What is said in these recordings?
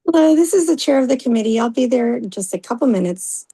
Hello, this is the chair of the committee. I'll be there in just a couple minutes.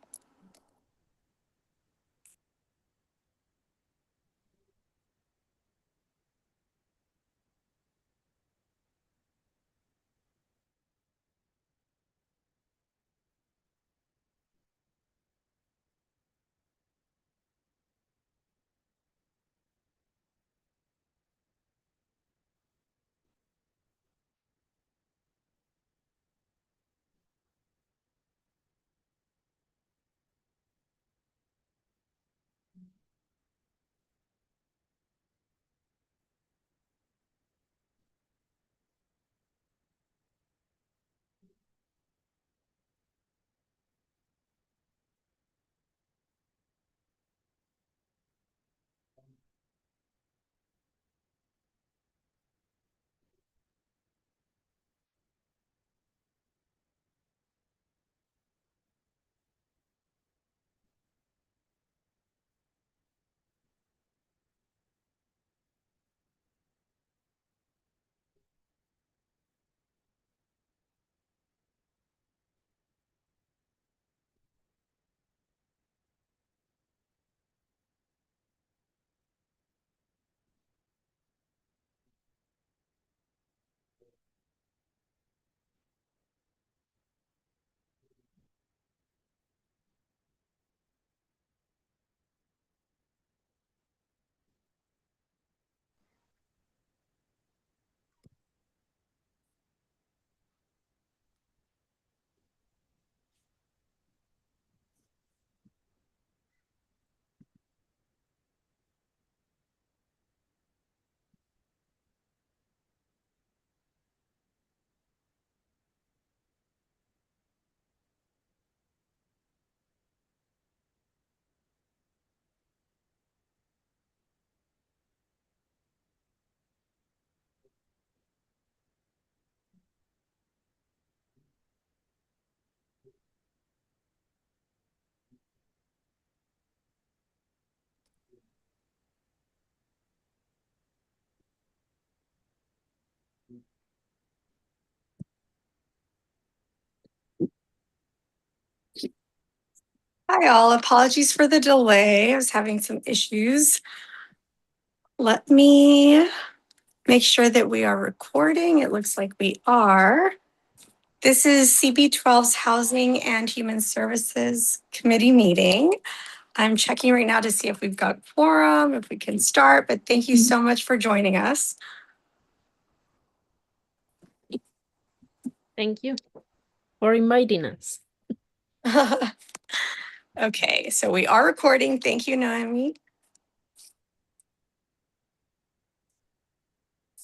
Hi all, apologies for the delay. I was having some issues. Let me make sure that we are recording. It looks like we are. This is CB12's Housing and Human Services Committee meeting. I'm checking right now to see if we've got quorum, if we can start, but thank you so much for joining us. Thank you for inviting us. Okay, so we are recording. Thank you, Noemi.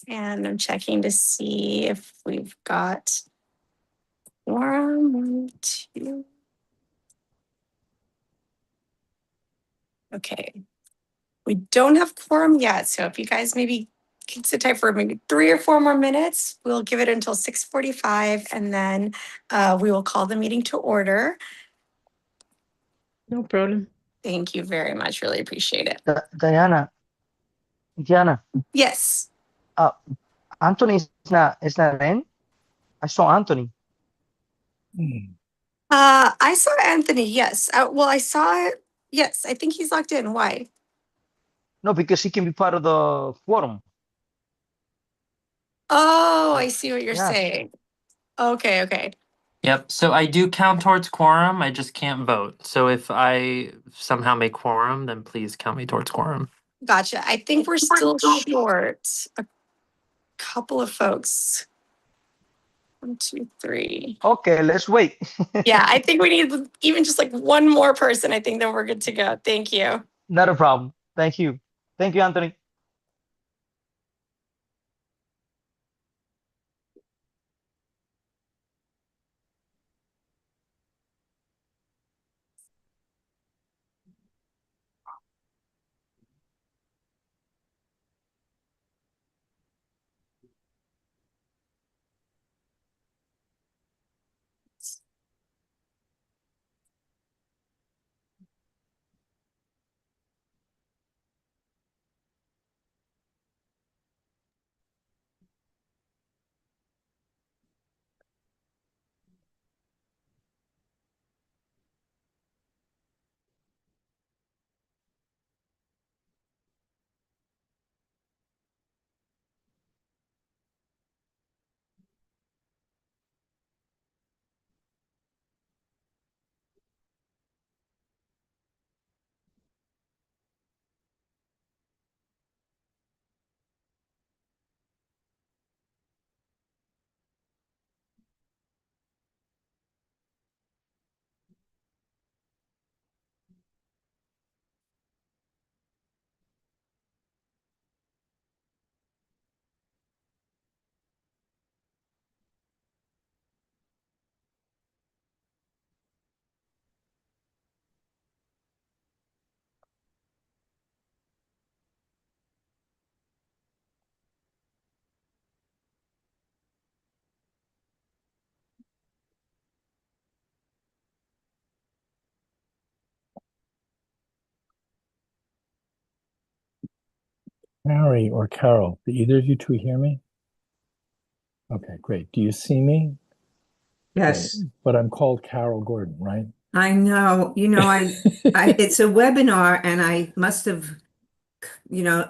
And I'm checking to see if we've got quorum. 1, 2. Okay. We don't have quorum yet, so if you guys maybe can sit tight for maybe 3 or 4 more minutes, we'll give it until 6:45, and then we will call the meeting to order. No problem. Thank you very much. Really appreciate it. Diana. Yes. Anthony is not in. I saw Anthony. I saw Anthony. Yes. Well, I saw it. Yes, I think he's locked in. Why? No, because he can be part of the quorum. Oh, I see what you're Yes. saying. Okay. Yep. So I do count towards quorum. I just can't vote. So if I somehow make quorum, then please count me towards quorum. Gotcha. I think we're still short a couple of folks. 1, 2, 3. Okay, let's wait. Yeah, I think we need even just like one more person. I think then we're good to go. Thank you. Not a problem. Thank you. Thank you, Anthony. Harry or Carol, do either of you two hear me? Okay, great. Do you see me? Yes, Great. But I'm called Carol Gordon, right? I know. It's a webinar and I must have, you know,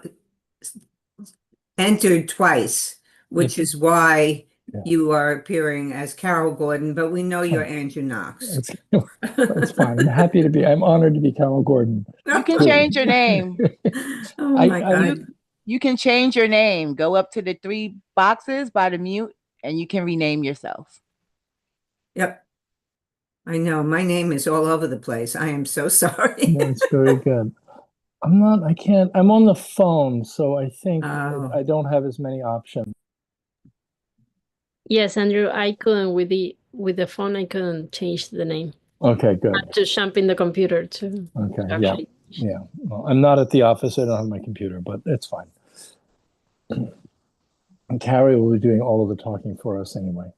entered twice, which is why Yeah. you are appearing as Carol Gordon, but we know you're Andrew Knox. It's fine. I'm honored to be Carol Gordon. You can change your name. Oh I- my I- God. You can change your name. Go up to the 3 boxes by the mute and you can rename yourself. Yep. I know. My name is all over the place. I am so sorry. No, it's very good. I'm on the phone, so I think Oh. I don't have as many options. Yes, Andrew, I couldn't with the phone. I couldn't change the name. Okay, good. I had to jump in the computer to Okay, yeah, actually. yeah. Well, I'm not at the office. I don't have my computer, but it's fine. And Carrie will be doing all of the talking for us anyway.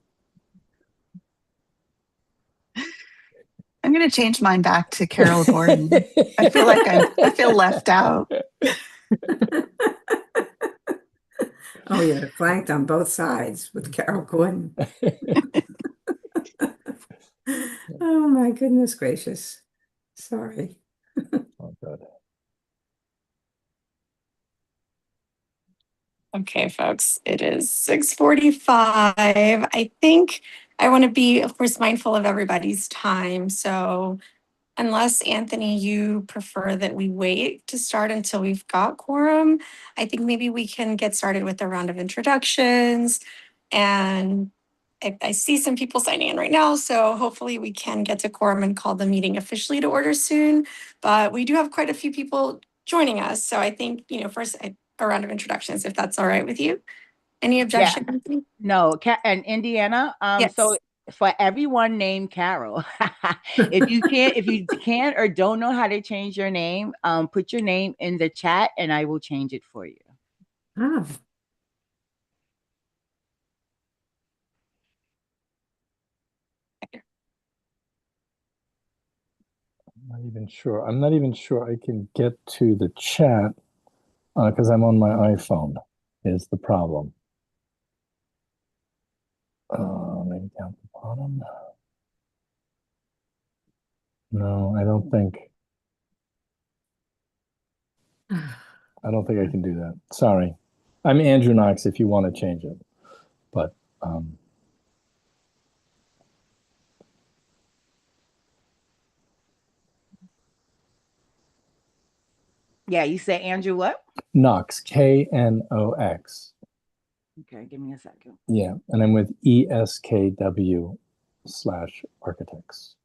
I'm going to change mine back to Carol Gordon. I feel like I feel left out. Oh, yeah. Flanked on both sides with Carol Gordon. Oh, my goodness gracious. Sorry. Oh, good. Okay, folks, it is 6:45. I think I want to be, of course, mindful of everybody's time. So unless, Anthony, you prefer that we wait to start until we've got quorum, I think maybe we can get started with a round of introductions. And I see some people signing in right now, so hopefully we can get to quorum and call the meeting officially to order soon. But we do have quite a few people joining us. So I think, first a round of introductions, if that's all right with you. Any objection, Anthony? No, and Indiana. Yes. So for everyone named Carol, if you can't or don't know how to change your name, put your name in the chat and I will change it for you. Oh. I'm not even sure I can get to the chat because I'm on my iPhone is the problem. Maybe down at the bottom. No, I don't think I can do that. Sorry. I'm Andrew Knox if you want to change it. But Yeah, you say Andrew what? Knox, Knox. Okay, give me a second. Yeah, and I'm with ESKW/architects.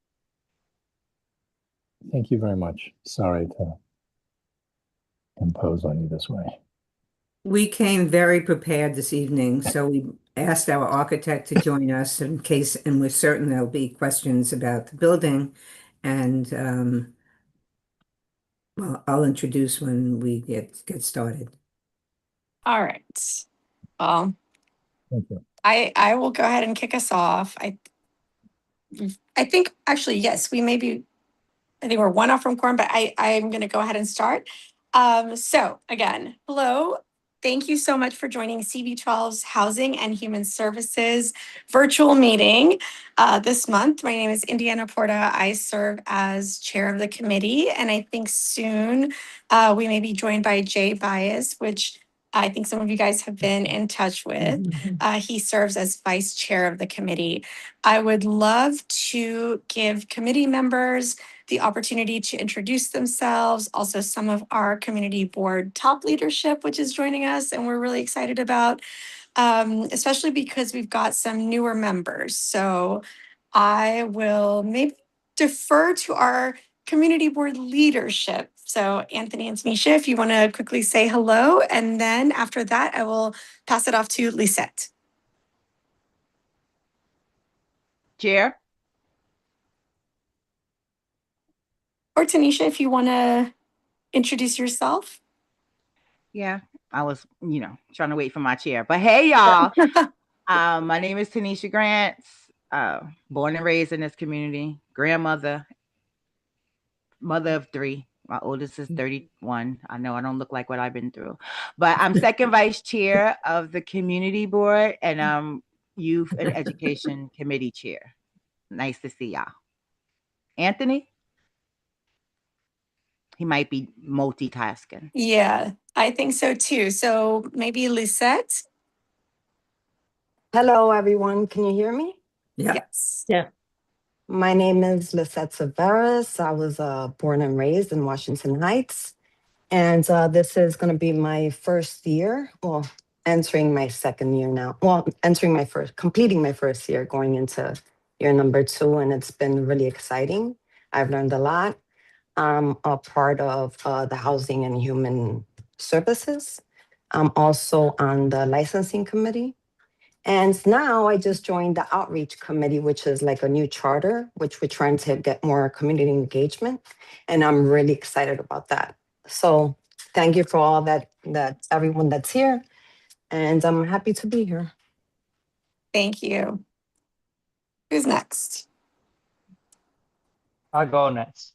Thank you very much. Sorry to impose on you this way. We came very prepared this evening, so we asked our architect to join us in case, and we're certain there'll be questions about the building. And well, I'll introduce when we get started. All right. Well, Thank you. I will go ahead and kick us off. I think actually, yes, I think we're one off from quorum, but I'm going to go ahead and start. So again, hello. Thank you so much for joining CB12's Housing and Human Services virtual meeting this month. My name is Indiana Porta. I serve as chair of the committee, and I think soon we may be joined by Jay Bias, which I think some of you guys have been in touch with. He serves as vice chair of the committee. I would love to give committee members the opportunity to introduce themselves, also some of our community board top leadership, which is joining us, and we're really excited about, especially because we've got some newer members. So I will maybe defer to our community board leadership. So Anthony and Tanisha, if you want to quickly say hello, and then after that, I will pass it off to Lisette. Chair? Or Tanisha, if you want to introduce yourself. Yeah, I was, trying to wait for my chair. But hey, y'all. My name is Tanisha Grants, born and raised in this community, grandmother, mother of 3. My oldest is 31. I know I don't look like what I've been through, but I'm second vice chair of the community board, and I'm youth and education committee chair. Nice to see y'all. Anthony? He might be multitasking. Yeah, I think so too. So maybe Lisette? Hello, everyone. Can you hear me? Yeah. Yes. Yeah. My name is Lisette Severus. I was born and raised in Washington Heights. And this is going to be my first year. Well, entering my second year now. Well, completing my first year, going into year number 2. And it's been really exciting. I've learned a lot. I'm a part of the Housing and Human Services. I'm also on the licensing committee. And now I just joined the outreach committee, which is like a new charter, which we're trying to get more community engagement. And I'm really excited about that. So thank you for all that everyone that's here. And I'm happy to be here. Thank you. Who's next? I'll go next.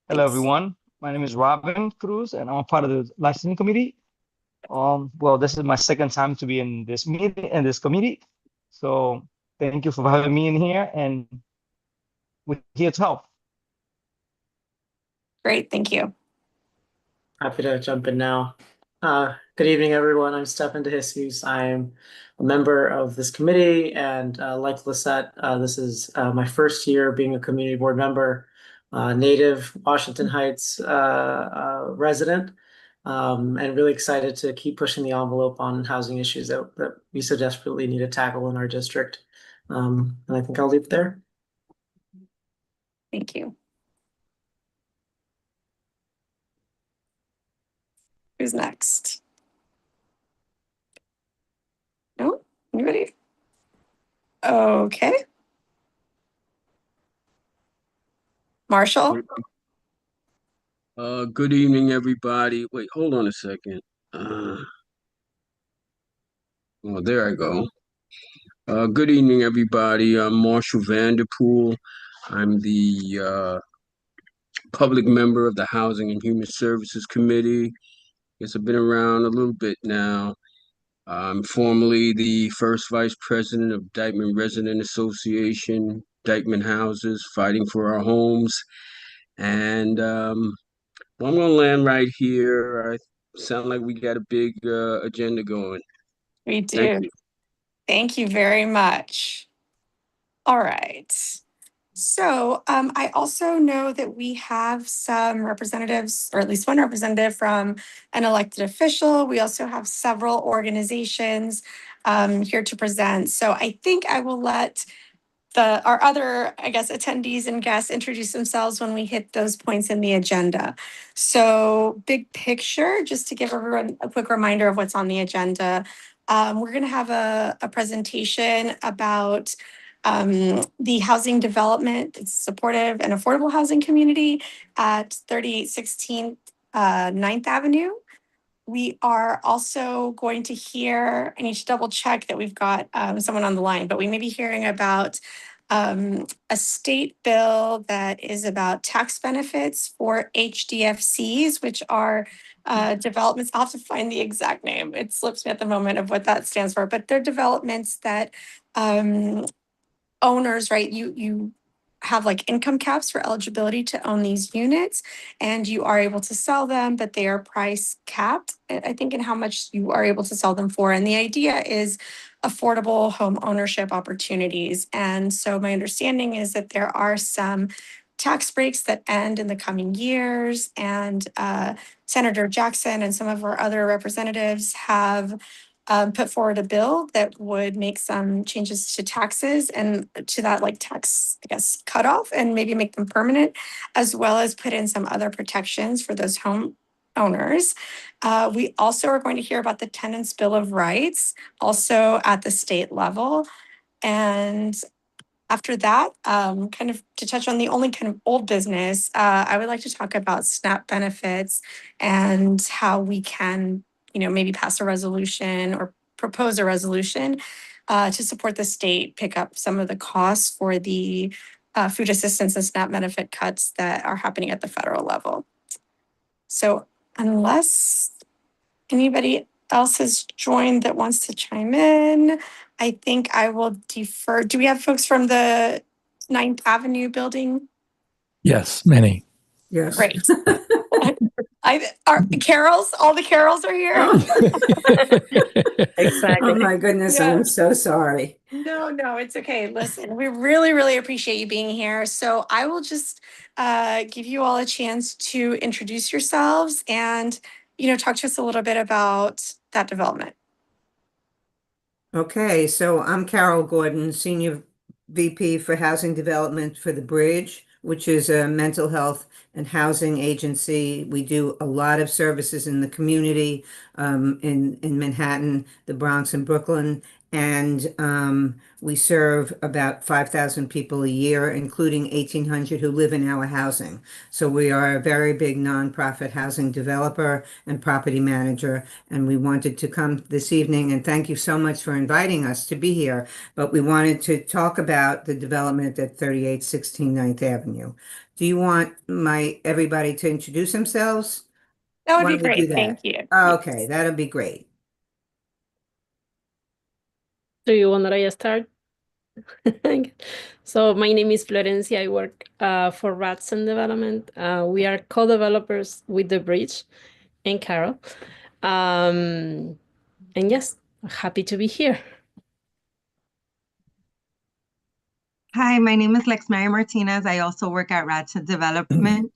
Hello, Thanks. everyone. My name is Robin Cruz, and I'm a part of the licensing committee. Well, this is my second time to be in this meeting and this committee. So thank you for having me in here, and we're here to help. Great, thank you. Happy to jump in now. Good evening, everyone. I'm Stefan DeJesus. I'm a member of this committee, and like Lisette, this is my first year being a community board member, native Washington Heights resident, and really excited to keep pushing the envelope on housing issues that we so desperately need to tackle in our district. And I think I'll leave it there. Thank you. Who's next? No? Anybody? Okay. Marshall? Good evening, everybody. Wait, hold on a second. Oh, there I go. Good evening, everybody. I'm Marshall Vanderpool. I'm the public member of the Housing and Human Services Committee. Guess I've been around a little bit now. I'm formerly the first vice president of Dyckman Resident Association, Dyckman Houses, Fighting for Our Homes. And I'm going to land right here. I sound like we got a big agenda going. We do. Thank you. Thank you very much. All right. So I also know that we have some representatives, or at least one representative from an elected official. We also have several organizations here to present. So I think I will let our other, I guess, attendees and guests introduce themselves when we hit those points in the agenda. So big picture, just to give everyone a quick reminder of what's on the agenda. We're going to have a presentation about the housing development, supportive and affordable housing community at 3816 9th Avenue. We are also going to hear, I need to double check that we've got someone on the line, but we may be hearing about a state bill that is about tax benefits for HDFCs, which are developments. I'll have to find the exact name. It slips me at the moment of what that stands for, but they're developments that owners, right? You have like income caps for eligibility to own these units, and you are able to sell them, but they are price capped, I think, in how much you are able to sell them for. And the idea is affordable home ownership opportunities. And so my understanding is that there are some tax breaks that end in the coming years, and Senator Jackson and some of our other representatives have put forward a bill that would make some changes to taxes and to that like tax, I guess, cutoff, and maybe make them permanent, as well as put in some other protections for those home owners. We also are going to hear about the Tenants' Bill of Rights, also at the state level. And after that, kind of to touch on the only kind of old business, I would like to talk about SNAP benefits and how we can, maybe pass a resolution or propose a resolution to support the state pick up some of the costs for the food assistance and SNAP benefit cuts that are happening at the federal level. So unless anybody else has joined that wants to chime in, I think I will defer. Do we have folks from the 9th Avenue building? Yes, many. Yes. Great. Carols, all the Carols are here. Oh my goodness, Yeah. I'm so sorry. No, it's okay. Listen, we really, really appreciate you being here. So I will just give you all a chance to introduce yourselves and, talk to us a little bit about that development. Okay, so I'm Carol Gordon, Senior VP for Housing Development for The Bridge, which is a mental health and housing agency. We do a lot of services in the community, in Manhattan, the Bronx, and Brooklyn. And we serve about 5,000 people a year, including 1,800 who live in our housing. So we are a very big nonprofit housing developer and property manager. And we wanted to come this evening, and thank you so much for inviting us to be here. But we wanted to talk about the development at 3816 9th Avenue. Do you want everybody to introduce themselves? That would Why be don't we do great. Thank that? you. Okay, that'll be great. Do you want that I start? So my name is Florencia. I work for Radson Development. We are co-developers with The Bridge and Carol. And yes, happy to be here. Hi, my name is Lex Mary Martinez. I also work at Radson Development.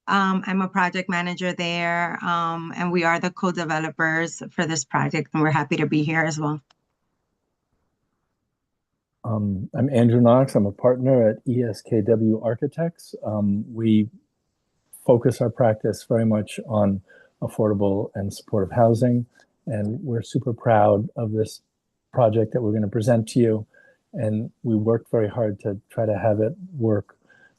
I'm a project manager there, and we are the co-developers for this project, and we're happy to be here as well. I'm Andrew Knox. I'm a partner at ESKW Architects. We focus our practice very much on affordable and supportive housing, and we're super proud of this project that we're going to present to you. And we worked very hard to try to have it work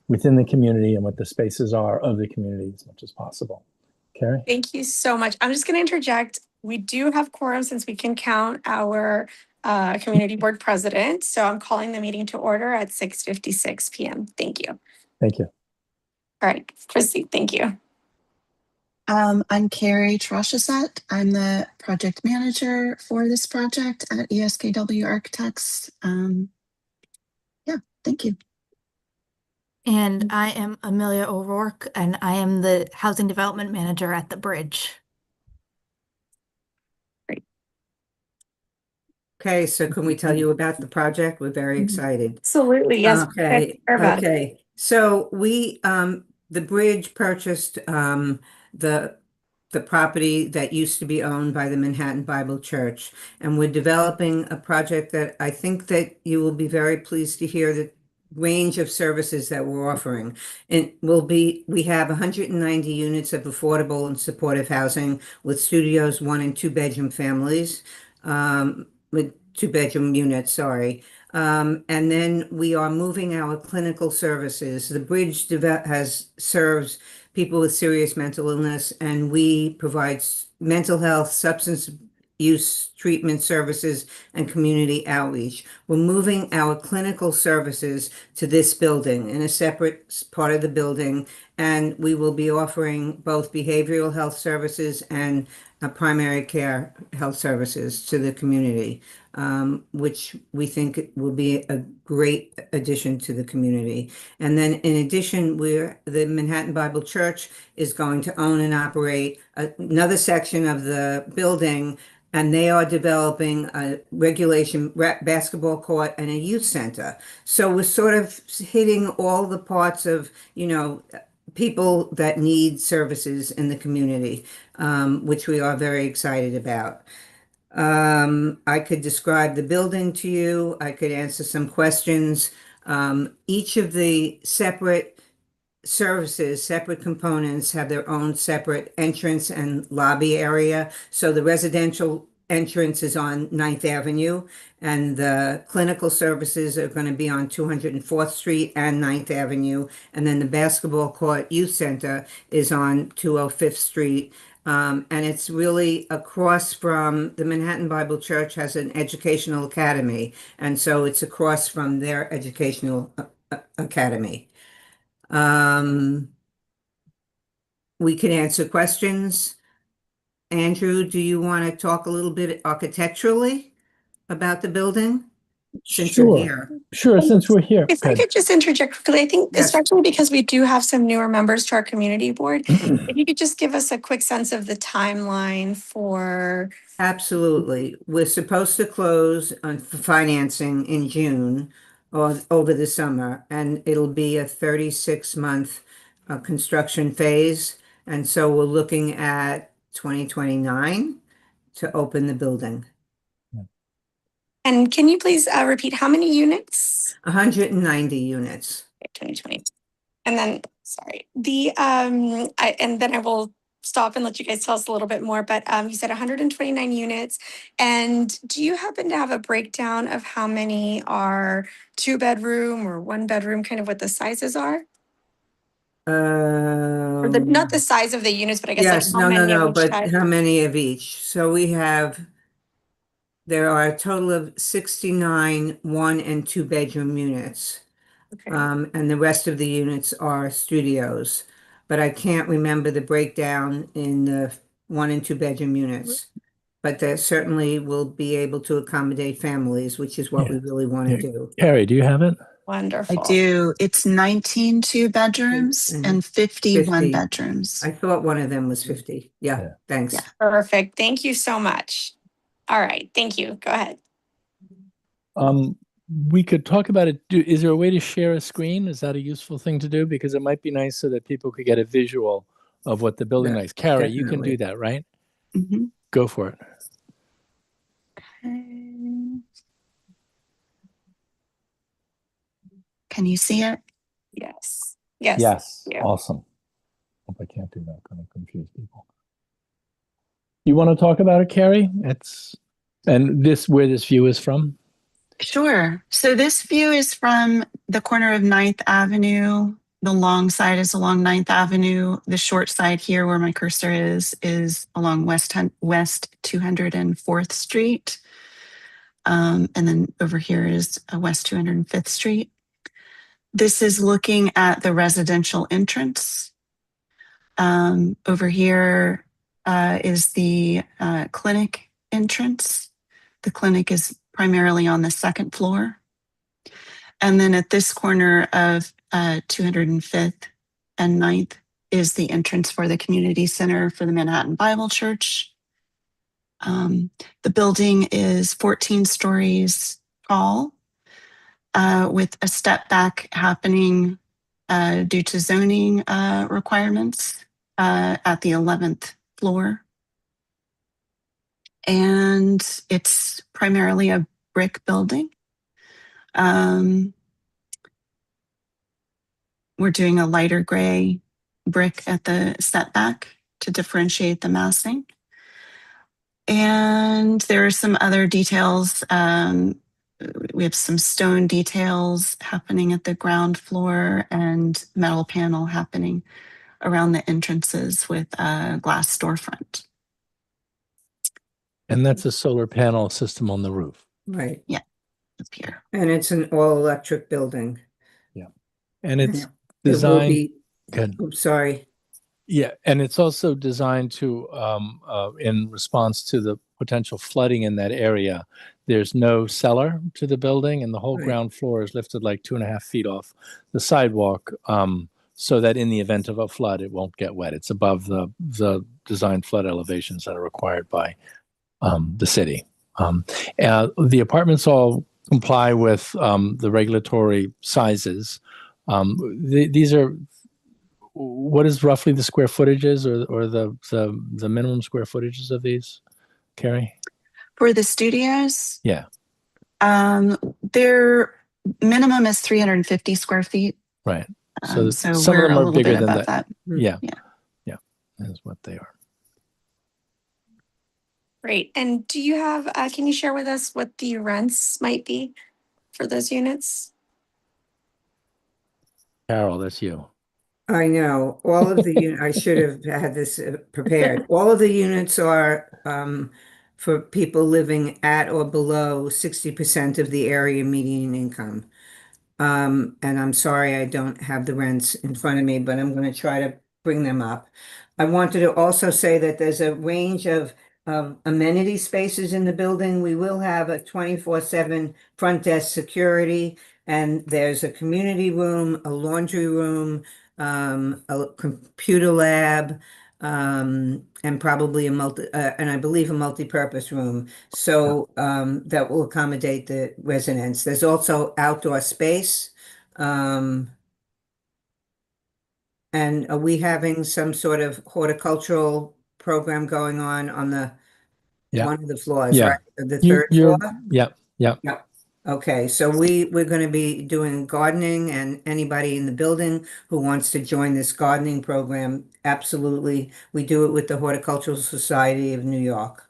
within the community and what the spaces are of the community as much as possible. Carrie? Thank you so much. I'm just going to interject. We do have quorum since we can count our community board president. So I'm calling the meeting to order at 6:56 p.m. Thank you. Thank you. All right, proceed. Thank you. I'm Carrie Trashasat. I'm the project manager for this project at ESKW Architects. Yeah, thank you. And I am Amelia O'Rourke, and I am the housing development manager at The Bridge. Okay, so can we tell you about the project? We're very excited. Absolutely, yes. Okay, Hear about it. okay. So we, the bridge purchased, the property that used to be owned by the Manhattan Bible Church. And we're developing a project that I think that you will be very pleased to hear the range of services that we're offering. We have 190 units of affordable and supportive housing with studios, 1 and 2 bedroom families, with 2 bedroom units, sorry. And then we are moving our clinical services. The bridge serves people with serious mental illness, and we provide mental health, substance use treatment services, and community outreach. We're moving our clinical services to this building in a separate part of the building, and we will be offering both behavioral health services and primary care health services to the community, which we think will be a great addition to the community. And then in addition, the Manhattan Bible Church is going to own and operate another section of the building, and they are developing a regulation basketball court and a youth center. So we're sort of hitting all the parts of, people that need services in the community, which we are very excited about. I could describe the building to you. I could answer some questions. Each of the separate services, separate components have their own separate entrance and lobby area. So the residential entrance is on 9th Avenue, and the clinical services are going to be on 204th Street and 9th Avenue. And then the basketball court youth center is on 205th Street. And it's really across from the Manhattan Bible Church has an educational academy. And so it's across from their educational academy. We can answer questions. Andrew, do you want to talk a little bit architecturally about the building? Since you're here. Sure, since we're here. If I could just interject quickly, I think Yes. especially because we do have some newer members to our community board, if you could just give us a quick sense of the timeline for. Absolutely. We're supposed to close on financing in June or over the summer, and it'll be a 36-month construction phase. And so we're looking at 2029 to open the building. And can you please repeat how many units? 190 units. 2020. And then, sorry, and then I will stop and let you guys tell us a little bit more, but you said 129 units. And do you happen to have a breakdown of how many are 2-bedroom or 1-bedroom, kind of what the sizes are? Or not the size of the units, but I guess Yes, like how many of each but type? how many of each? So there are a total of 69 1 and 2 bedroom units. Okay. And the rest of the units are studios, but I can't remember the breakdown in the 1 and 2 bedroom units. But that certainly will be able to accommodate families, which is what we really want to do. Carrie, do you have it? Wonderful. I do. It's 19 2-bedrooms and 51 bedrooms. I thought one of them was 50. Yeah. Thanks. Perfect. Thank you so much. All right. Thank you. Go ahead. We could talk about it. Is there a way to share a screen? Is that a useful thing to do? Because it might be nice so that people could get a visual of what the building is. Carrie, you can do that, right? Mm-hmm. Go for it. Can you see it? Yes. Yes. Yes. Yeah. Awesome. Hope I can't do that. I'm going to confuse people. You want to talk about it, Carrie? Where this view is from? Sure. So this view is from the corner of 9th Avenue. The long side is along 9th Avenue. The short side here where my cursor is along West 204th Street. And then over here is West 205th Street. This is looking at the residential entrance. Over here is the clinic entrance. The clinic is primarily on the 2nd floor. And then at this corner of 205th and 9th is the entrance for the community center for the Manhattan Bible Church. The building is 14 stories tall, with a step back happening due to zoning requirements at the 11th floor. And it's primarily a brick building. We're doing a lighter gray brick at the setback to differentiate the massing. And there are some other details. We have some stone details happening at the ground floor and metal panel happening around the entrances with a glass storefront. And that's a solar panel system on the roof. Right. Yeah, up here. And it's an all-electric building. Yeah. And it's It will designed. be, Good. oops, sorry. Yeah, and it's also designed to, in response to the potential flooding in that area. There's no cellar to the building, and the whole Right. ground floor is lifted like 2.5 feet off the sidewalk, so that in the event of a flood, it won't get wet. It's above the design flood elevations that are required by the city. The apartments all comply with the regulatory sizes. These are. What is roughly the square footages or the minimum square footages of these, Carrie? For the studios, Yeah. their minimum is 350 square feet. Right. So, So some we're of them a are little bigger bit than above that. that. Yeah. Yeah. Yeah. That's what they are. Great. And do you have, can you share with us what the rents might be for those units? Carol, that's you. I know, all of the, I should have had this prepared. All of the units are for people living at or below 60% of the area median income. And I'm sorry I don't have the rents in front of me, but I'm going to try to bring them up. I wanted to also say that there's a range of amenity spaces in the building. We will have a 24/7 front desk security, and there's a community room, a laundry room, a computer lab, and probably and I believe a multi-purpose room. So that will accommodate the residents. There's also outdoor space. And are we having some sort of horticultural program going on the Yeah. one of the floors, Yeah. right? The third You're, floor? yeah. Yeah. Yeah. Okay, so we're going to be doing gardening, and anybody in the building who wants to join this gardening program, absolutely. We do it with the Horticultural Society of New York.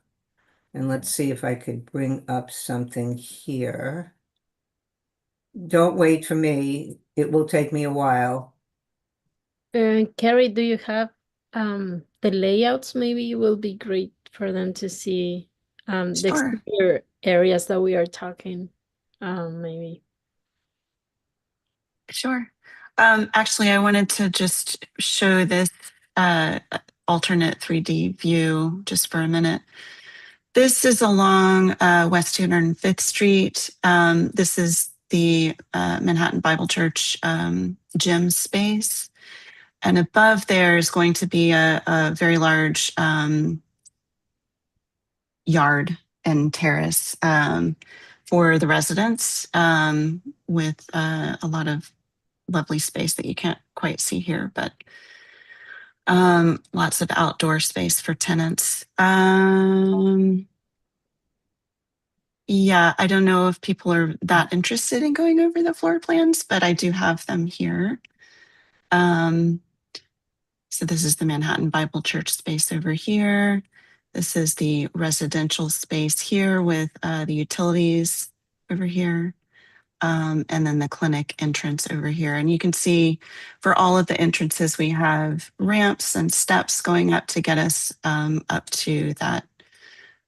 And let's see if I could bring up something here. Don't wait for me. It will take me a while. Carrie, do you have the layouts? Maybe it will be great for them to see the Sure. exterior areas that we are talking. Maybe. Sure. Actually, I wanted to just show this alternate 3D view just for a minute. This is along West 205th Street. This is the Manhattan Bible Church gym space. And above there is going to be a very large yard and terrace for the residents with a lot of lovely space that you can't quite see here, but lots of outdoor space for tenants. Yeah, I don't know if people are that interested in going over the floor plans, but I do have them here. So this is the Manhattan Bible Church space over here. This is the residential space here with the utilities over here. And then the clinic entrance over here. And you can see for all of the entrances, we have ramps and steps going up to get us up to that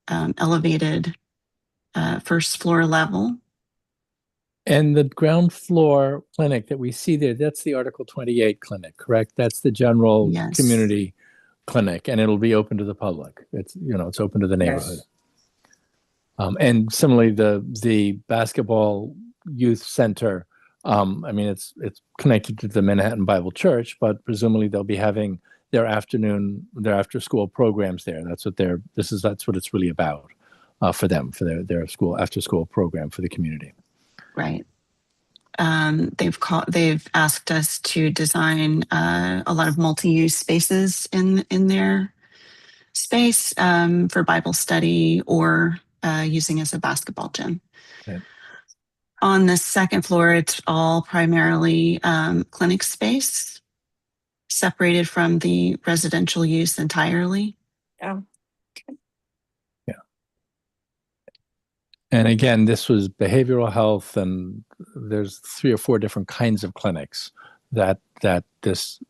elevated first floor level. And the ground floor clinic that we see there, that's the Article 28 clinic, correct? That's the general Yes. community clinic, and it'll be open to the public. It's, it's open to the neighborhood. Yes. And similarly, the basketball youth center, I mean, it's connected to the Manhattan Bible Church, but presumably they'll be having their after school programs there. That's what that's what it's really about for them, for their school after school program for the community. Right. They've asked us to design a lot of multi-use spaces in their space for Bible study or using as a basketball gym. Okay. On the second floor, it's all primarily clinic space, separated from the residential use entirely. Yeah. And again, this was behavioral health, and there's 3 or 4 different kinds of clinics that this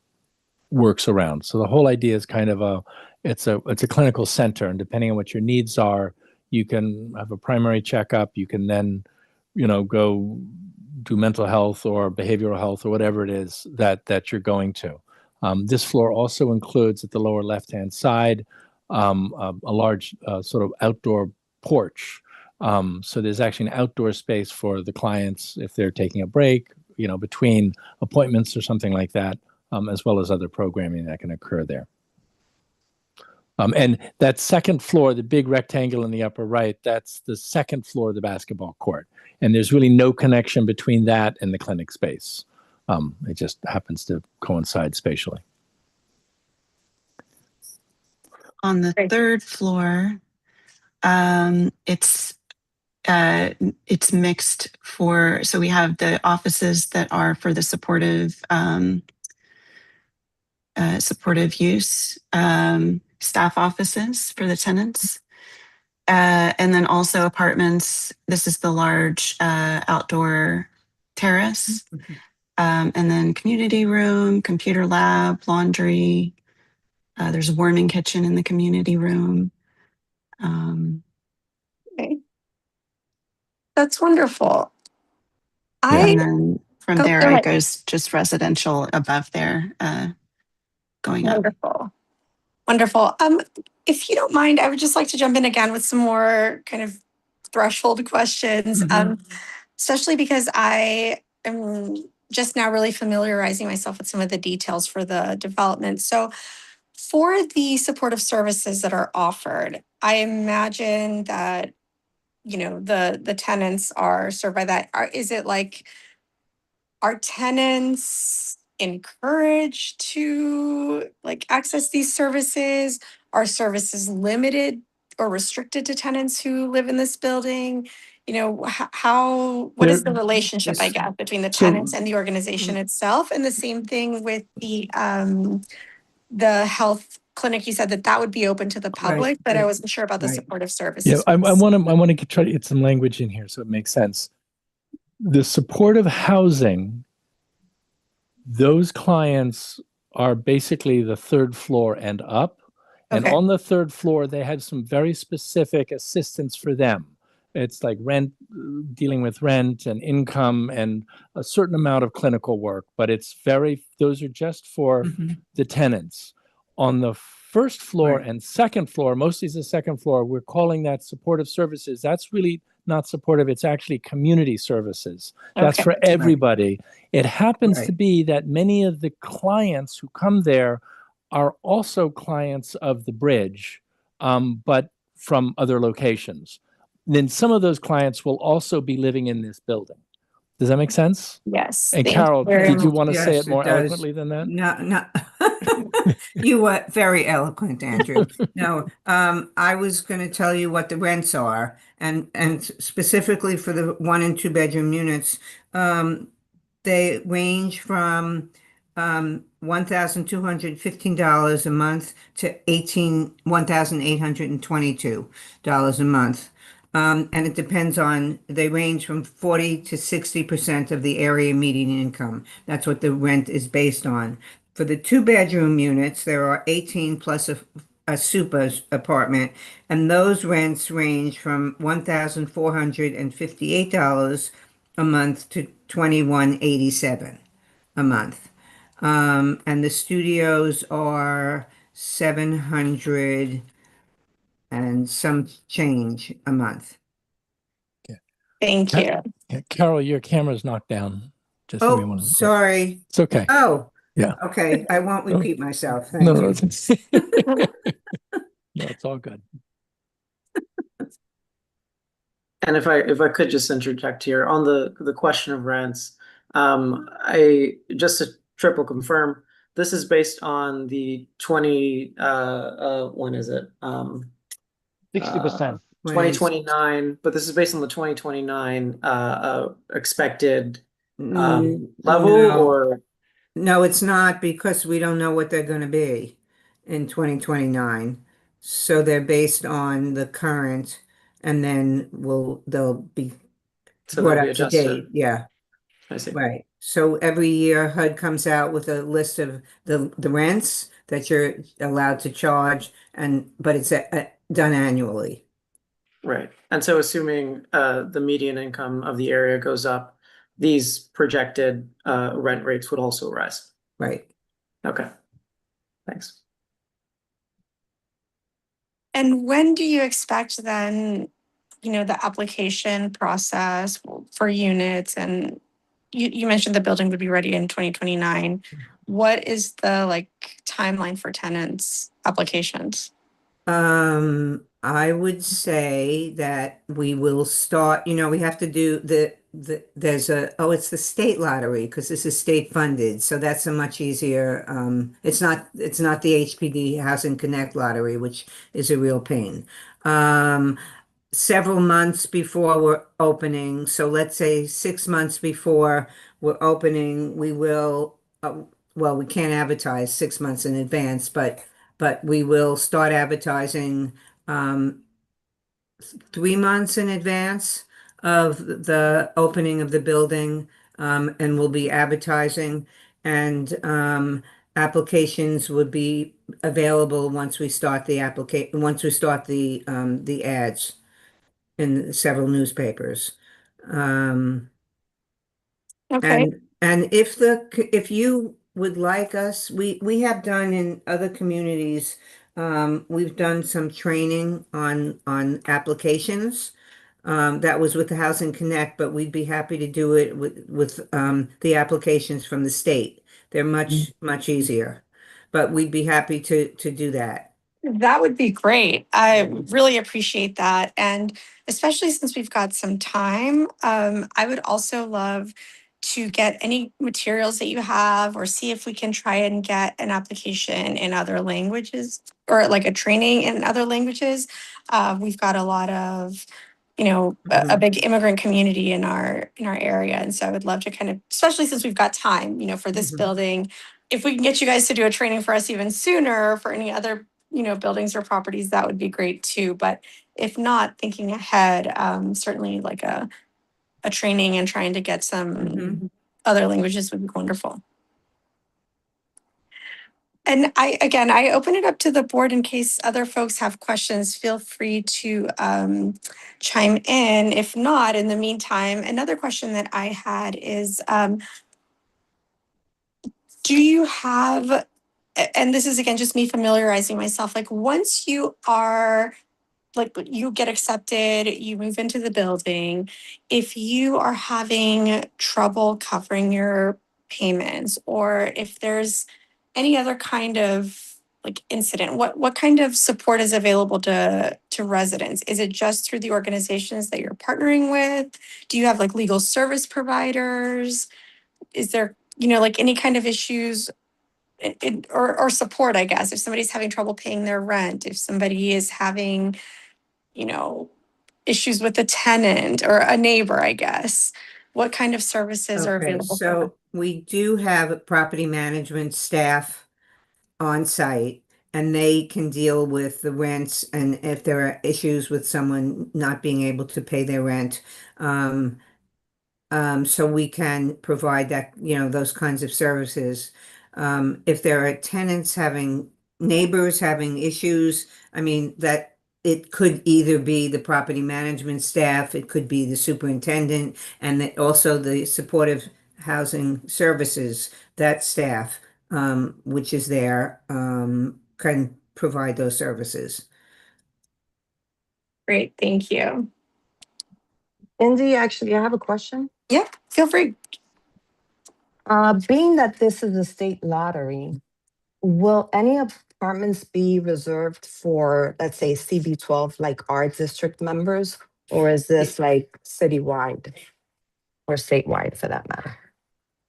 works around. So the whole idea is kind of it's a clinical center, and depending on what your needs are, you can have a primary checkup. You can then, go do mental health or behavioral health or whatever it is that you're going to. This floor also includes at the lower left-hand side a large sort of outdoor porch. So there's actually an outdoor space for the clients if they're taking a break, between appointments or something like that, as well as other programming that can occur there. And that second floor, the big rectangle in the upper right, that's the second floor of the basketball court. And there's really no connection between that and the clinic space. It just happens to coincide spatially. On the third floor, it's mixed so we have the offices that are for the supportive use, staff offices for the tenants, and then also apartments. This is the large outdoor terrace, and then community room, computer lab, laundry. There's a warming kitchen in the community room. Okay. That's wonderful. And then from there, go it ahead. goes just residential above there, going up. Wonderful. If you don't mind, I would just like to jump in again with some more kind of threshold questions, especially because I am just now really familiarizing myself with some of the details for the development. So for the supportive services that are offered, I imagine that, the tenants are served by that. Is it like, are tenants encouraged to access these services? Are services limited or restricted to tenants who live in this building? What is the relationship, I guess, between the tenants and the organization itself? And the same thing with the health clinic. You said that would be open to the public, but I wasn't sure about the supportive services. Yeah, I want to try to get some language in here so it makes sense. The supportive housing, those clients are basically the third floor and up. And on the third floor, they have some very specific assistance for them. It's like rent, dealing with rent and income and a certain amount of clinical work, but those are just for the tenants. On the first floor and second floor, mostly the second floor, we're calling that supportive services. That's really not supportive. It's actually community services. That's for everybody. It happens to be that many of the clients who come there are also clients of the Bridge, but from other locations. Then some of those clients will also be living in this building. Does that make sense? Yes. And Carol, did you want to say it more eloquently than that? No. You were very eloquent, Andrew. No, I was going to tell you what the rents are, and specifically for the 1 and 2 bedroom units, they range from $1,215 a month to $1,822 a month. And it depends they range from 40 to 60% of the area median income. That's what the rent is based on. For the 2 bedroom units, there are 18 plus a super apartment, and those rents range from $1,458 a month to $2,187 a month. And the studios are 700 and some change a month. Thank you. Carol, your camera's knocked down. Sorry. It's okay. Oh, Yeah. Okay, I won't repeat myself. Thank No, you. it's, no, it's all good. And if I could just interject here on the question of rents, I just to triple confirm, this is based on the when is it? 60%. 2029, but this is based on the 2029 expected level No. or No, it's not, because we don't know what they're going to be in 2029. So they're based on the current, and then they'll be so brought they'll be up to adjusted. date. Yeah, I see. right. So every year HUD comes out with a list of the rents that you're allowed to charge, but it's done annually. Right. And so assuming the median income of the area goes up, these projected rent rates would also rise. Right. Okay. Thanks. And when do you expect then, the application process for units, and you mentioned the building would be ready in 2029. What is the timeline for tenants applications? I would say that we will start, we have to do it's the state lottery, because this is state funded. So that's a much easier, it's not the HPD Housing Connect lottery, which is a real pain. Several months before we're opening, so let's say 6 months before we're opening, we will, well, we can't advertise 6 months in advance, but we will start advertising 3 months in advance of the opening of the building, and we'll be advertising, and applications would be available once we start the the ads in several newspapers. Okay. And if you would like us, we have done in other communities, we've done some training on applications. That was with the Housing Connect, but we'd be happy to do it with the applications from the state. They're much easier, but we'd be happy to do that. That would be great. I really appreciate that. And especially since we've got some time, I would also love to get any materials that you have, or see if we can try and get an application in other languages, or like a training in other languages. We've got a lot of, a big immigrant community in our area. And so I would love to kind of, especially since we've got time, for this building, if we can get you guys to do a training for us even sooner for any other buildings or properties, that would be great too. But if not, thinking ahead, certainly like a training and trying to get some other languages would be wonderful. And I open it up to the board in case other folks have questions. Feel free to chime in. If not, in the meantime, another question that I had is, do you have, and this is again just me familiarizing myself, like once you are, like you get accepted, you move into the building, if you are having trouble covering your payments, or if there's any other kind of like incident, what kind of support is available to residents? Is it just through the organizations that you're partnering with? Do you have like legal service providers? Is there, like any kind of issues or support, I guess, if somebody's having trouble paying their rent, if somebody is having, issues with a tenant or a neighbor, I guess, what kind of services are Okay, available? so we do have property management staff on site, and they can deal with the rents, and if there are issues with someone not being able to pay their rent. So we can provide that, those kinds of services. If there are neighbors having issues, I mean, that it could either be the property management staff, it could be the superintendent, and also the supportive housing services, that staff, which is there, can provide those services. Great, thank you. Indy, actually, I have a question. Yeah, feel free. Being that this is a state lottery, will any apartments be reserved for, let's say, CB12, like our district members, or is this like citywide or statewide for that matter?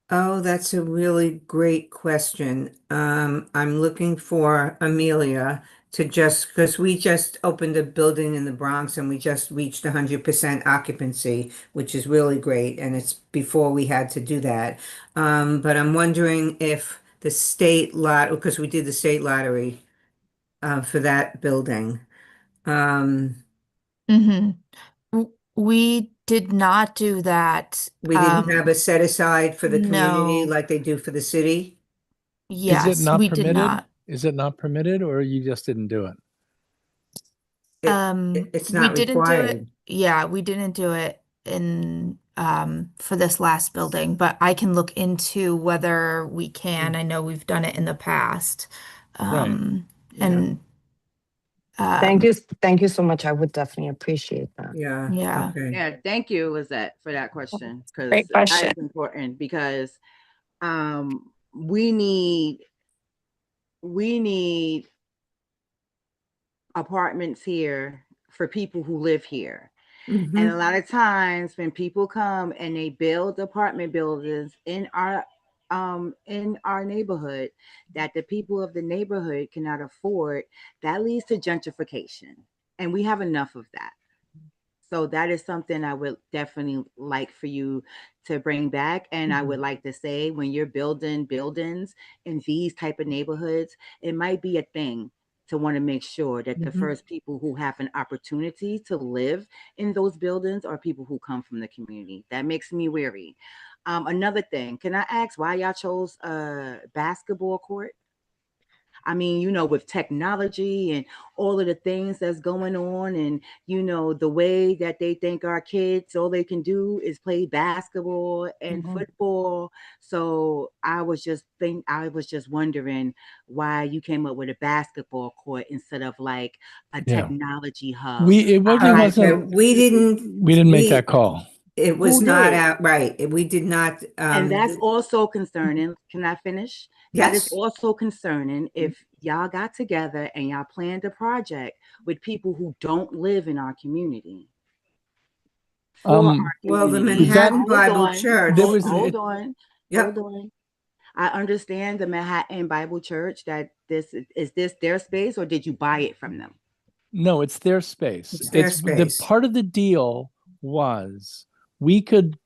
Oh, that's a really great question. I'm looking for Amelia to because we just opened a building in the Bronx and we just reached 100% occupancy, which is really great. And it's before we had to do that. But I'm wondering if the state lot, because we did the state lottery for that building. Mm-hmm. We did not do that. We didn't have a set aside for the community No. like they do for the city. Is it Yes, not we did permitted? not. Is it not permitted, or you just didn't do it? It's We not didn't do it. required. Yeah, we didn't do it in for this last building, but I can look into whether we can. I know we've done it in the past. Right. And Thank you so much. I would definitely appreciate that. Yeah. Yeah. Okay. Yeah, thank you, Lizette, for that question, because Great that question. is important, because we need apartments here for people who live here. Mhm. And a lot of times when people come and they build apartment buildings in our neighborhood that the people of the neighborhood cannot afford, that leads to gentrification. And we have enough of that. So that is something I would definitely like for you to bring back. And I would like to say, when you're building buildings in these type of neighborhoods, it might be a thing to want to make sure that the first people who have an opportunity to live in those buildings are people who come from the community. That makes me weary. Another thing, can I ask why y'all chose a basketball court? I mean, you know, with technology and all of the things that's going on, and, you know, the way that they think our kids, all they can do is play basketball and football. So I was just wondering why you came up with a basketball court instead of like a technology hub. We didn't make that call. It was Who not did? out right. We did not. And that's also concerning. Can I finish? That is Yes. also concerning if y'all got together and y'all planned a project with people who don't live in our community. Well, the Manhattan Bible Church. Hold on. I understand the Manhattan Bible Church, that is this their space, or did you buy it from them? No, it's their space. It's their space. The part of the deal was we could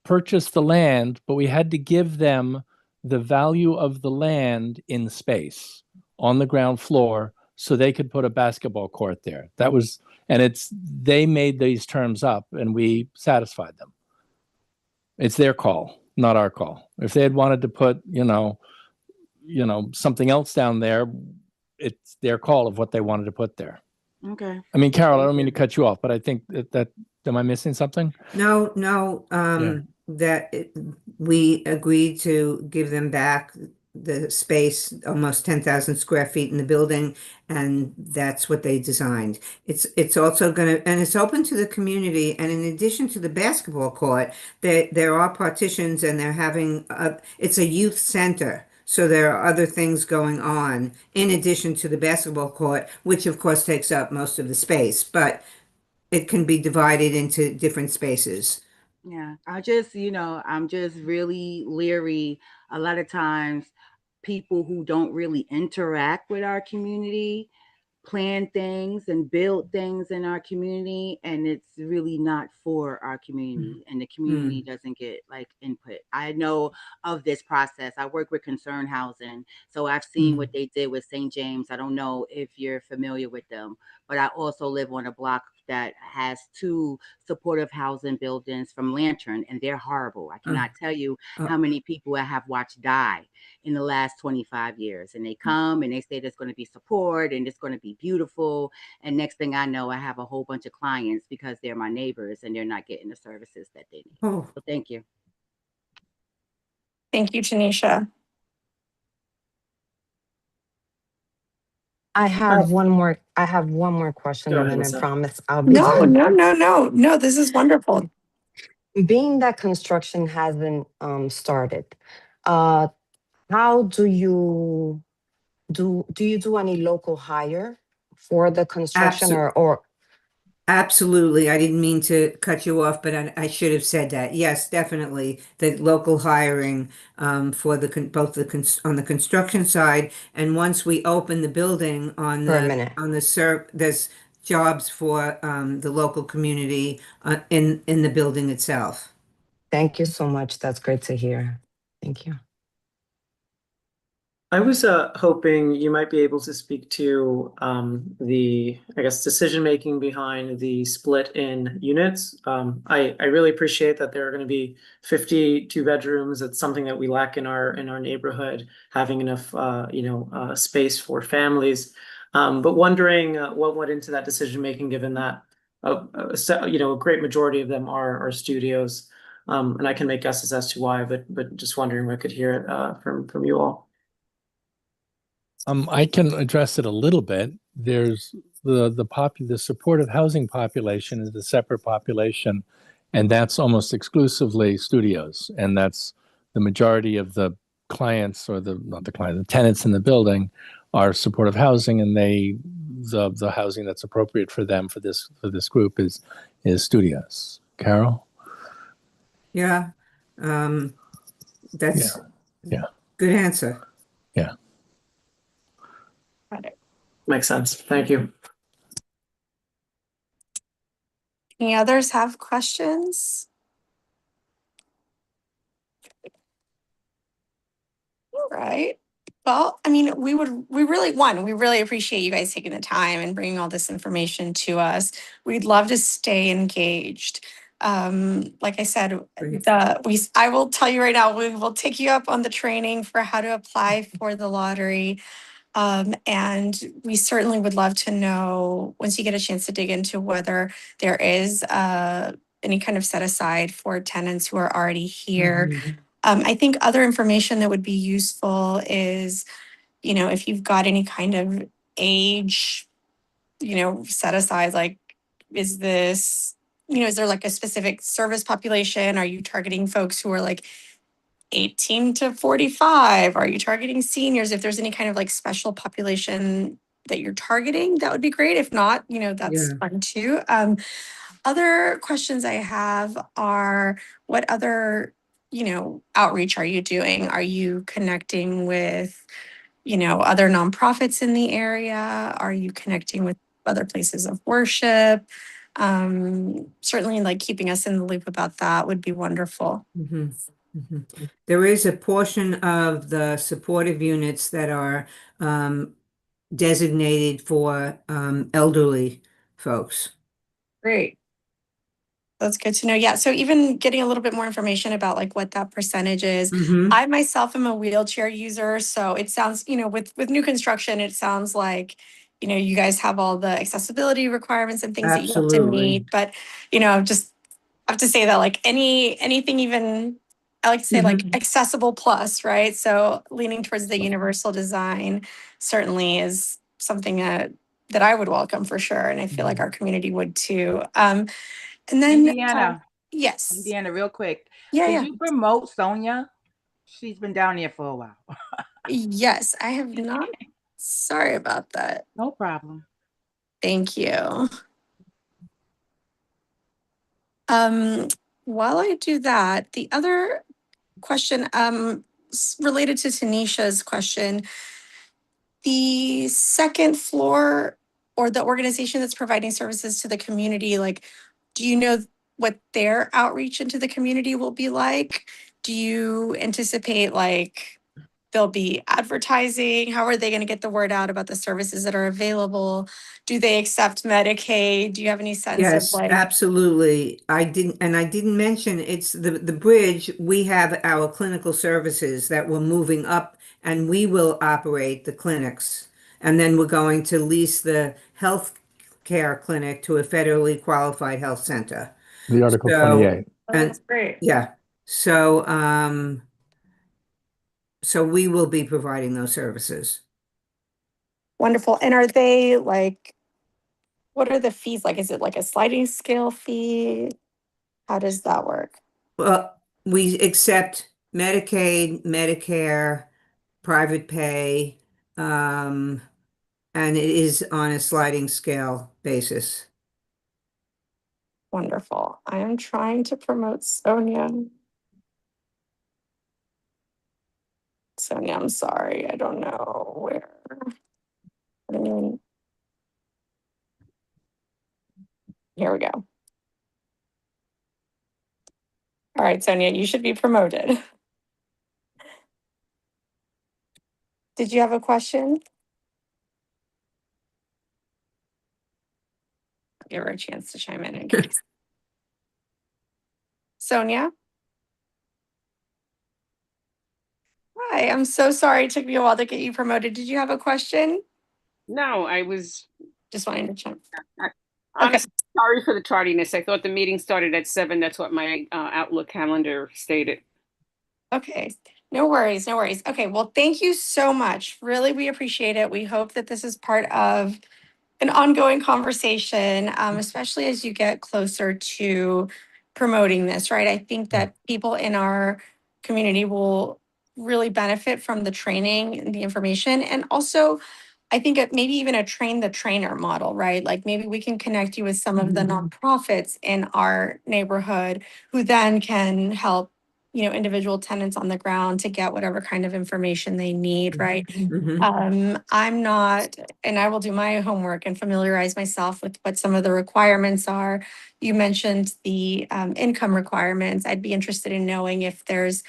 purchase the land, but we had to give them the value of the land in space on the ground floor so they could put a basketball court there. That was, and they made these terms up and we satisfied them. It's their call, not our call. If they had wanted to put, you know, something else down there, it's their call of what they wanted to put there. Okay. I mean, Carol, I don't mean to cut you off, but I think that am I missing something? No. We agreed to give them back the space, almost 10,000 square feet in the building, and that's what they designed. It's also and it's open to the community. And in addition to the basketball court, there are partitions, and they're having it's a youth center. So there are other things going on in addition to the basketball court, which of course takes up most of the space, but it can be divided into different spaces. Yeah, I'm just really leery. A lot of times people who don't really interact with our community plan things and build things in our community, and it's really not for our community, and the community doesn't get like input. I know of this process. I work with Concern Housing, so I've seen what they did with St. James. I don't know if you're familiar with them, but I also live on a block that has 2 supportive housing buildings from Lantern, and they're horrible. I cannot tell you how many people I have watched die in the last 25 years. And they come and they say there's going to be support and it's going to be beautiful. And next thing I know, I have a whole bunch of clients because they're my neighbors and they're not getting the services that they need. So thank you. Thank you, Tanisha. I have one more question, Go and ahead, then I Lisa. promise I'll be No, done. no, this is wonderful. Being that construction hasn't started, How do you do any local hire for the construction or Absolutely. I didn't mean to cut you off, but I should have said that. Yes, definitely. The local hiring for the on the construction side, and once we open the building on permanent? there's jobs for the local community in the building itself. Thank you so much. That's great to hear. Thank you. I was hoping you might be able to speak to the, I guess, decision making behind the split in units. I really appreciate that there are going to be 52 bedrooms. It's something that we lack in our neighborhood, having enough space for families. But wondering what went into that decision making, given that a great majority of them are studios, and I can make guesses as to why, but just wondering if I could hear it from you all. I can address it a little bit. There's the supportive housing population is a separate population, and that's almost exclusively studios, and that's the majority of the clients, or the tenants in the building are supportive housing, and the housing that's appropriate for them for this group is studios. Carol? Yeah, that's yeah. Good answer. Yeah. Got it. Makes sense. Thank you. Any others have questions? All right. Well, I mean, we really appreciate you guys taking the time and bringing all this information to us. We'd love to stay engaged. Like I said, I will tell you right now, we will take you up on the training for how to apply for the lottery. And we certainly would love to know, once you get a chance to dig into, whether there is any kind of set aside for tenants who are already here. I think other information that would be useful is, if you've got any kind of age, set aside, like, is this, is there like a specific service population? Are you targeting folks who are like 18 to 45? Are you targeting seniors? If there's any kind of like special population that you're targeting, that would be great. If not, that's fine too. Other questions I have are, what other, outreach are you doing? Are you connecting with, other nonprofits in the area? Are you connecting with other places of worship? Certainly, like, keeping us in the loop about that would be wonderful. There is a portion of the supportive units that are designated for elderly folks. Great. That's good to know. Yeah. So even getting a little bit more information about like what that percentage is. I myself am a wheelchair user. So it sounds, with new construction, it sounds like, you guys have all the accessibility requirements and things that you have to meet. But, just have to say that like anything even, I like to say like accessible plus, right? So leaning towards the universal design certainly is something that I would welcome for sure. And I feel like our community would too. And then Indiana. Yes. Indiana, real quick. Yeah. Could you promote Sonia? She's been down here for a while. Yes, I have not. Sorry about that. No problem. Thank you. While I do that, the other question, related to Tanisha's question, the second floor, or the organization that's providing services to the community, like, do you know what their outreach into the community will be like? Do you anticipate like there'll be advertising? How are they going to get the word out about the services that are available? Do they accept Medicaid? Do you have any sense Yes, of like? absolutely. I didn't mention, it's the bridge. We have our clinical services that we're moving up, and we will operate the clinics. And then we're going to lease the health care clinic to a federally qualified health center. The Article 28. Oh, that's great. Yeah. So so we will be providing those services. Wonderful. And are they like, what are the fees like? Is it like a sliding scale fee? How does that work? Well, we accept Medicaid, Medicare, private pay, and it is on a sliding scale basis. Wonderful. I am trying to promote Sonia. Sonia, I'm sorry. I don't know where. Here we go. All right, Sonia, you should be promoted. Did you have a question? Give her a chance to chime in case. Sonia? Hi, I'm so sorry it took me a while to get you promoted. Did you have a question? No, I was just wanting to check. Honestly, sorry for the tardiness. I thought the meeting started at 7. That's what my Outlook calendar stated. Okay, no worries, no worries. Okay, well, thank you so much. Really, we appreciate it. We hope that this is part of an ongoing conversation, especially as you get closer to promoting this, right? I think that people in our community will really benefit from the training and the information. And also, I think maybe even a train the trainer model, right? Like maybe we can connect you with some of the nonprofits in our neighborhood who then can help, you know, individual tenants on the ground to get whatever kind of information they need, right? I'm not, and I will do my homework and familiarize myself with what some of the requirements are. You mentioned the income requirements. I'd be interested in knowing if there's,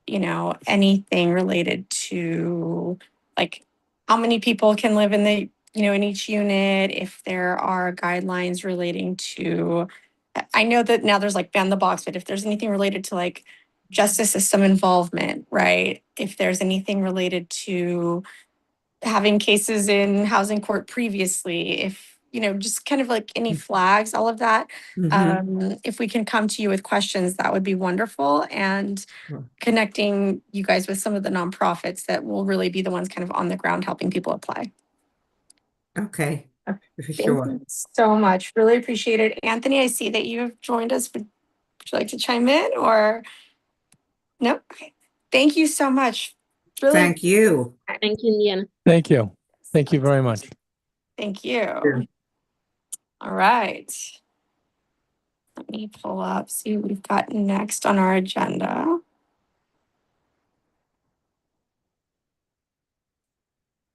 you know, anything related to like how many people can live in the, you know, in each unit, if there are guidelines relating to, I know that now there's like ban the box, but if there's anything related to like justice system involvement, right? If there's anything related to having cases in housing court previously, if, you know, just kind of like any flags, all of that. If we can come to you with questions, that would be wonderful. And connecting you guys with some of the nonprofits that will really be the ones kind of on the ground helping people apply. Okay, for Thank sure. you so much. Really appreciate it. Anthony, I see that you have joined us. Would you like to chime in or no? Okay. Thank you so much. Really, Thank you. Thank you, Indiana. Thank you. Thank you very much. thank you. All right. Let me pull up, see what we've got next on our agenda.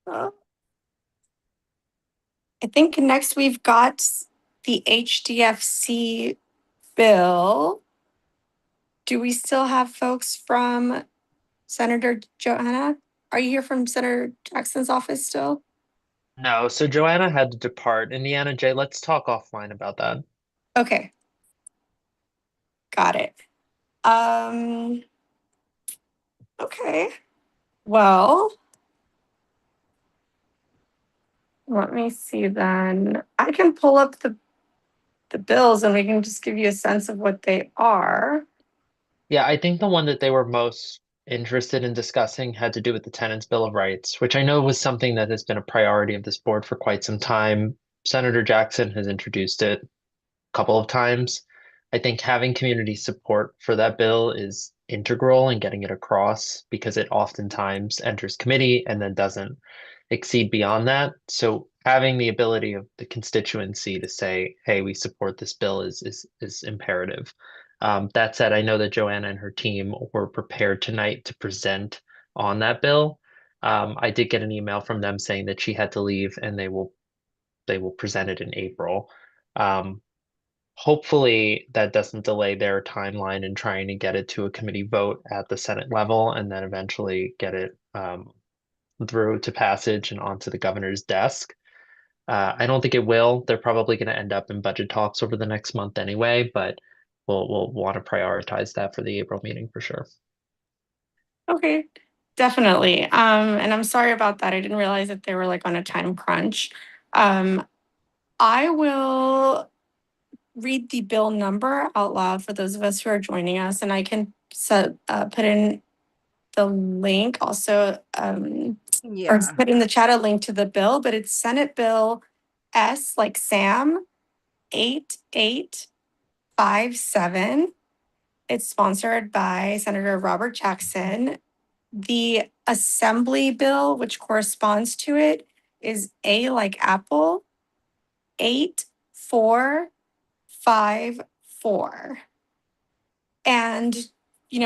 I think next we've got the HDFC bill. Do we still have folks from Senator Johanna? Are you here from Senator Jackson's office still? No, so Joanna had to depart. Indiana J, let's talk offline about that. Okay. Got it. Okay. Well, let me see then. I can pull up the bills and we can just give you a sense of what they are. Yeah, I think the one that they were most interested in discussing had to do with the Tenants' Bill of Rights, which I know was something that has been a priority of this board for quite some time. Senator Jackson has introduced it a couple of times. I think having community support for that bill is integral in getting it across because it oftentimes enters committee and then doesn't exceed beyond that. So having the ability of the constituency to say, hey, we support this bill is imperative. That said, I know that Joanna and her team were prepared tonight to present on that bill. I did get an email from them saying that she had to leave and they will present it in April. Hopefully that doesn't delay their timeline in trying to get it to a committee vote at the Senate level and then eventually get it through to passage and onto the governor's desk. I don't think it will. They're probably going to end up in budget talks over the next month anyway, but we'll want to prioritize that for the April meeting for sure. Okay, definitely. And I'm sorry about that. I didn't realize that they were like on a time crunch. I will read the bill number out loud for those of us who are joining us, and I can put in the link also, or put in the chat a link to the bill, but it's Senate Bill S like Sam 8857. It's sponsored by Senator Robert Jackson. The assembly bill, which corresponds to it, is A like apple, 8454. And,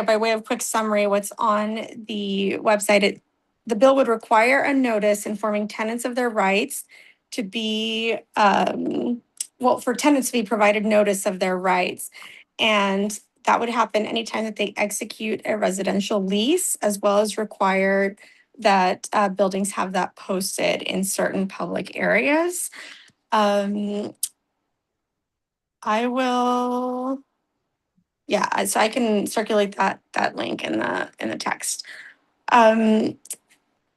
by way of quick summary, what's on the website, the bill would require a notice informing tenants of their rights to be, for tenants to be provided notice of their rights. And that would happen anytime that they execute a residential lease, as well as require that buildings have that posted in certain public areas. I will, yeah, so I can circulate that link in the text.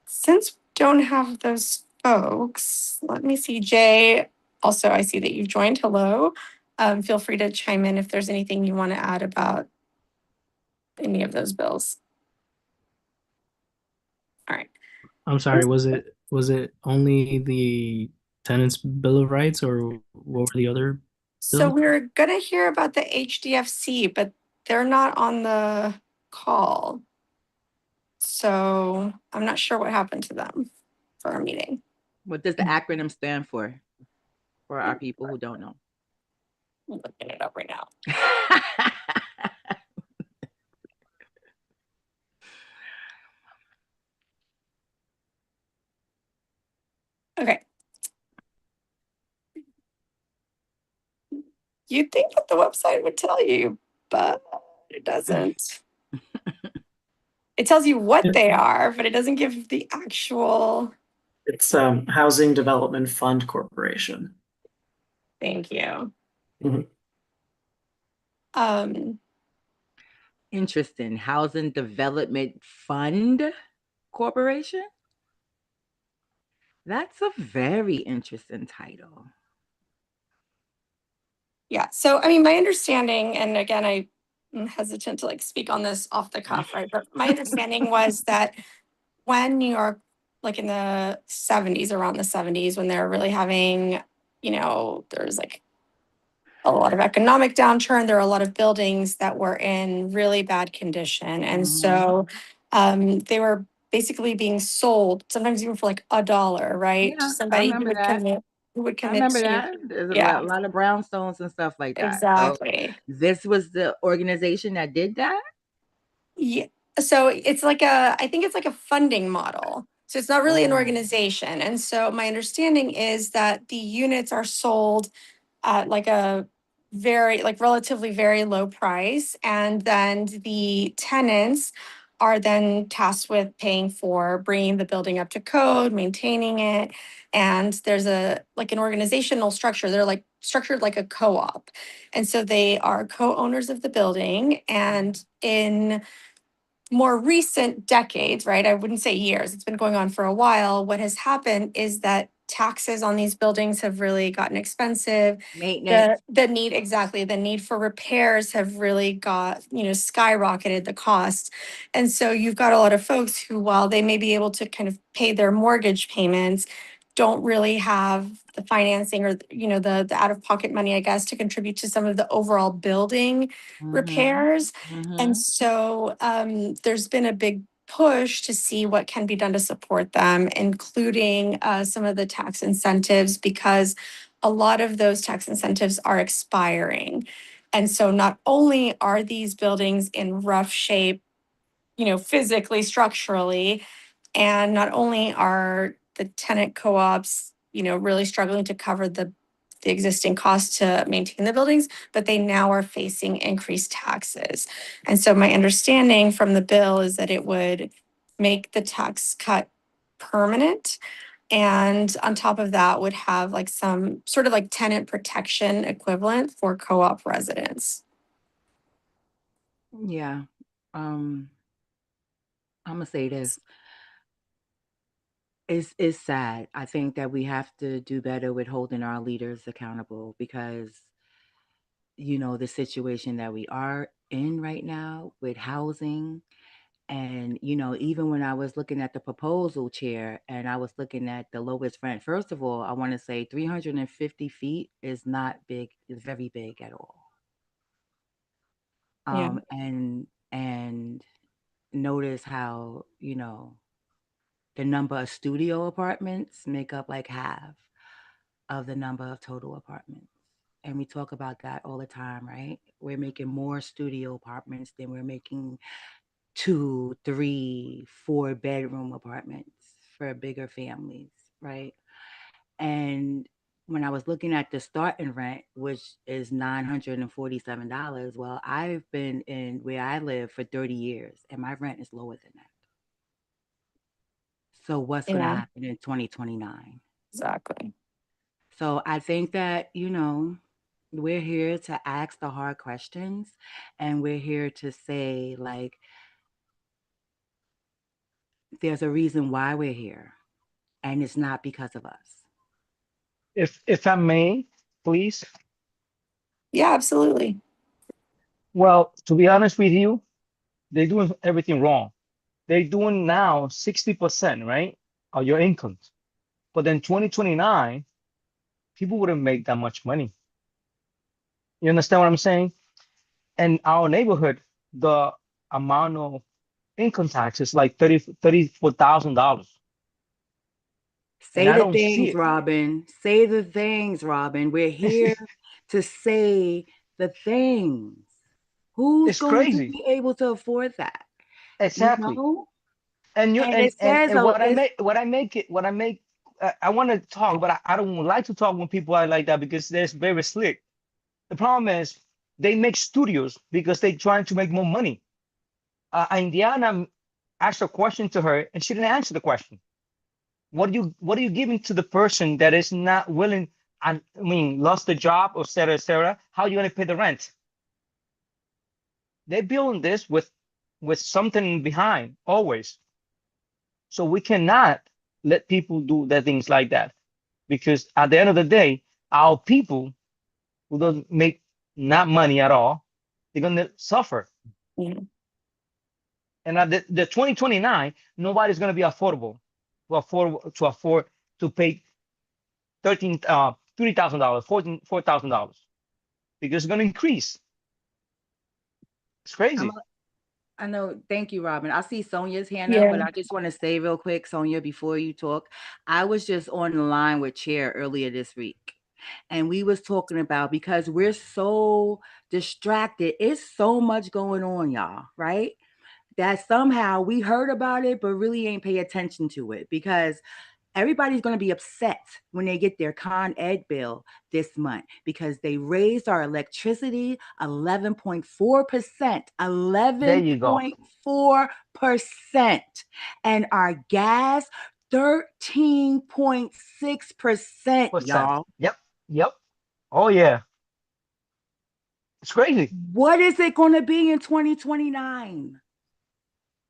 Since we don't have those folks, let me see, Jay. Also, I see that you've joined. Hello. Feel free to chime in if there's anything you want to add about any of those bills. All right. I'm sorry, was it only the Tenants Bill of Rights, or what were the other So bills? we're gonna hear about the HDFC, but they're not on the call. So I'm not sure what happened to them for our meeting. What does the acronym stand for our people who don't know? I'm looking it up right now. Okay. You'd think that the website would tell you, but it doesn't. It tells you what they are, but it doesn't give the actual. It's Housing Development Fund Corporation. Thank you. Mhm. Interesting. Housing Development Fund Corporation? That's a very interesting title. Yeah. So, I mean, my understanding, and again, I'm hesitant to speak on this off the cuff, right? But my understanding was that when New York, in the 70s, around the 70s, when they were really having, there's a lot of economic downturn, there are a lot of buildings that were in really bad condition. And so they were basically being sold, sometimes even for $1, right? Yeah, To somebody who remember would that. commit, I remember to, that. There's a yeah, lot of brownstones and stuff like that. exactly. So this was the organization that did that? Yeah. So it's I think it's like a funding model. So it's not really an Oh. organization. And so my understanding is that the units are sold at a very, relatively very low price. And then the tenants are then tasked with paying for bringing the building up to code, maintaining it. And there's an organizational structure. They're structured like a co-op. And so they are co-owners of the building. And in more recent decades, right? I wouldn't say years, it's been going on for a while. What has happened is that taxes on these buildings have really gotten expensive. Maintenance. The need for repairs have really skyrocketed the cost. And so you've got a lot of folks who, while they may be able to kind of pay their mortgage payments, don't really have the financing or the out-of-pocket money, I guess, to contribute to some of the overall building repairs. And so there's been a big push to see what can be done to support them, including some of the tax incentives, because a lot of those tax incentives are expiring. And so not only are these buildings in rough shape, physically, structurally, and not only are the tenant co-ops, really struggling to cover the existing costs to maintain the buildings, but they now are facing increased taxes. And so my understanding from the bill is that it would make the tax cut permanent. And on top of that would have some sort of tenant protection equivalent for co-op residents. Yeah. I'm gonna say this. It's sad. I think that we have to do better with holding our leaders accountable because the situation that we are in right now with housing. And, even when I was looking at the proposal chair and I was looking at the lowest rent, first of all, I want to say 350 feet is not big, it's very big at all. Yeah. And notice how, you know, the number of studio apartments make up like half of the number of total apartments. And we talk about that all the time, right? We're making more studio apartments than we're making 2, 3, 4 bedroom apartments for bigger families, right? And when I was looking at the starting rent, which is $947, well, I've been in where I live for 30 years and my rent is lower than that. So what's going to Yeah. happen in 2029? Exactly. So I think that, you know, we're here to ask the hard questions, and we're here to say, like, there's a reason why we're here, and it's not because of us. If I may, please. Yeah, absolutely. Well, to be honest with you, they're doing everything wrong. They're doing now 60%, right, of your incomes. But then 2029, people wouldn't make that much money. You understand what I'm saying? And our neighborhood, the amount of income tax is like $34,000. And Say I the don't see things, it. Robin. Say the things, Robin. We're here to say the things. Who's It's going to crazy. be able to afford that? Exactly. You know? And you And it says, and oh, what I make I want to talk, but I don't like to talk when people are like that because they're very slick. The problem is they make studios because they're trying to make more money. Indiana asked a question to her and she didn't answer the question. What are you giving to the person that is not willing? I mean, lost the job, or et cetera, et cetera. How are you going to pay the rent? They're building this with something behind always. So we cannot let people do the things like that, because at the end of the day, our people who don't make not money at all, they're gonna suffer. Yeah. And at the 2029, nobody's gonna be affordable to afford to pay $3,000, $4,000, because it's gonna increase. It's crazy. I know. Thank you, Robin. I see Sonia's hand up, but I just want to say real quick, Sonia, before you talk, I was just on the line with Chair earlier this week, and we was talking about, because we're so distracted, it's so much going on, y'all, right? That somehow we heard about it, but really ain't pay attention to it, because everybody's going to be upset when they get their Con Ed bill this month, because they raised our electricity 11.4%, There you go. 11.4%, and our gas 13.6%, y'all. Yep. Oh yeah. It's crazy. What is it going to be in 2029?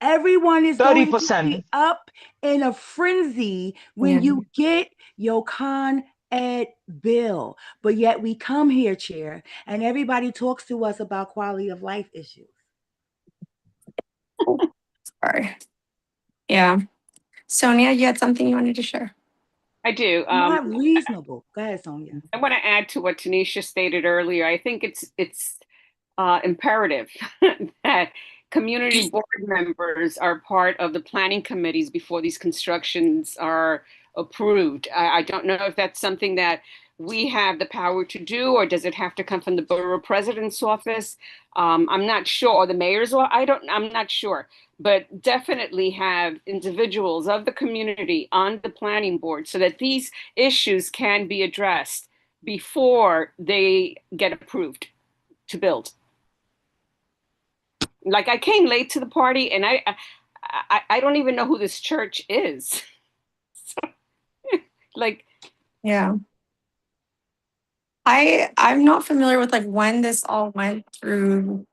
Everyone is going to 30%. be up in a frenzy when you get your Con Ed bill. But yet we come here, Chair, and everybody talks to us about quality of life issues. Sorry. Yeah. Sonia, you had something you wanted to share? I do. Not reasonable. Go ahead, Sonia. I want to add to what Tanisha stated earlier. I think it's imperative that community board members are part of the planning committees before these constructions are approved. I don't know if that's something that we have the power to do, or does it have to come from the borough president's office? I'm not sure, or the mayor's, or I'm not sure, but definitely have individuals of the community on the planning board so that these issues can be addressed before they get approved to build. Like, I came late to the party, and I don't even know who this church is. Like, yeah. I'm not familiar with like when this all went through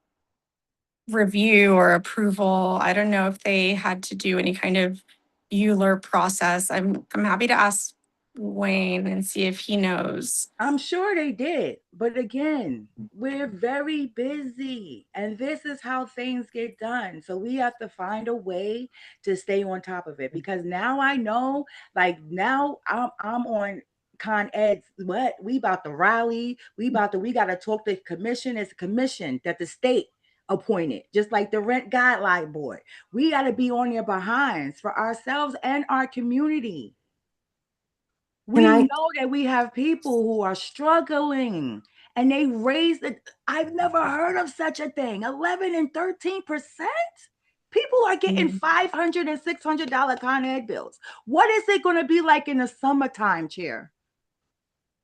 review or approval. I don't know if they had to do any kind of Euler process. I'm happy to ask Wayne and see if he knows. I'm sure they did, but again, we're very busy, and this is how things get done. So we have to find a way to stay on top of it, because now I know, like, now I'm on Con Ed's, what we about to rally, we got to talk to the commission. It's a commission that the state appointed, just like the Rent Guideline Board. We got to be on their behinds for ourselves and our community. We know that we have people who are struggling and they raised it. I've never heard of such a thing. 11 and 13%. People are getting $500 and $600 Con Ed bills. What is it going to be like in the summertime, Chair?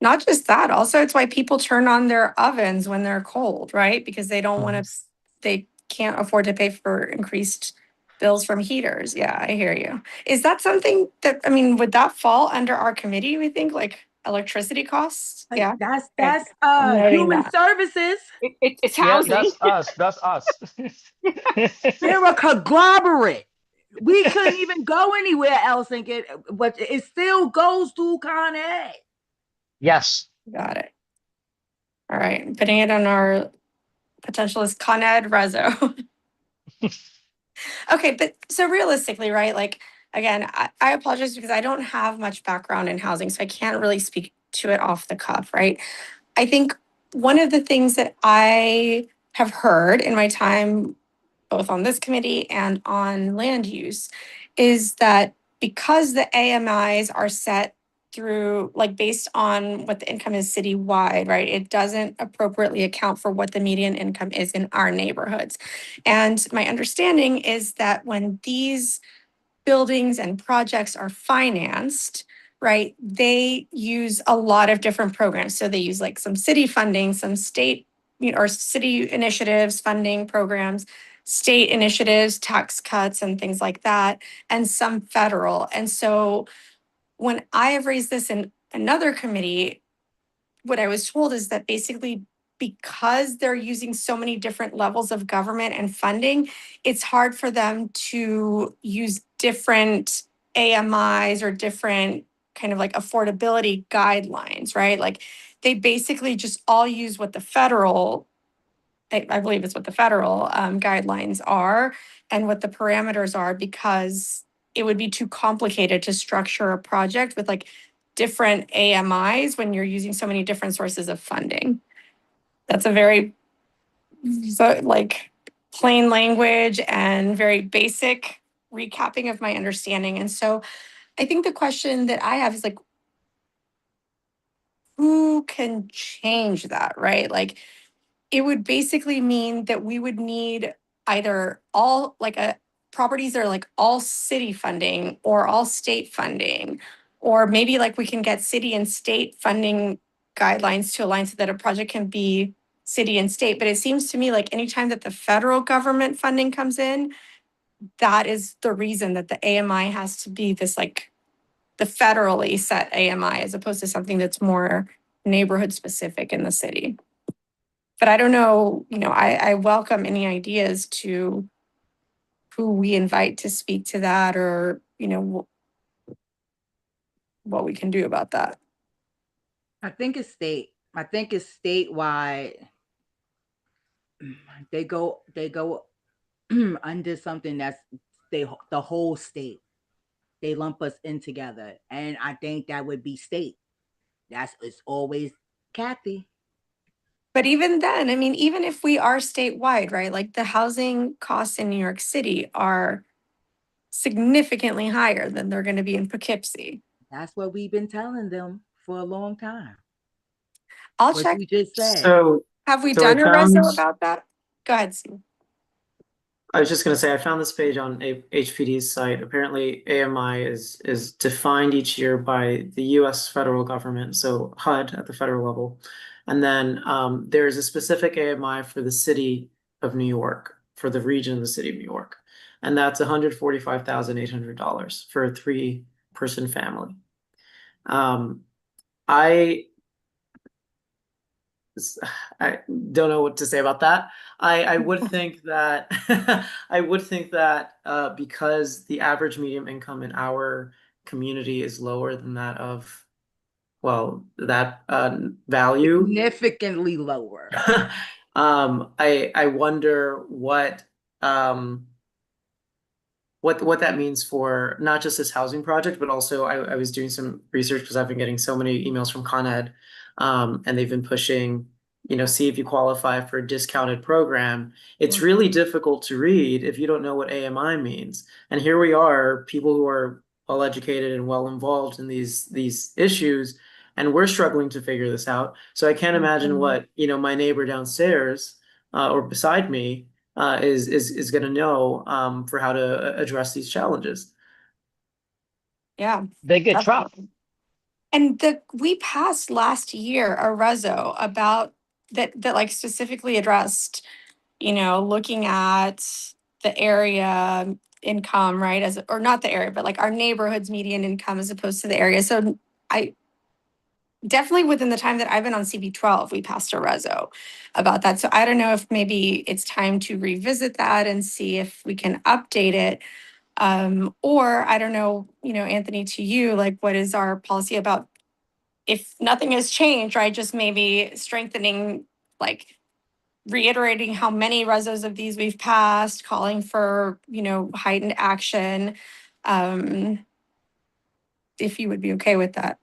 Not just that, also it's why people turn on their ovens when they're cold, right? Because they don't want to, they can't afford to pay for increased bills from heaters. Yeah, I hear you. Is that something that, I mean, would that fall under our committee, we think, like electricity costs? Yeah. That's noting human that. services. It's Yeah, housing. that's us. They're a conglomerate. We couldn't even go anywhere else and get, but it still goes through Con Ed. Yes. Got it. All right, putting it on our potential list, Con Ed Rezo. Okay, but so realistically, right, like, again, I apologize because I don't have much background in housing, so I can't really speak to it off the cuff, right? I think one of the things that I have heard in my time, both on this committee and on land use, is that because the AMIs are set through, like, based on what the income is citywide, right? It doesn't appropriately account for what the median income is in our neighborhoods. And my understanding is that when these buildings and projects are financed, right, they use a lot of different programs. So they use like some city funding, some state, or city initiatives, funding programs, state initiatives, tax cuts and things like that, and some federal. And so when I have raised this in another committee, what I was told is that basically because they're using so many different levels of government and funding, it's hard for them to use different AMIs or different kind of like affordability guidelines, right? Like they basically just all use what the federal, I believe it's what the federal guidelines are and what the parameters are, because it would be too complicated to structure a project with like different AMIs when you're using so many different sources of funding. That's a very like plain language and very basic recapping of my understanding. And so I think the question that I have is like, who can change that, right? Like it would basically mean that we would need either all like a properties that are like all city funding or all state funding, or maybe like we can get city and state funding guidelines to align so that a project can be city and state. But it seems to me like anytime that the federal government funding comes in, that is the reason that the AMI has to be this like the federally set AMI as opposed to something that's more neighborhood specific in the city. But I don't know, I welcome any ideas to who we invite to speak to that, or, what we can do about that. I think it's state. I think it's statewide. They go under something that's the whole state. They lump us in together. And I think that would be state. It's always Kathy. But even then, I mean, even if we are statewide, right? Like the housing costs in New York City are significantly higher than they're going to be in Poughkeepsie. That's what we've been telling them for a long time. I'll what check. You just said. So have we so done I a found- reso about that? Go ahead, Steve. I was just going to say, I found this page on HPD's site. Apparently, AMI is defined each year by the U.S. federal government, so HUD at the federal level. And then there's a specific AMI for the city of New York, for the region of the city of New York. And that's $145,800 for a 3-person family. I don't know what to say about that. I would think that because the average median income in our community is lower than that of, well, that value. Significantly lower. I wonder what that means for not just this housing project, but also I was doing some research because I've been getting so many emails from Con Ed, and they've been pushing see if you qualify for a discounted program. It's really difficult to read if you don't know what AMI means. And here we are, people who are well educated and well involved in these issues, and we're struggling to figure this out. So I can't imagine what, my neighbor downstairs or beside me is going to know for how to address these challenges. Yeah. They get trapped. And we passed last year a reso about that like specifically addressed, looking at the area income, right? Or not the area, but like our neighborhood's median income as opposed to the area. So I definitely within the time that I've been on CB12, we passed a reso about that. So I don't know if maybe it's time to revisit that and see if we can update it. Or I don't know, Anthony, to you, like what is our policy about if nothing has changed, right? Just maybe strengthening, like reiterating how many resos of these we've passed, calling for, heightened action. If you would be okay with that.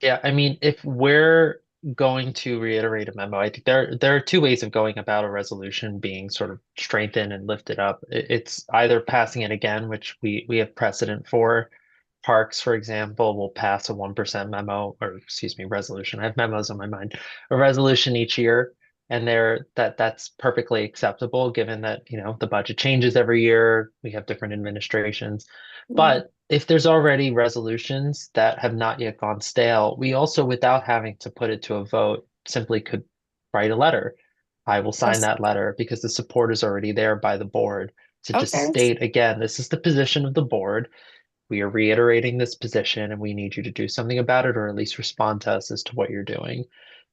Yeah, I mean, if we're going to reiterate a memo, I think there are two ways of going about a resolution being sort of strengthened and lifted up. It's either passing it again, which we have precedent for. Parks, for example, will pass a 1% memo, or excuse me, resolution. I have memos on my mind. A resolution each year, and that's perfectly acceptable given that, the budget changes every year. We have different administrations. But if there's already resolutions that have not yet gone stale, we also, without having to put it to a vote, simply could write a letter. I will sign that letter because the support is already there by the board to just state again, this is the position of the board. We are reiterating this position and we need you to do something about it, or at least respond to us as to what you're doing.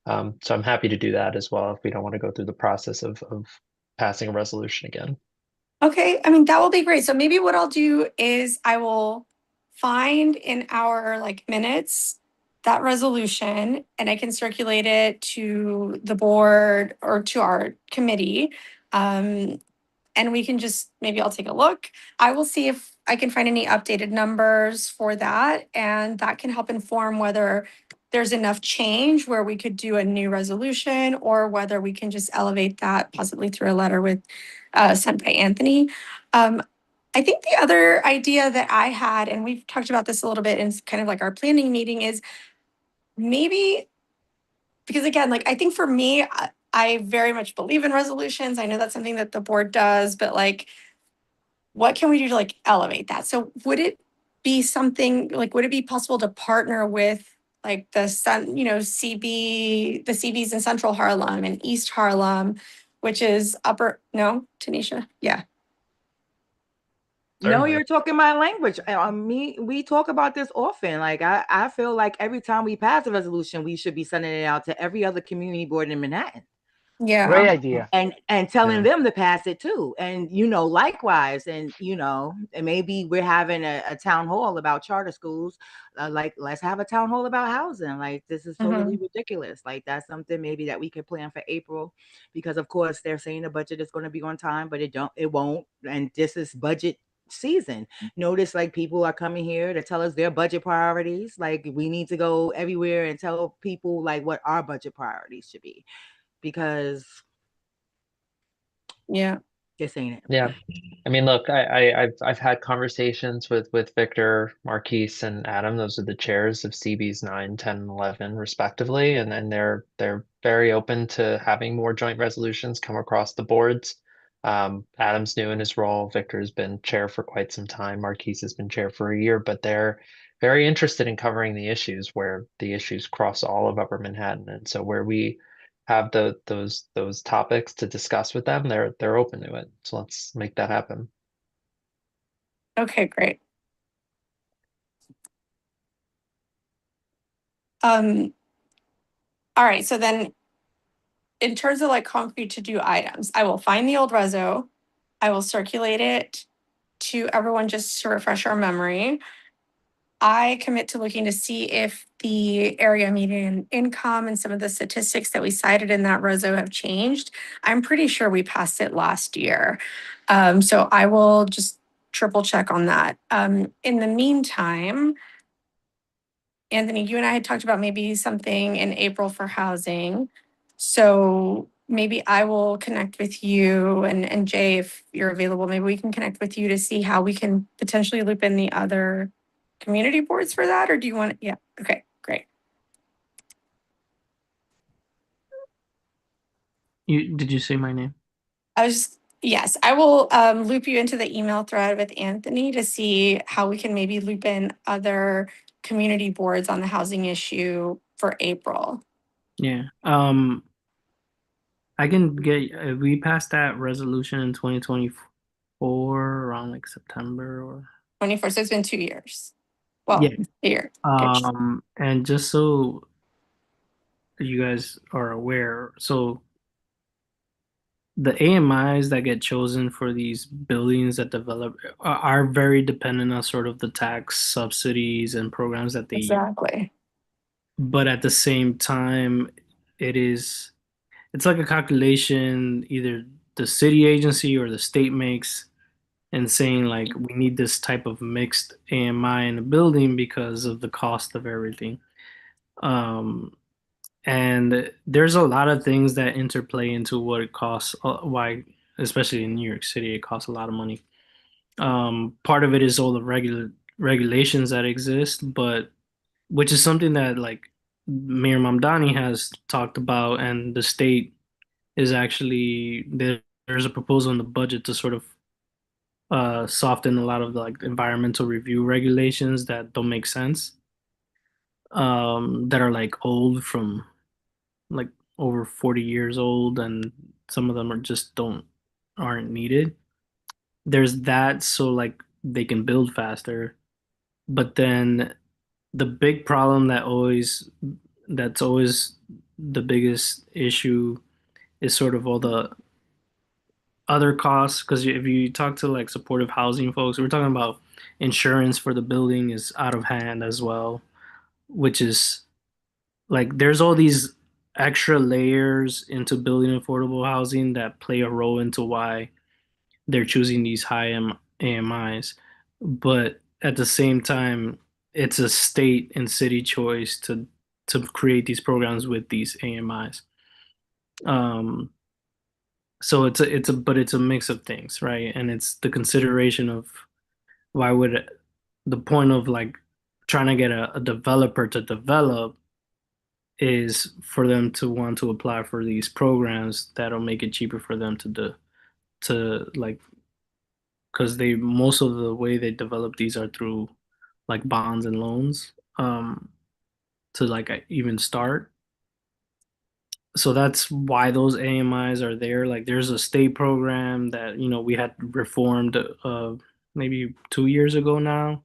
So I'm happy to do that as well if we don't want to go through the process of passing a resolution again. Okay, I mean, that will be great. So maybe what I'll do is I will find in our minutes that resolution and I can circulate it to the board or to our committee. And we can just, maybe I'll take a look. I will see if I can find any updated numbers for that. And that can help inform whether there's enough change where we could do a new resolution or whether we can just elevate that possibly through a letter with sent by Anthony. I think the other idea that I had, and we've talked about this a little bit in kind of like our planning meeting, is maybe, because again, I think for me, I very much believe in resolutions. I know that's something that the board does, but what can we do to elevate that? So would it be something would it be possible to partner with the the CBs in Central Harlem and East Harlem, which is Tanisha? Yeah. No, you're talking my language. We talk about this often. I feel like every time we pass a resolution, we should be sending it out to every other community board in Manhattan. Yeah. Great idea. And telling them to pass it too. And likewise, and and maybe we're having a town hall about charter schools. Let's have a town hall about housing. This is totally ridiculous. That's something maybe that we could plan for April, because of course they're saying the budget is going to be on time, but it won't. And this is budget season. Notice people are coming here to tell us their budget priorities. We need to go everywhere and tell people what our budget priorities should be, because this ain't it. Yeah, I mean, look, I've had conversations with Victor, Marquise, and Adam. Those are the chairs of CBs 9, 10, and 11 respectively, and then they're very open to having more joint resolutions come across the boards. Adam's new in his role. Victor's been chair for quite some time. Marquise has been chair for a year, but they're very interested in covering the issues where the issues cross all of Upper Manhattan. And so where we have those topics to discuss with them, they're open to it. So let's make that happen. Okay, great. All right, so then in terms of concrete to do items, I will find the old reso. I will circulate it to everyone just to refresh our memory. I commit to looking to see if the area median income and some of the statistics that we cited in that reso have changed. I'm pretty sure we passed it last year. So I will just triple check on that. In the meantime, Anthony, you and I had talked about maybe something in April for housing. So maybe I will connect with you and Jay, if you're available, maybe we can connect with you to see how we can potentially loop in the other community boards for that, or do you want, yeah, okay, great. Did you say my name? Yes, I will loop you into the email thread with Anthony to see how we can maybe loop in other community boards on the housing issue for April. Yeah. I can get we passed that resolution in 2024 around like September or 24, so it's been 2 years. Well, yeah. a year. Good. And just so you guys are aware, so the AMIs that get chosen for these buildings that develop are very dependent on sort of the tax subsidies and programs that they use. Exactly. But at the same time, it's like a calculation either the city agency or the state makes and saying like we need this type of mixed AMI in a building because of the cost of everything. And there's a lot of things that interplay into what it costs, why, especially in New York City, it costs a lot of money. Part of it is all the regulations that exist, but which is something that like Mayor Mamdani has talked about, and the state is actually there's a proposal in the budget to sort of soften a lot of the like environmental review regulations that don't make sense, that are like old from like over 40 years old, and some of them are just aren't needed. There's that, so like they can build faster. But then the big problem that's always the biggest issue is sort of all the other costs, because if you talk to like supportive housing folks, we're talking about insurance for the building is out of hand as well, which is like there's all these extra layers into building affordable housing that play a role into why they're choosing these high AMIs. But at the same time, it's a state and city choice to create these programs with these AMIs. So it's a mix of things, right? And it's the consideration of why would the point of like trying to get a developer to develop is for them to want to apply for these programs that'll make it cheaper for them to do to like, because they most of the way they develop these are through like bonds and loans, to like even start. So that's why those AMIs are there. Like there's a state program that we had reformed maybe 2 years ago now.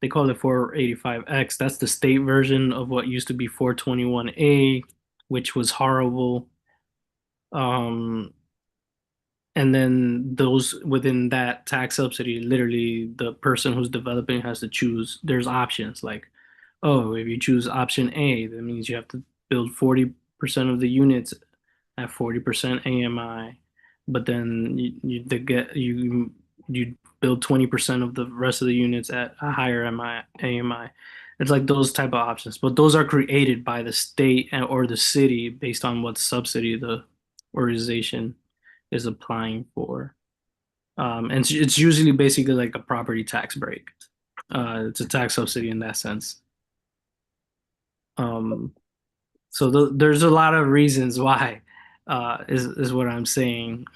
They call it 485X. That's the state version of what used to be 421A, which was horrible. And then those within that tax subsidy, literally the person who's developing has to choose. There's options like, oh, if you choose option A, that means you have to build 40% of the units at 40% AMI, but then you build 20% of the rest of the units at a higher AMI. It's like those type of options, but those are created by the state or the city based on what subsidy the organization is applying for. And it's usually basically like a property tax break. It's a tax subsidy in that sense. So there's a lot of reasons why, is what I'm saying.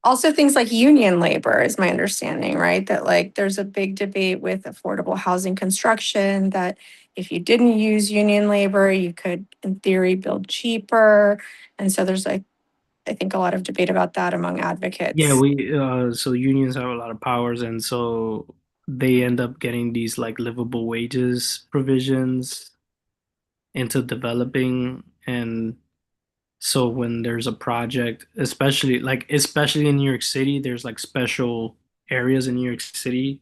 Also things like union labor is my understanding, right? That like there's a big debate with affordable housing construction that if you didn't use union labor, you could in theory build cheaper. And so there's like, I think a lot of debate about that among advocates. Yeah, so unions have a lot of powers, and so they end up getting these like livable wages provisions into developing. And so when there's a project, especially in New York City, there's like special areas in New York City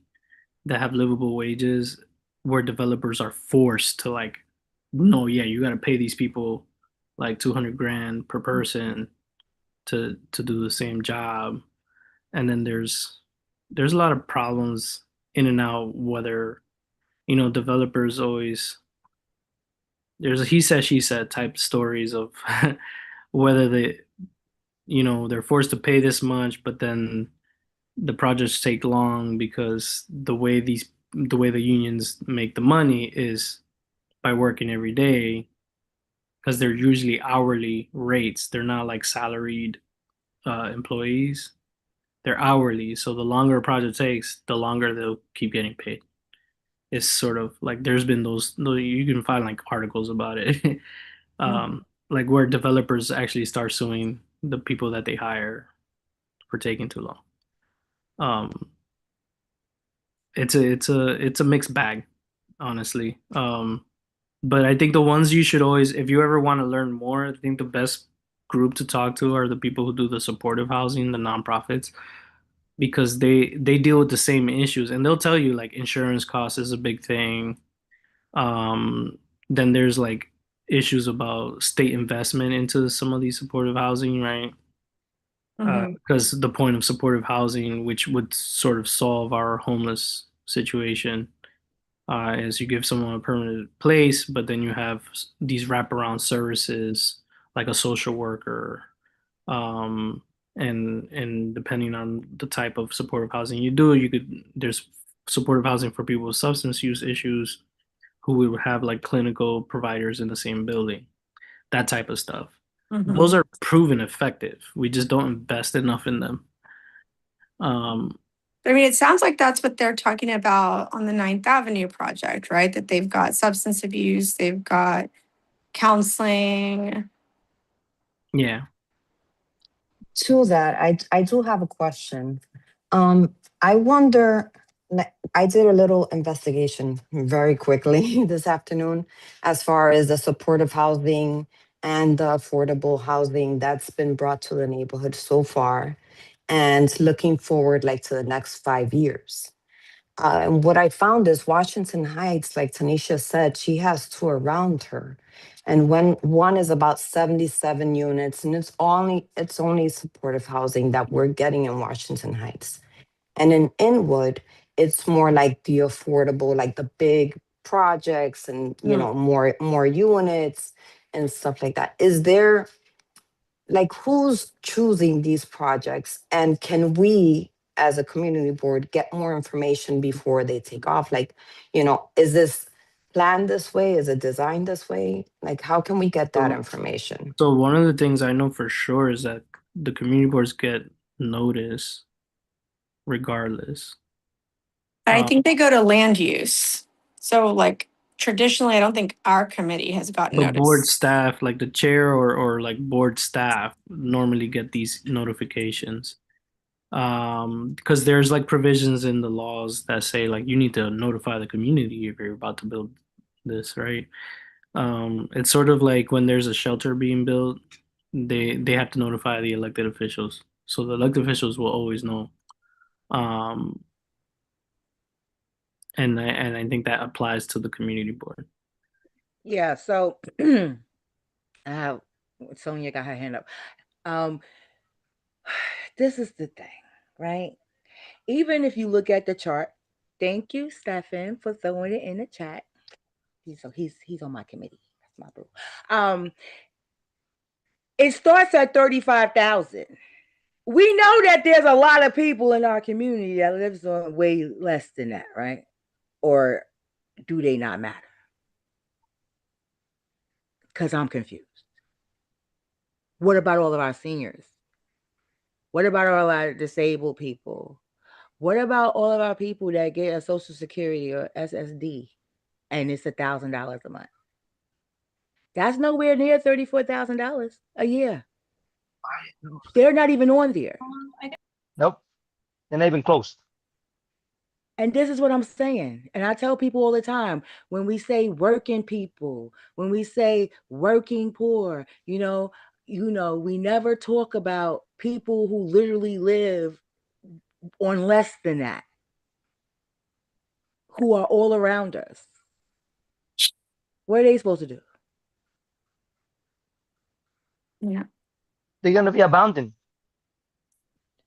that have livable wages where developers are forced to like, no, yeah, you got to pay these people like 200 grand per person to do the same job. And then there's a lot of problems in and out, whether developers always there's a he said she said type stories of whether they're forced to pay this much, but then the projects take long because the way the unions make the money is by working every day, because they're usually hourly rates. They're not like salaried employees. They're hourly. So the longer a project takes, the longer they'll keep getting paid. It's sort of like there's been those you can find like articles about it. Like where developers actually start suing the people that they hire for taking too long. It's a mixed bag, honestly. But I think the ones you should always, if you ever want to learn more, I think the best group to talk to are the people who do the supportive housing, the nonprofits, because they deal with the same issues, and they'll tell you like insurance costs is a big thing. Then there's like issues about state investment into some of these supportive housing, right? Because the point of supportive housing, which would sort of solve our homeless situation, is you give someone a permanent place, but then you have these wraparound services like a social worker, and depending on the type of supportive housing you do, there's supportive housing for people with substance use issues who would have like clinical providers in the same building, that type of stuff. Those are proven effective. We just don't invest enough in them. I mean, it sounds like that's what they're talking about on the 9th Avenue project, right? That they've got substance abuse, they've got counseling. Yeah. To that, I do have a question. I wonder, I did a little investigation very quickly this afternoon as far as the supportive housing and the affordable housing that's been brought to the neighborhood so far, and looking forward like to the next 5 years. And what I found is Washington Heights, like Tanisha said, she has two around her. And when one is about 77 units, and it's only supportive housing that we're getting in Washington Heights. And in Inwood, it's more like the affordable, like the big projects and more units and stuff like that. Is there like who's choosing these projects, and can we as a community board get more information before they take off? Like, is this planned this way? Is it designed this way? Like, how can we get that information? So one of the things I know for sure is that the community boards get notice regardless. I think they go to land use. So like traditionally, I don't think our committee has gotten The notice. board staff, like the chair or like board staff, normally get these notifications. Because there's like provisions in the laws that say like you need to notify the community if you're about to build this, right? It's sort of like when there's a shelter being built, they have to notify the elected officials. So the elected officials will always know. And I think that applies to the community board. Yeah, so Sonia got her hand up. This is the thing, right? Even if you look at the chart, thank you, Stefan, for throwing it in the chat. He's on my committee. That's my bro. It starts at 35,000. We know that there's a lot of people in our community that lives on way less than that, right? Or do they not matter? Because I'm confused. What about all of our seniors? What about all our disabled people? What about all of our people that get a Social Security or SSD and it's $1,000 a month? That's nowhere near $34,000 a year. They're not even on there. Nope. They're not even close. And this is what I'm saying. And I tell people all the time, when we say working people, when we say working poor, we never talk about people who literally live on less than that, who are all around us. What are they supposed to do? Yeah. They're going to be abandoned.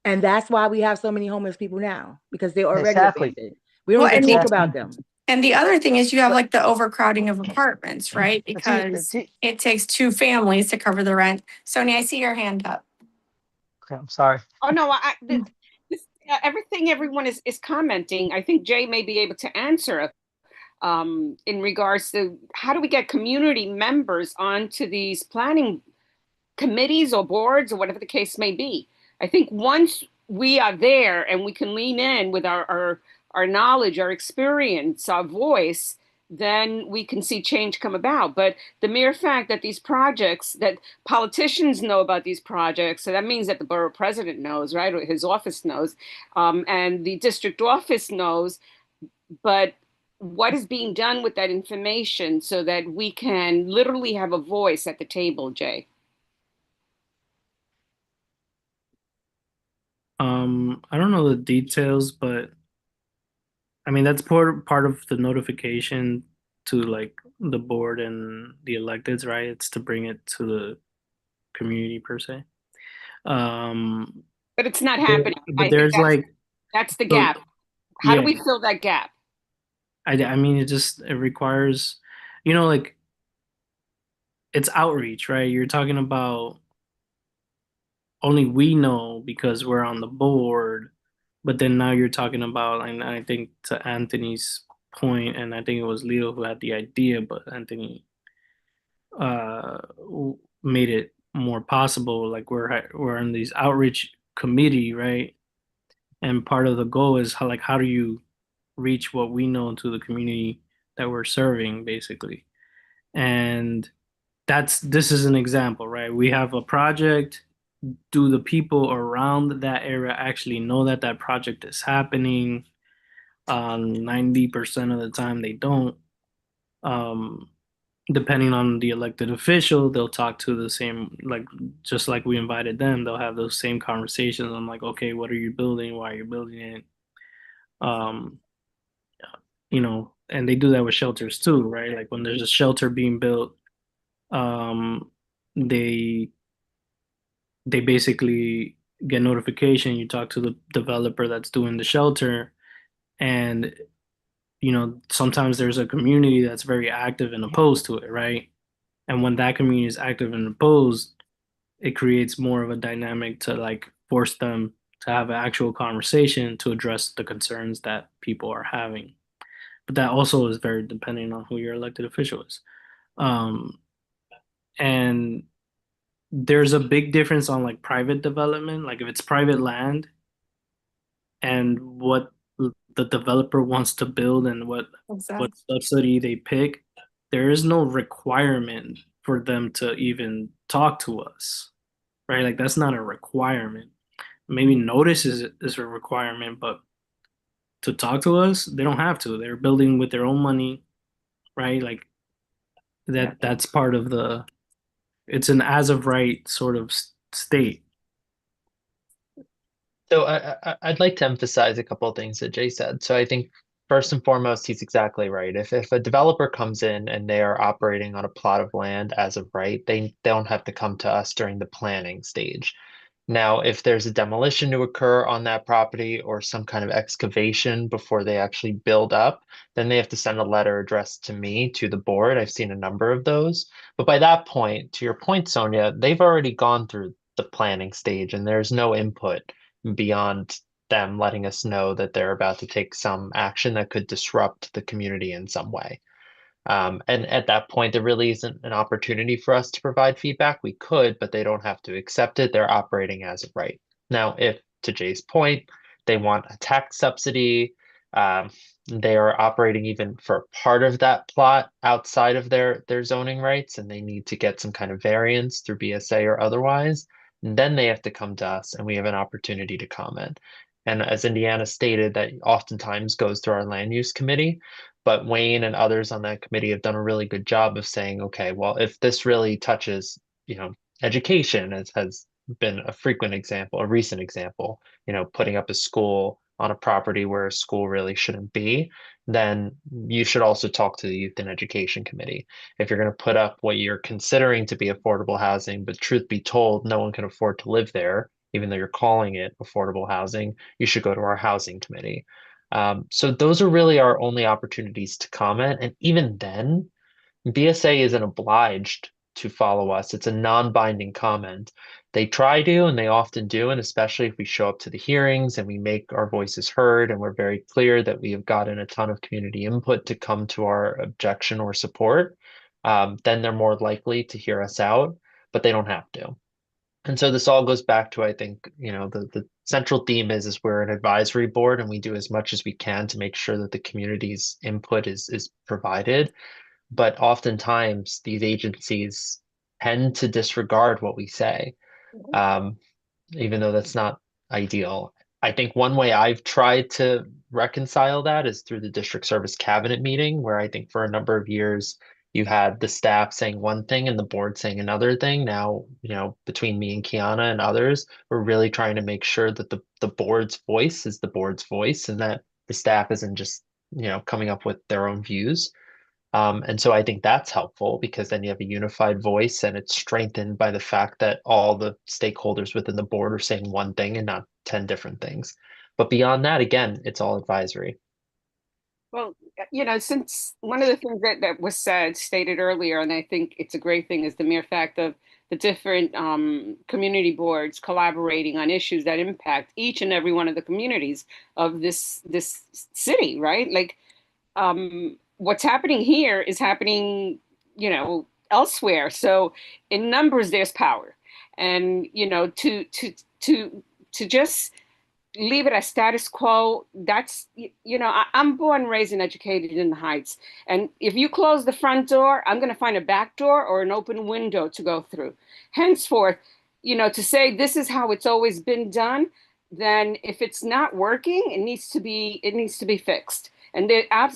And that's why we have so many homeless people now, because they're already Exactly. abandoned. We don't even talk about them. And the other thing is you have like the overcrowding of apartments, right? Because it takes two families to cover the rent. Sonia, I see your hand up. Okay, I'm sorry. Oh, no, everything everyone is commenting, I think Jay may be able to answer in regards to how do we get community members onto these planning committees or boards or whatever the case may be. I think once we are there and we can lean in with our knowledge, our experience, our voice, then we can see change come about. But the mere fact that these projects, that politicians know about these projects, so that means that the borough president knows, right? Or his office knows, and the district office knows, but what is being done with that information so that we can literally have a voice at the table, Jay? I don't know the details, but I mean that's part of the notification to like the board and the electeds, right? It's to bring it to the community per se. But it's not happening. But there's that's the so- gap. How do yeah. we fill that gap? I mean, it requires, you know, like it's outreach, right? You're talking about only we know because we're on the board, but then now you're talking about, and I think to Anthony's point, and I think it was Leo who had the idea, but Anthony made it more possible. Like we're in these outreach committee, right? And part of the goal is how do you reach what we know to the community that we're serving, basically. And this is an example, right? We have a project. Do the people around that area actually know that that project is happening? 90% of the time they don't. Depending on the elected official, they'll talk to the same, like just like we invited them, they'll have those same conversations. I'm like, okay, what are you building? Why are you building it? You know, and they do that with shelters too, right? Like when there's a shelter being built, they basically get notification. You talk to the developer that's doing the shelter, and you know, sometimes there's a community that's very active and opposed to it, right? And when that community is active and opposed, it creates more of a dynamic to like force them to have an actual conversation to address the concerns that people are having. But that also is very dependent on who your elected official is. And there's a big difference on like private development. Like if it's private land and what the developer wants to build and what subsidy they pick, there is no requirement for them to even talk to us, right? Like that's not a requirement. Maybe notice is a requirement, but to talk to us, they don't have to. They're building with their own money, right? Like that's part of it's an as of right sort of state. So I'd like to emphasize a couple of things that Jay said. So I think first and foremost, he's exactly right. If a developer comes in and they are operating on a plot of land as of right, they don't have to come to us during the planning stage. Now, if there's a demolition to occur on that property or some kind of excavation before they actually build up, then they have to send a letter addressed to me, to the board. I've seen a number of those. But by that point, to your point, Sonia, they've already gone through the planning stage and there's no input beyond them letting us know that they're about to take some action that could disrupt the community in some way. And at that point, there really isn't an opportunity for us to provide feedback. We could, but they don't have to accept it. They're operating as of right. Now, if, to Jay's point, they want a tax subsidy, they are operating even for part of that plot outside of their zoning rights, and they need to get some kind of variance through BSA or otherwise, then they have to come to us and we have an opportunity to comment. And as Indiana stated, that oftentimes goes through our land use committee, but Wayne and others on that committee have done a really good job of saying, okay, well, if this really touches, education, as has been a frequent example, a recent example, putting up a school on a property where a school really shouldn't be, then you should also talk to the Youth and Education Committee. If you're going to put up what you're considering to be affordable housing, but truth be told, no one can afford to live there, even though you're calling it affordable housing, you should go to our housing committee. So those are really our only opportunities to comment. And even then, BSA isn't obliged to follow us. It's a non-binding comment. They try to, and they often do, and especially if we show up to the hearings and we make our voices heard and we're very clear that we have gotten a ton of community input to come to our objection or support, then they're more likely to hear us out, but they don't have to. And so this all goes back to, I think, the central theme is we're an advisory board and we do as much as we can to make sure that the community's input is provided. But oftentimes these agencies tend to disregard what we say, even though that's not ideal. I think one way I've tried to reconcile that is through the district service cabinet meeting, where I think for a number of years you had the staff saying one thing and the board saying another thing. Now, between me and Kiana and others, we're really trying to make sure that the board's voice is the board's voice and that the staff isn't just, coming up with their own views. And so I think that's helpful because then you have a unified voice and it's strengthened by the fact that all the stakeholders within the board are saying one thing and not 10 different things. But beyond that, again, it's all advisory. Well, since one of the things that was stated earlier, and I think it's a great thing, is the mere fact of the different community boards collaborating on issues that impact each and every one of the communities of this city, right? Like, what's happening here is happening, elsewhere. So in numbers, there's power, and to just leave it as status quo. That's, I'm born, raised, and educated in the Heights, and if you close the front door, I'm going to find a back door or an open window to go through. Henceforth, to say this is how it's always been done, then if it's not working, it needs to be fixed. And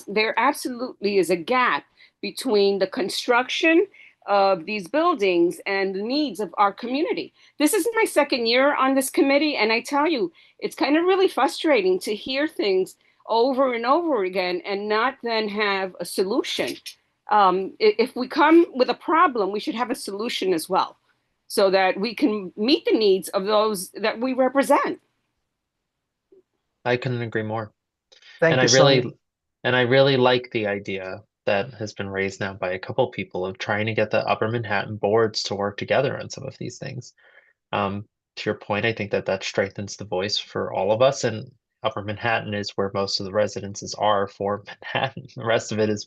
there absolutely is a gap between the construction of these buildings and the needs of our community. This is my second year on this committee, and I tell you, it's kind of really frustrating to hear things over and over again and not then have a solution. If we come with a problem, we should have a solution as well, so that we can meet the needs of those that we represent. I couldn't agree more. Thank you, Sonia. And I really like the idea that has been raised now by a couple people of trying to get the Upper Manhattan boards to work together on some of these things. To your point, I think that strengthens the voice for all of us, and Upper Manhattan is where most of the residences are for Manhattan. The rest of it is,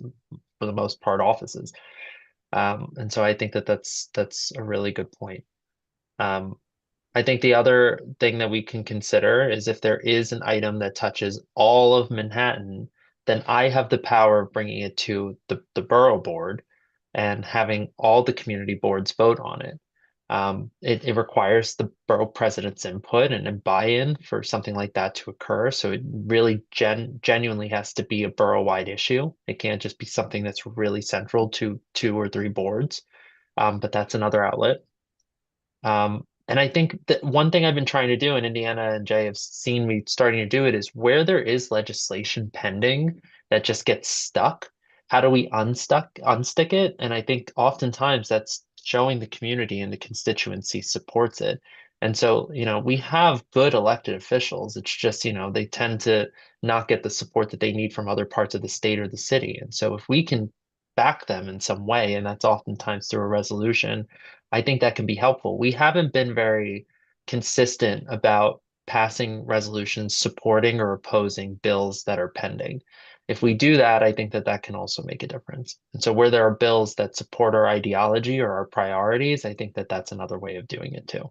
for the most part, offices. And so I think that's a really good point. I think the other thing that we can consider is if there is an item that touches all of Manhattan, then I have the power of bringing it to the borough board and having all the community boards vote on it. It requires the borough president's input and buy-in for something like that to occur. So it really genuinely has to be a borough-wide issue. It can't just be something that's really central to 2 or 3 boards. But that's another outlet. And I think that one thing I've been trying to do, and Indiana and Jay have seen me starting to do it, is where there is legislation pending that just gets stuck, how do we unstick it? And I think oftentimes that's showing the community and the constituency supports it. And so, we have good elected officials. It's just, they tend to not get the support that they need from other parts of the state or the city. And so if we can back them in some way, and that's oftentimes through a resolution, I think that can be helpful. We haven't been very consistent about passing resolutions supporting or opposing bills that are pending. If we do that, I think that can also make a difference. And so where there are bills that support our ideology or our priorities, I think that that's another way of doing it too.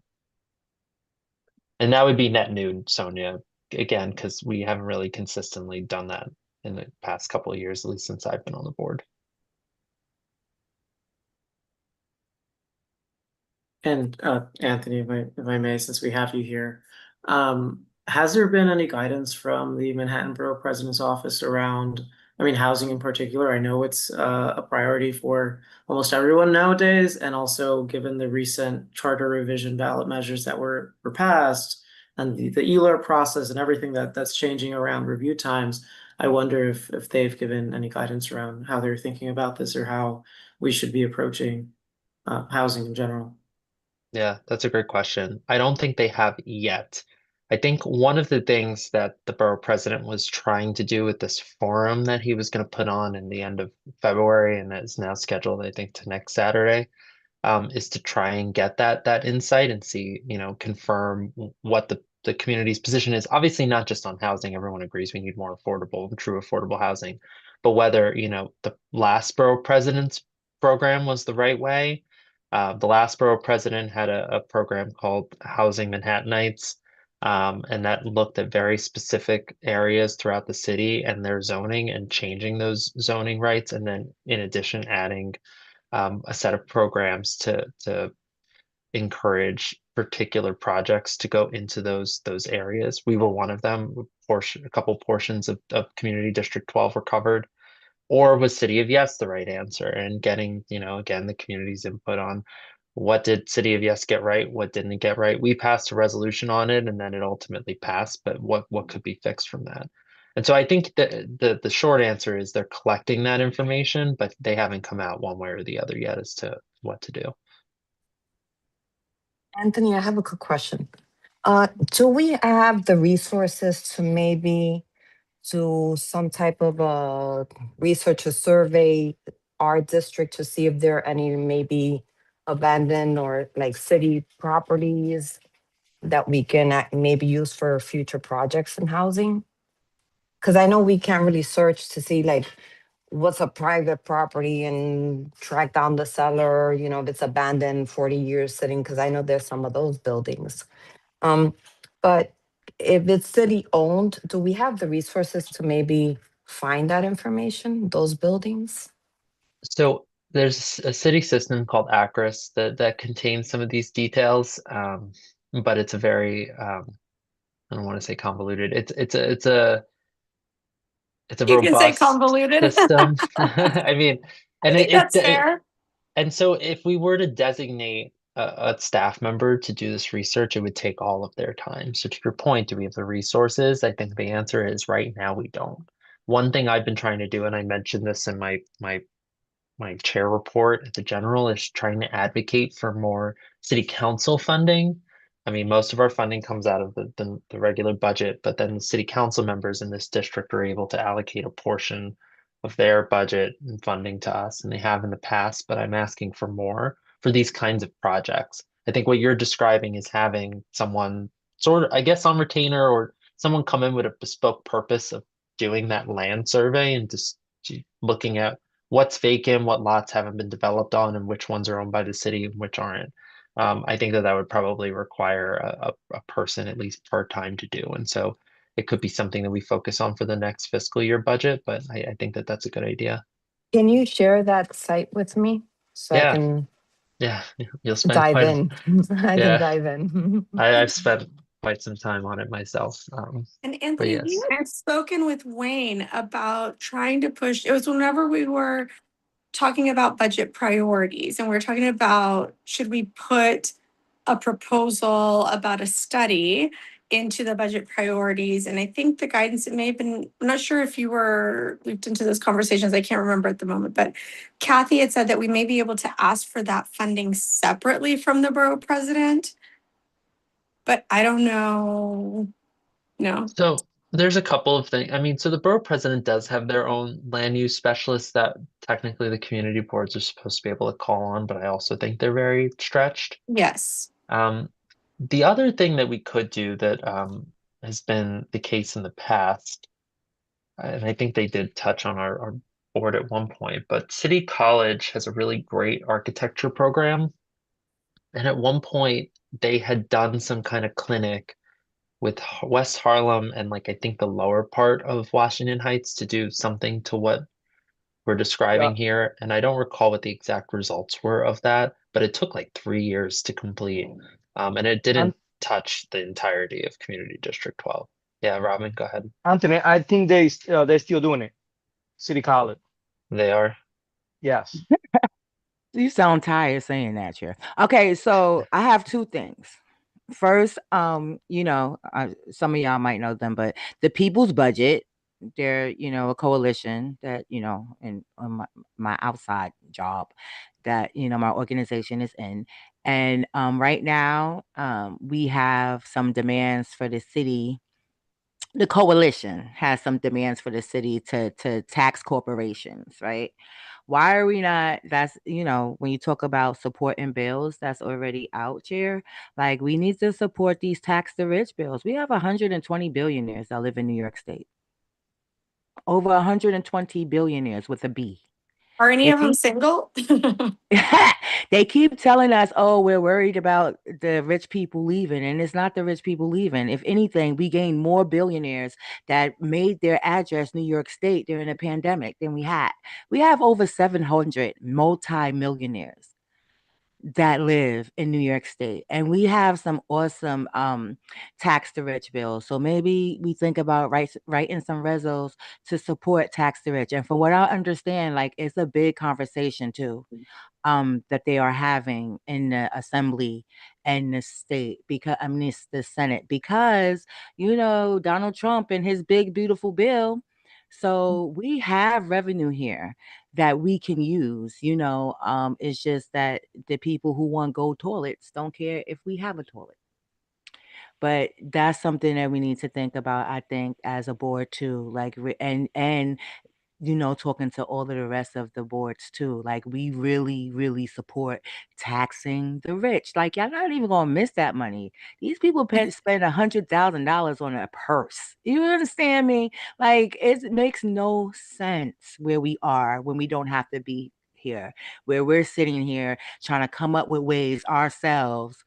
And that would be net new, Sonia, again, because we haven't really consistently done that in the past couple of years, at least since I've been on the board. And Anthony, if I may, since we have you here, has there been any guidance from the Manhattan Borough President's Office around, housing in particular? I know it's a priority for almost everyone nowadays, and also given the recent charter revision ballot measures that were passed and the ELR process and everything that's changing around review times, I wonder if they've given any guidance around how they're thinking about this or how we should be approaching housing in general. Yeah, that's a great question. I don't think they have yet. I think one of the things that the borough president was trying to do with this forum that he was going to put on in the end of February and that is now scheduled, I think, to next Saturday, is to try and get that insight and see, confirm what the community's position is. Obviously, not just on housing. Everyone agrees we need more affordable, true affordable housing, but whether, the last borough president's program was the right way. The last borough president had a program called Housing Manhattanites, and that looked at very specific areas throughout the city and their zoning and changing those zoning rights. And then in addition, adding a set of programs to encourage particular projects to go into those areas. We were one of them. A couple portions of Community District 12 were covered. Or was City of Yes the right answer? And getting, again, the community's input on what did City of Yes get right, what didn't it get right. We passed a resolution on it and then it ultimately passed, but what could be fixed from that? And so I think that the short answer is they're collecting that information, but they haven't come out one way or the other yet as to what to do. Anthony, I have a quick question. Do we have the resources to maybe do some type of a research or survey our district to see if there are any maybe abandoned or like city properties that we can maybe use for future projects in housing? Because I know we can't really search to see like what's a private property and track down the seller, if it's abandoned 40 years sitting, because I know there's some of those buildings. But if it's city owned, do we have the resources to maybe find that information, those buildings? So there's a city system called Acris that contains some of these details, but it's a very I don't want to say convoluted. It's a You can say robust convoluted. system. I mean, I and think that's fair. And so if we were to designate a staff member to do this research, it would take all of their time. So to your point, do we have the resources? I think the answer is right now we don't. One thing I've been trying to do, and I mentioned this in my chair report at the general, is trying to advocate for more city council funding. I mean, most of our funding comes out of the regular budget, but then the city council members in this district are able to allocate a portion of their budget and funding to us, and they have in the past, but I'm asking for more for these kinds of projects. I think what you're describing is having someone sort of, I guess, on retainer or someone come in with a bespoke purpose of doing that land survey and just looking at what's vacant, what lots haven't been developed on, and which ones are owned by the city and which aren't. I think that would probably require a person at least part-time to do. And so it could be something that we focus on for the next fiscal year budget, but I think that that's a good idea. Can you share that site with me so I Yeah. can Yeah, you'll spend dive quite in? I yeah. can dive in. I've spent quite some time on it myself. And Anthony, yes. you had spoken with Wayne about trying to push, it was whenever we were talking about budget priorities and we were talking about, should we put a proposal about a study into the budget priorities? And I think the guidance, it may have been, I'm not sure if you were looped into those conversations, I can't remember at the moment, but Kathy had said that we may be able to ask for that funding separately from the borough president. But I don't know. No. So there's a couple of things. I mean, so the borough president does have their own land use specialists that technically the community boards are supposed to be able to call on, but I also think they're very stretched. Yes. The other thing that we could do that has been the case in the past, and I think they did touch on our board at one point, but City College has a really great architecture program. And at one point, they had done some kind of clinic with West Harlem and I think the lower part of Washington Heights to do something to what we're describing here. And I don't recall what the exact results were of that, but it took 3 years to complete. And it didn't touch the entirety of Community District 12. Yeah, Robin, go ahead. Anthony, I think they're still doing it. City College. They are? Yes. You sound tired saying that, Chair. Okay, so I have two things. First, some of y'all might know them, but the People's Budget they're, a coalition that, and on my outside job that, my organization is in. And right now, we have some demands for the city. The coalition has some demands for the city to tax corporations, right? Why are we not? That's, when you talk about supporting bills that's already out here, like we need to support these tax the rich bills. We have 120 billionaires that live in New York State. Over 120 billionaires with a B. Are any If of them he- single? They keep telling us, oh, we're worried about the rich people leaving, and it's not the rich people leaving. If anything, we gained more billionaires that made their address New York State during the pandemic than we had. We have over 700 multi-millionaires that live in New York State, and we have some awesome tax the rich bills. So maybe we think about writing some resos to support tax the rich. And from what I understand, like it's a big conversation too that they are having in the assembly and the state, because it's the Senate, because Donald Trump and his big beautiful bill. So we have revenue here that we can use. It's just that the people who want gold toilets don't care if we have a toilet. But that's something that we need to think about, I think, as a board too. Like, and talking to all of the rest of the boards too. Like, we really, really support taxing the rich. Like, y'all not even gonna miss that money. These people spend $100,000 on a purse. You understand me? Like, it makes no sense where we are when we don't have to be here, where we're sitting here trying to come up with ways ourselves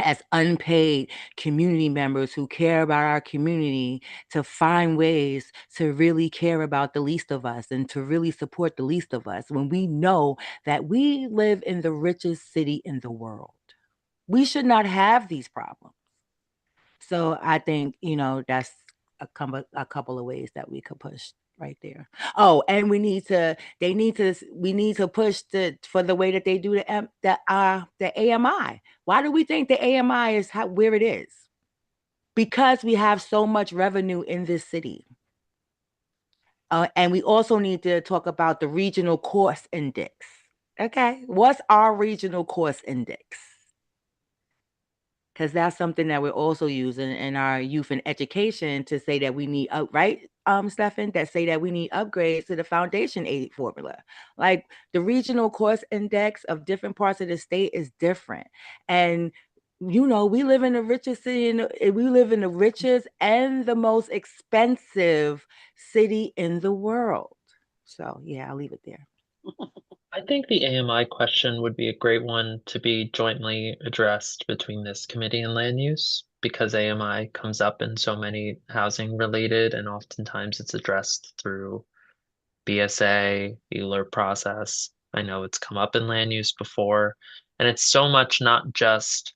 as unpaid community members who care about our community to find ways to really care about the least of us and to really support the least of us, when we know that we live in the richest city in the world. We should not have these problems. So I think, that's a couple of ways that we could push right there. Oh, and we need to push for the way that they do the AMI. Why do we think the AMI is where it is? Because we have so much revenue in this city. And we also need to talk about the regional cost index. Okay, what's our regional cost index? Because that's something that we're also using in our youth and education to say that we need, right, Stefan, that say that we need upgrades to the foundation aid formula. Like, the regional cost index of different parts of the state is different. And, we live in the richest city, we live in the richest and the most expensive city in the world. So, yeah, I'll leave it there. I think the AMI question would be a great one to be jointly addressed between this committee and land use, because AMI comes up in so many housing related, and oftentimes it's addressed through BSA, ELR process. I know it's come up in land use before, and it's so much not just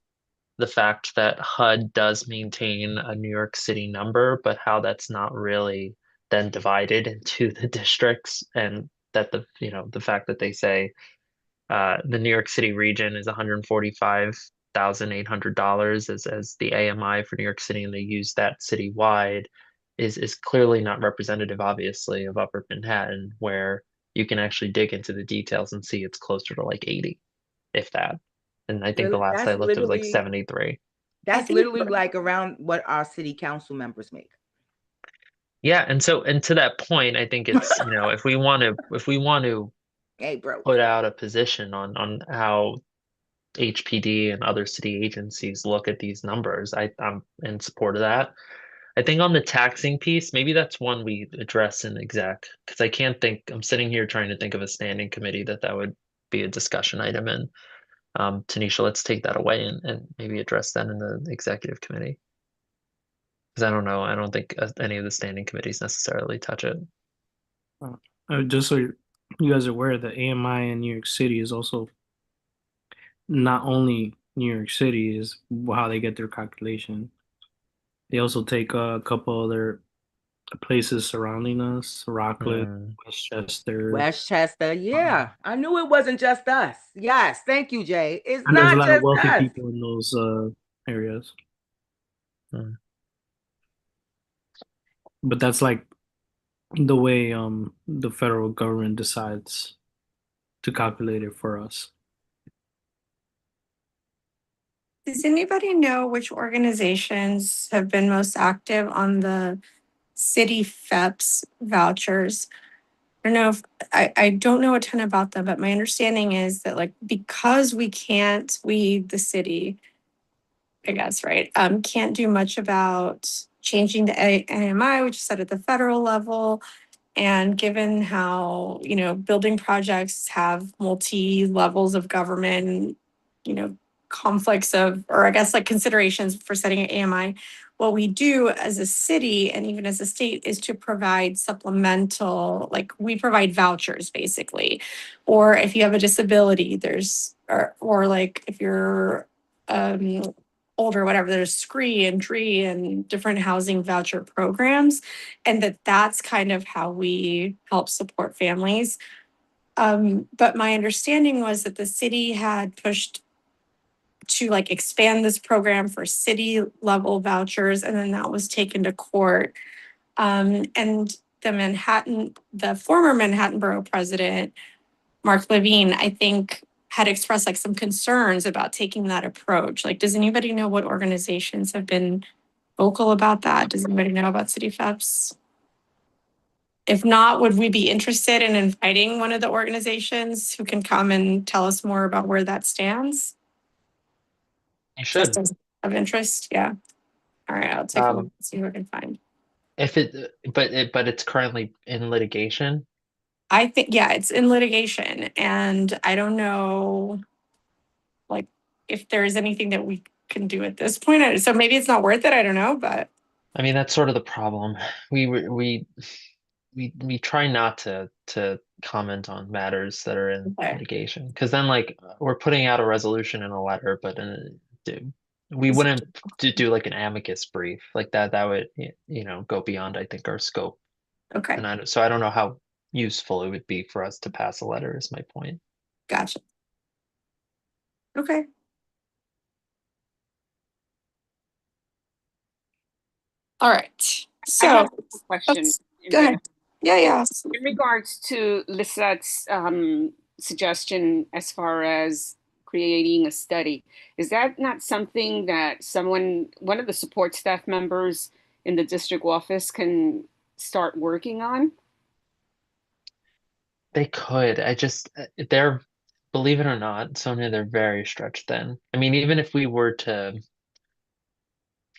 the fact that HUD does maintain a New York City number, but how that's not really then divided into the districts, and that the fact that they say the New York City region is $145,800 as the AMI for New York City, and they use that citywide is clearly not representative, obviously, of Upper Manhattan, where you can actually dig into the details and see it's closer to like 80, if that. And I think the last I looked, it was like 73. That's literally like around what our city council members make. Yeah, and to that point, I think it's if we want to hey, bro, put out a position on how HPD and other city agencies look at these numbers, I'm in support of that. I think on the taxing piece, maybe that's one we address in exec, because I'm sitting here trying to think of a standing committee that would be a discussion item in. Tanisha, let's take that away and maybe address that in the executive committee. Because I don't know, I don't think any of the standing committees necessarily touch it. Just so you guys are aware, the AMI in New York City is also not only New York City is how they get their calculation. They also take a couple other places surrounding us: Rockland, Westchester. Yeah, I knew it wasn't just us. Yes, thank you, Jay. It's and there's not a lot just of wealthy us. people in those areas. But that's like the way the federal government decides to calculate it for us. Does anybody know which organizations have been most active on the city FEPS vouchers? I don't know if I don't know a ton about them, but my understanding is that like because we, the city, I guess, right, can't do much about changing the AMI, which is set at the federal level. And given how, building projects have multi levels of government, conflicts of, or I guess like considerations for setting an AMI, what we do as a city and even as a state is to provide supplemental, like we provide vouchers basically. Or if you have a disability, there's, or like if you're older, whatever, there's SCREE and DREE and different housing voucher programs. And that's kind of how we help support families. But my understanding was that the city had pushed to like expand this program for city level vouchers, and then that was taken to court. And the former Manhattan Borough president, Mark Levine, I think had expressed like some concerns about taking that approach. Like, does anybody know what organizations have been vocal about that? Does anybody know about City FEPS? If not, would we be interested in inviting one of the organizations who can come and tell us more about where that stands? You should. Just of interest, yeah. All right, I'll take a look and see who I can find. But it's currently in litigation. I think, yeah, it's in litigation, and I don't know, like, if there is anything that we can do at this point. So maybe it's not worth it. I don't know, but I mean, that's sort of the problem. We try not to comment on matters that are in litigation, because then like we're putting out a resolution in a letter, but we wouldn't do like an amicus brief like that. That would go beyond, I think, our scope. Okay. And I don't know how useful it would be for us to pass a letter. Is my point. Gotcha. Okay. All right. So I have a question. Go ahead. Yeah. In regards to Lisette's suggestion as far as creating a study, is that not something that one of the support staff members in the district office can start working on? They could. Believe it or not, Sonia, they're very stretched thin. I mean, even if we were to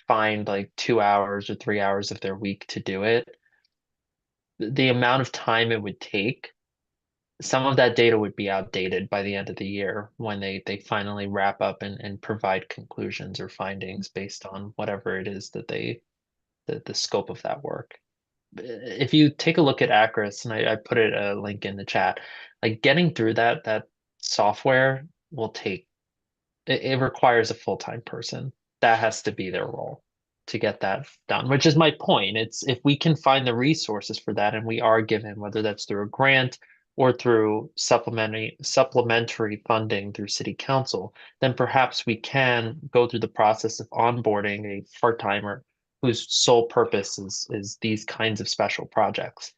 find like 2 hours or 3 hours of their week to do it, the amount of time it would take, some of that data would be outdated by the end of the year when they finally wrap up and provide conclusions or findings based on whatever it is that the scope of that work. If you take a look at Acris, and I put a link in the chat, like getting through that software will take, it requires a full-time person. That has to be their role to get that done, which is my point. It's if we can find the resources for that, and we are given, whether that's through a grant or through supplementary funding through city council, then perhaps we can go through the process of onboarding a part-timer whose sole purpose is these kinds of special projects.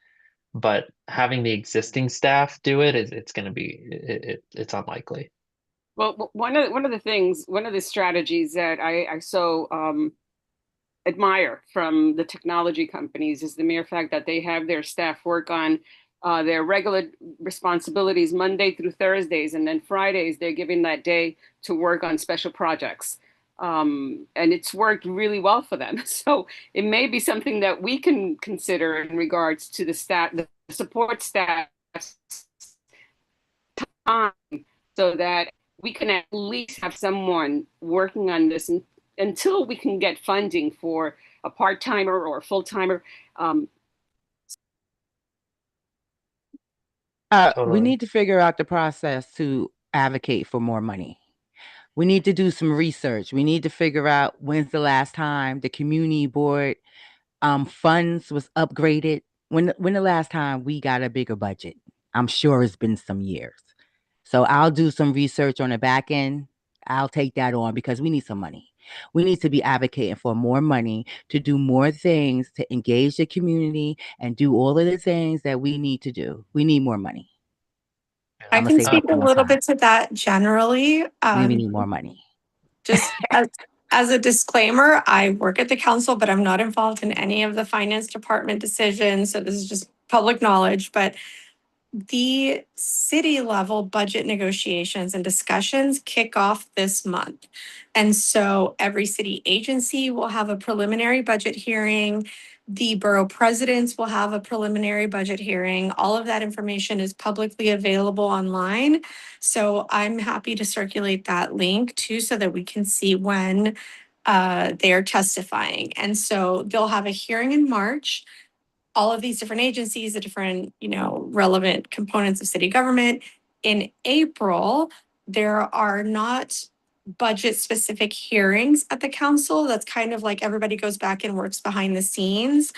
But having the existing staff do it, it's going to be, it's unlikely. Well, one of the strategies that I so admire from the technology companies is the mere fact that they have their staff work on their regular responsibilities Monday through Thursdays, and then Fridays they're giving that day to work on special projects. And it's worked really well for them. So it may be something that we can consider in regards to the support staff time, so that we can at least have someone working on this until we can get funding for a part-timer or a full-timer. We need to figure out the process to advocate for more money. We need to do some research. We need to figure out when's the last time the community board funds was upgraded. When the last time we got a bigger budget? I'm sure it's been some years. So I'll do some research on the back end. I'll take that on because we need some money. We need to be advocating for more money to do more things to engage the community and do all of the things that we need to do. We need more money. I I'ma can say that speak a one more little time. bit to that generally. We need more money. Just as a disclaimer, I work at the council, but I'm not involved in any of the finance department decisions. So this is just public knowledge, but the city level budget negotiations and discussions kick off this month. And so every city agency will have a preliminary budget hearing. The borough presidents will have a preliminary budget hearing. All of that information is publicly available online. So I'm happy to circulate that link too, so that we can see when they are testifying. And so they'll have a hearing in March. All of these different agencies, the different, relevant components of city government. In April, there are not budget specific hearings at the council. That's kind of like everybody goes back and works behind the scenes.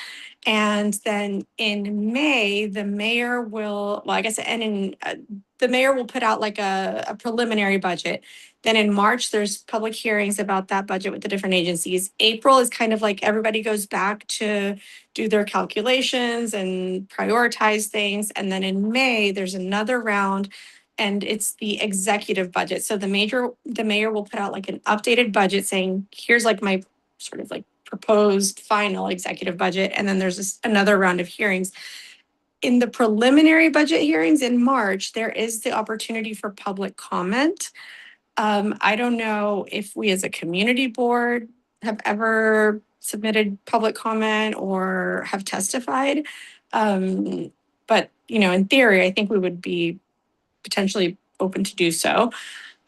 And then in May, the mayor will, well, I guess, and in the mayor will put out like a preliminary budget. Then in March, there's public hearings about that budget with the different agencies. April is kind of like everybody goes back to do their calculations and prioritize things. And then in May, there's another round and it's the executive budget. So the mayor will put out like an updated budget saying, here's like my sort of like proposed final executive budget. And then there's another round of hearings. In the preliminary budget hearings in March, there is the opportunity for public comment. I don't know if we as a community board have ever submitted public comment or have testified. But, in theory, I think we would be potentially open to do so.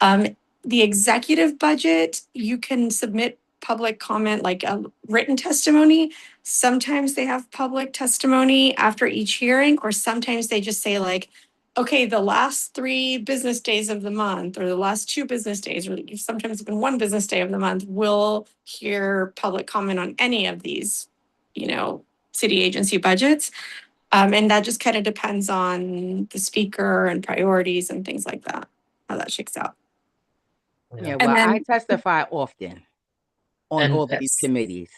The executive budget, you can submit public comment like a written testimony. Sometimes they have public testimony after each hearing, or sometimes they just say like, okay, the last 3 business days of the month, or the last 2 business days, or sometimes even 1 business day of the month, we'll hear public comment on any of these, city agency budgets. And that just kind of depends on the speaker and priorities and things like that, how that shakes out. Yeah, And well, I then, testify often on And all of these committees.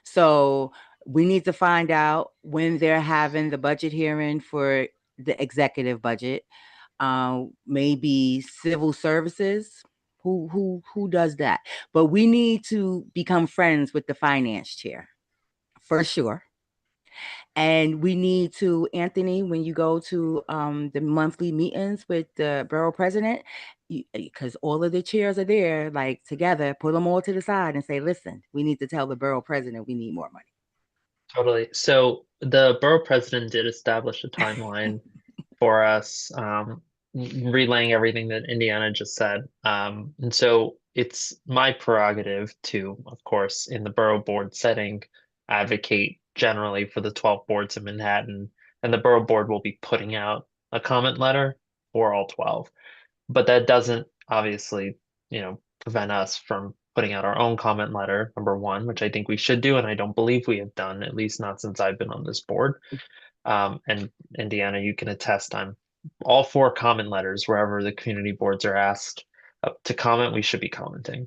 So we need to find out when they're having the budget hearing for the executive budget. Maybe civil services. Who does that? But we need to become friends with the finance chair, for sure. And we need to, Anthony, when you go to the monthly meetings with the borough president, because all of the chairs are there, like together, put them all to the side and say, listen, we need to tell the borough president we need more money. Totally. So the borough president did establish a timeline for us, relaying everything that Indiana just said. And so it's my prerogative to, of course, in the borough board setting, advocate generally for the 12 boards in Manhattan, and the borough board will be putting out a comment letter for all 12. But that doesn't obviously, prevent us from putting out our own comment letter, number 1, which I think we should do, and I don't believe we have done, at least not since I've been on this board. And Indiana, you can attest, I'm all for comment letters wherever the community boards are asked to comment, we should be commenting.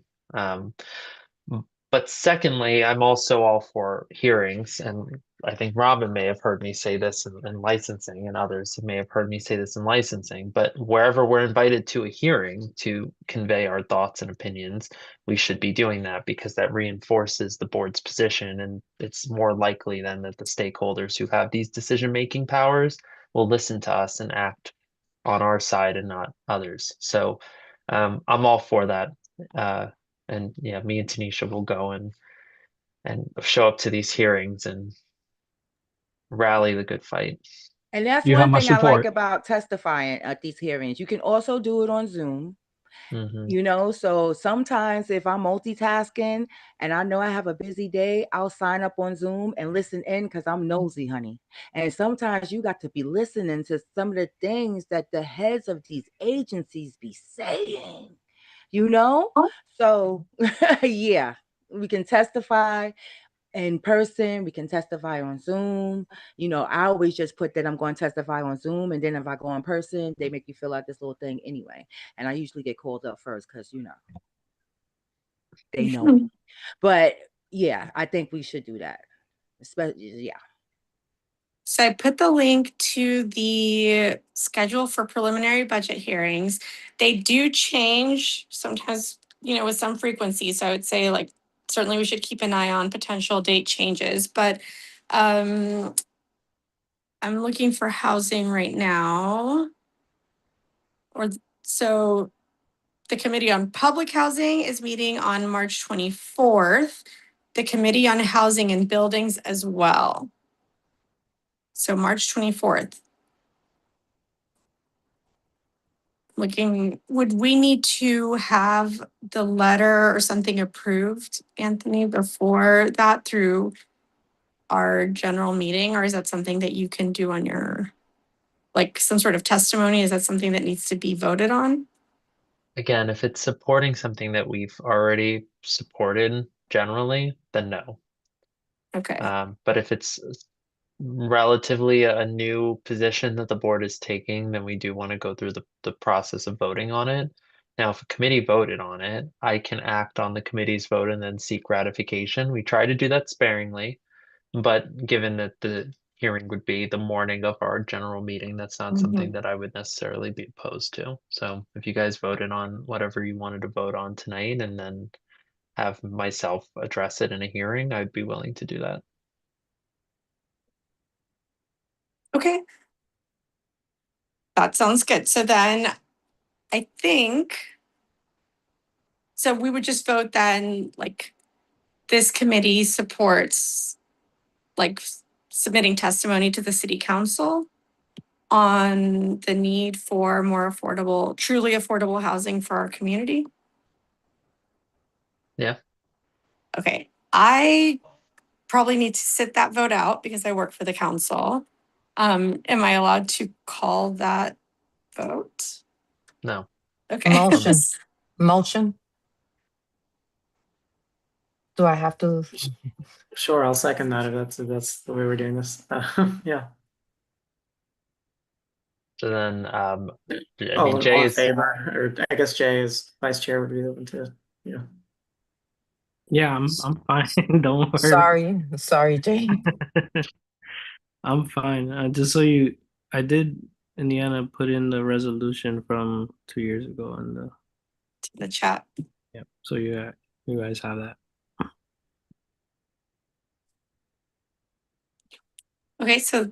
But secondly, I'm also all for hearings, and I think Robin may have heard me say this in licensing, and others may have heard me say this in licensing, but wherever we're invited to a hearing to convey our thoughts and opinions, we should be doing that because that reinforces the board's position, and it's more likely then that the stakeholders who have these decision-making powers will listen to us and act on our side and not others. So I'm all for that. And yeah, me and Tanisha will go and show up to these hearings and rally the good fight. And that's You have one my thing I like support. about testifying at these hearings. You can also do it on Zoom. Mhm. So sometimes if I'm multitasking and I know I have a busy day, I'll sign up on Zoom and listen in because I'm nosy, honey. And sometimes you got to be listening to some of the things that the heads of these agencies be saying, So yeah, we can testify in person, we can testify on Zoom. I always just put that I'm going to testify on Zoom, and then if I go in person, they make you fill out this little thing anyway. And I usually get called up first because They know me. But yeah, I think we should do that. Especially, yeah. So I put the link to the schedule for preliminary budget hearings. They do change sometimes, with some frequency. So I would say like certainly we should keep an eye on potential date changes, but I'm looking for housing right now. So the Committee on Public Housing is meeting on March 24th. The Committee on Housing and Buildings as well. So March 24th. Would we need to have the letter or something approved, Anthony, before that through our general meeting? Or is that something that you can do on your, like some sort of testimony? Is that something that needs to be voted on? Again, if it's supporting something that we've already supported generally, then no. Okay. But if it's relatively a new position that the board is taking, then we do want to go through the process of voting on it. Now, if a committee voted on it, I can act on the committee's vote and then seek ratification. We try to do that sparingly, but given that the hearing would be the morning of our general meeting, that's not something that I would necessarily be opposed to. So if you guys voted on whatever you wanted to vote on tonight and then have myself address it in a hearing, I'd be willing to do that. Okay. That sounds good. So then I think, so we would just vote then, like, this committee supports, like, submitting testimony to the city council on the need for more affordable, truly affordable housing for our community. Yeah. Okay. I probably need to sit that vote out because I work for the council. Am I allowed to call that vote? No. Okay. Motion. Do I have to? Sure, I'll second that if that's the way we're doing this. Yeah. So then, I All mean, in Jay is, favor, or I guess Jay as vice chair would be open to, yeah. Yeah, I'm fine. Don't worry. Sorry, Jay. I'm fine. I did in the end I put in the resolution from 2 years ago in the chat. Yeah, so you guys have that. Okay, so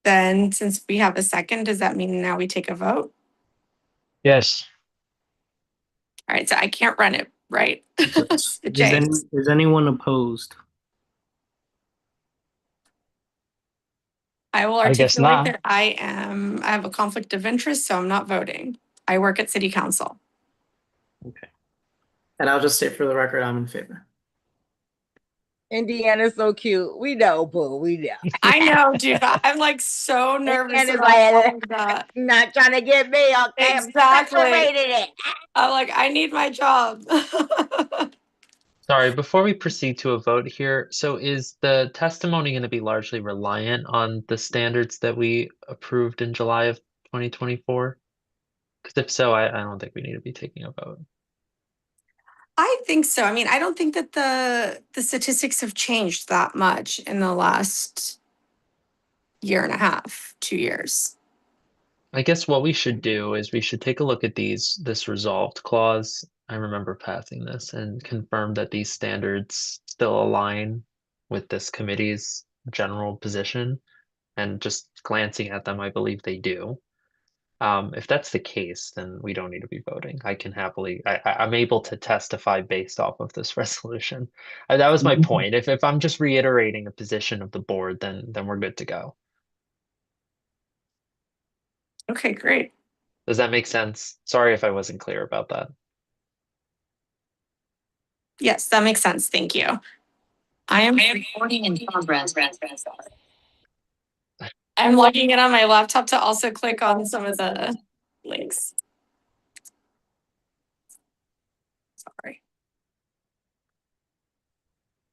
then since we have a second, does that mean now we take a vote? Yes. All right, so I can't run it, right? Is anyone opposed? I will I guess articulate not. that I have a conflict of interest, so I'm not voting. I work at city council. Okay. And I'll just state for the record, I'm in favor. Indiana's so cute. We know, boo. We know. I know, dude. I'm like so nervous Indiana's about like, all of that. Not trying to get me, okay? Exactly. I'm separated it. I'm like, I need my job. sorry, before we proceed to a vote here, so is the testimony going to be largely reliant on the standards that we approved in July of 2024? Because if so, I don't think we need to be taking a vote. I think so. I mean, I don't think that the statistics have changed that much in the last year and a half, 2 years. I guess what we should do is we should take a look at this resolved clause. I remember passing this and confirm that these standards still align with this committee's general position. And just glancing at them, I believe they do. If that's the case, then we don't need to be voting. I can happily, I'm able to testify based off of this resolution. That was my point. If I'm just reiterating a position of the board, then we're good to go. Okay, great. Does that make sense? Sorry if I wasn't clear about that. Yes, that makes sense. Thank you. I am recording in progress. I'm logging in on my laptop to also click on some of the links. Sorry.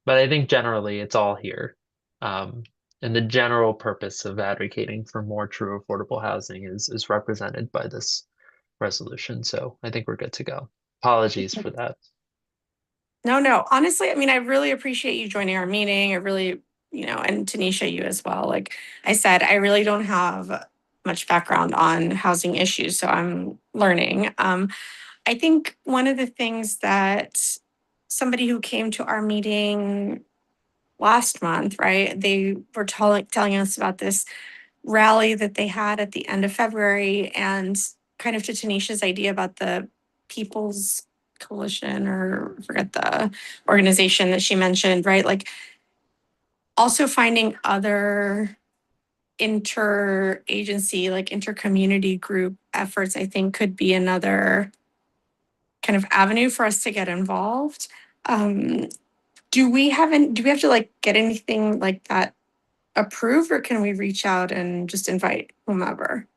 But I think generally it's all here. And the general purpose of advocating for more true affordable housing is represented by this resolution. So I think we're good to go. Apologies for that. No. Honestly, I mean, I really appreciate you joining our meeting. I really, and Tanisha, you as well. Like I said, I really don't have much background on housing issues, so I'm learning. I think one of the things that somebody who came to our meeting last month, right, they were telling us about this rally that they had at the end of February, and kind of to Tanisha's idea about the People's Coalition, or I forget the organization that she mentioned, right? Like also finding other interagency, like intercommunity group efforts, I think could be another kind of avenue for us to get involved. Do we have to like get anything like that approved, or can we reach out and just invite whomever?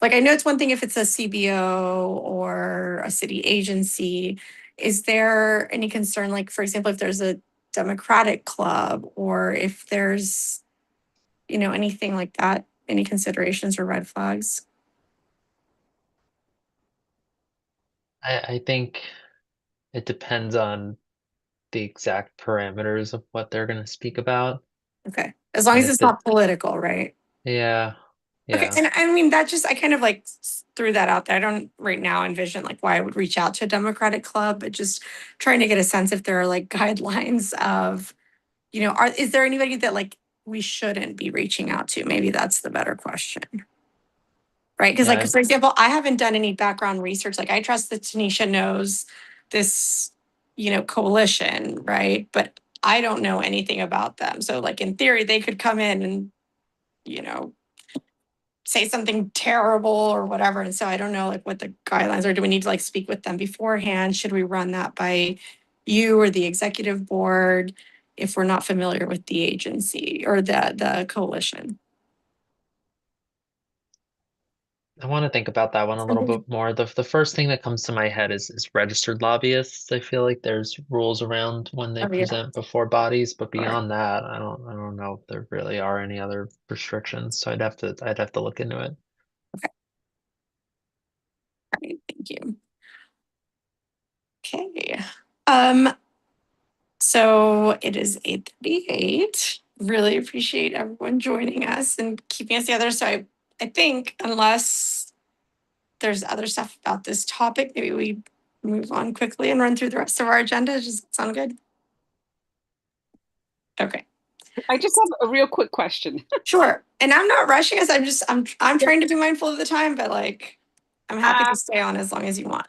Like, I know it's one thing if it's a CBO or a city agency. Is there any concern, like, for example, if there's a Democratic club, or if there's, anything like that, any considerations or red flags? I think it depends on the exact parameters of what they're going to speak about. Okay. As long And as if it's not political, right? Yeah. Okay. Yeah. And I mean, that just, I kind of like threw that out there. I don't right now envision like why I would reach out to a Democratic club, but just trying to get a sense if there are like guidelines of, is there anybody that like we shouldn't be reaching out to? Maybe that's the better question. Right. Because like, Yeah. for example, I haven't done any background research. Like I trust that Tanisha knows this, coalition, right? But I don't know anything about them. So like in theory, they could come in and, say something terrible or whatever. And so I don't know like what the guidelines are. Do we need to like speak with them beforehand? Should we run that by you or the executive board if we're not familiar with the agency or the coalition? I want to think about that one a little bit more. The first thing that comes to my head is registered lobbyists. I feel like there's rules around when they Oh, yeah. present before bodies, but Sure. beyond that, I don't know if there really are any other restrictions. So I'd have to look into it. All right, thank you. Okay. So it is 8:38. Really appreciate everyone joining us and keeping us together. So I think unless there's other stuff about this topic, maybe we move on quickly and run through the rest of our agenda. Does that sound good? Okay. I just have a real quick question. Sure. And I'm not rushing us. I'm trying to be mindful of the time, but like I'm happy to stay on as long as you want.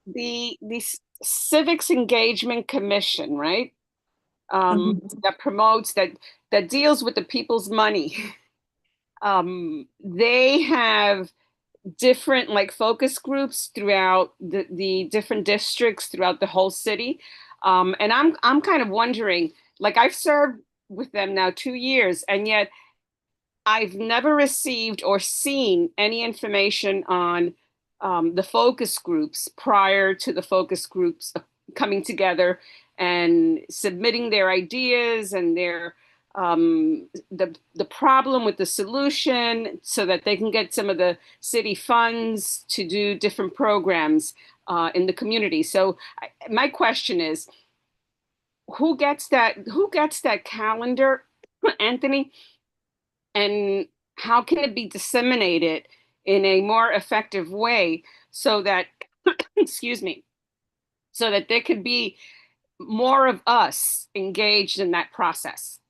The Civics Engagement Commission, right? That promotes that deals with the people's money. They have different like focus groups throughout the different districts throughout the whole city. And I'm kind of wondering, like I've served with them now 2 years, and yet I've never received or seen any information on the focus groups prior to the focus groups coming together and submitting their ideas and their the problem with the solution so that they can get some of the city funds to do different programs in the community. So my question is, who gets that calendar, Anthony? And how can it be disseminated in a more effective way so that, excuse me, so that there could be more of us engaged in that process?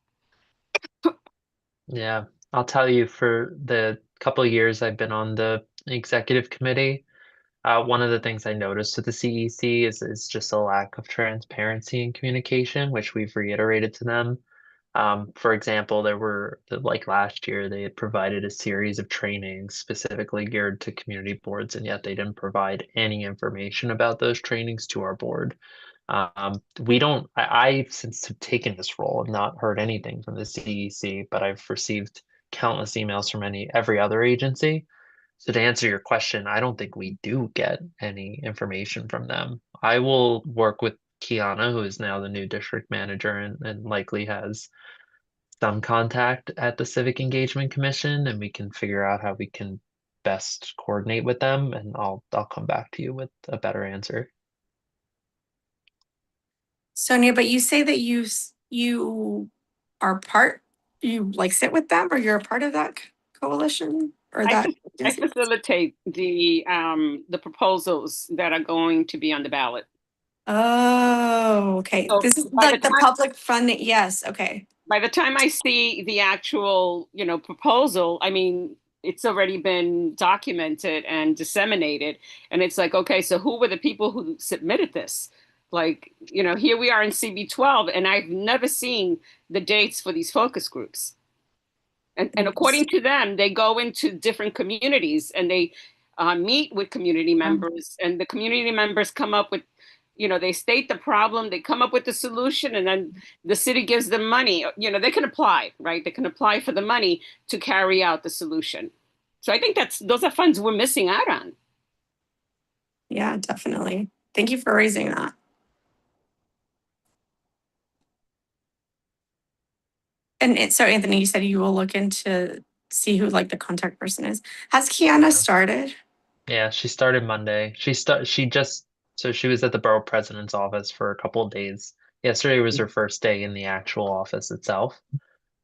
Yeah, I'll tell you, for the couple of years I've been on the executive committee, one of the things I noticed with the CEC is just a lack of transparency and communication, which we've reiterated to them. For example, like last year, they had provided a series of trainings specifically geared to community boards, and yet they didn't provide any information about those trainings to our board. I since have taken this role, have not heard anything from the CEC, but I've received countless emails from every other agency. So to answer your question, I don't think we do get any information from them. I will work with Kiana, who is now the new district manager and likely has some contact at the Civic Engagement Commission, and we can figure out how we can best coordinate with them, and I'll come back to you with a better answer. Sonia, but you say that you are you like sit with them, or you're a part of that coalition or that? I facilitate the proposals that are going to be on the ballot. Oh, okay. So This is by like the time- public funding. Yes. Okay. By the time I see the actual, proposal, I mean, it's already been documented and disseminated. And it's like, okay, so who were the people who submitted this? Like, here we are in CB12, and I've never seen the dates for these focus groups. And according to them, they go into different communities and they meet with community members, and the community members come up with, they state the problem, they come up with the solution, and then the city gives them money. They can apply, right? They can apply for the money to carry out the solution. So I think those are funds we're missing out on. Yeah, definitely. Thank you for raising that. And so, Anthony, you said you will look into see who like the contact person is. Has Kiana started? Yeah, she started Monday. She was at the borough president's office for a couple of days. Yesterday was her first day in the actual office itself.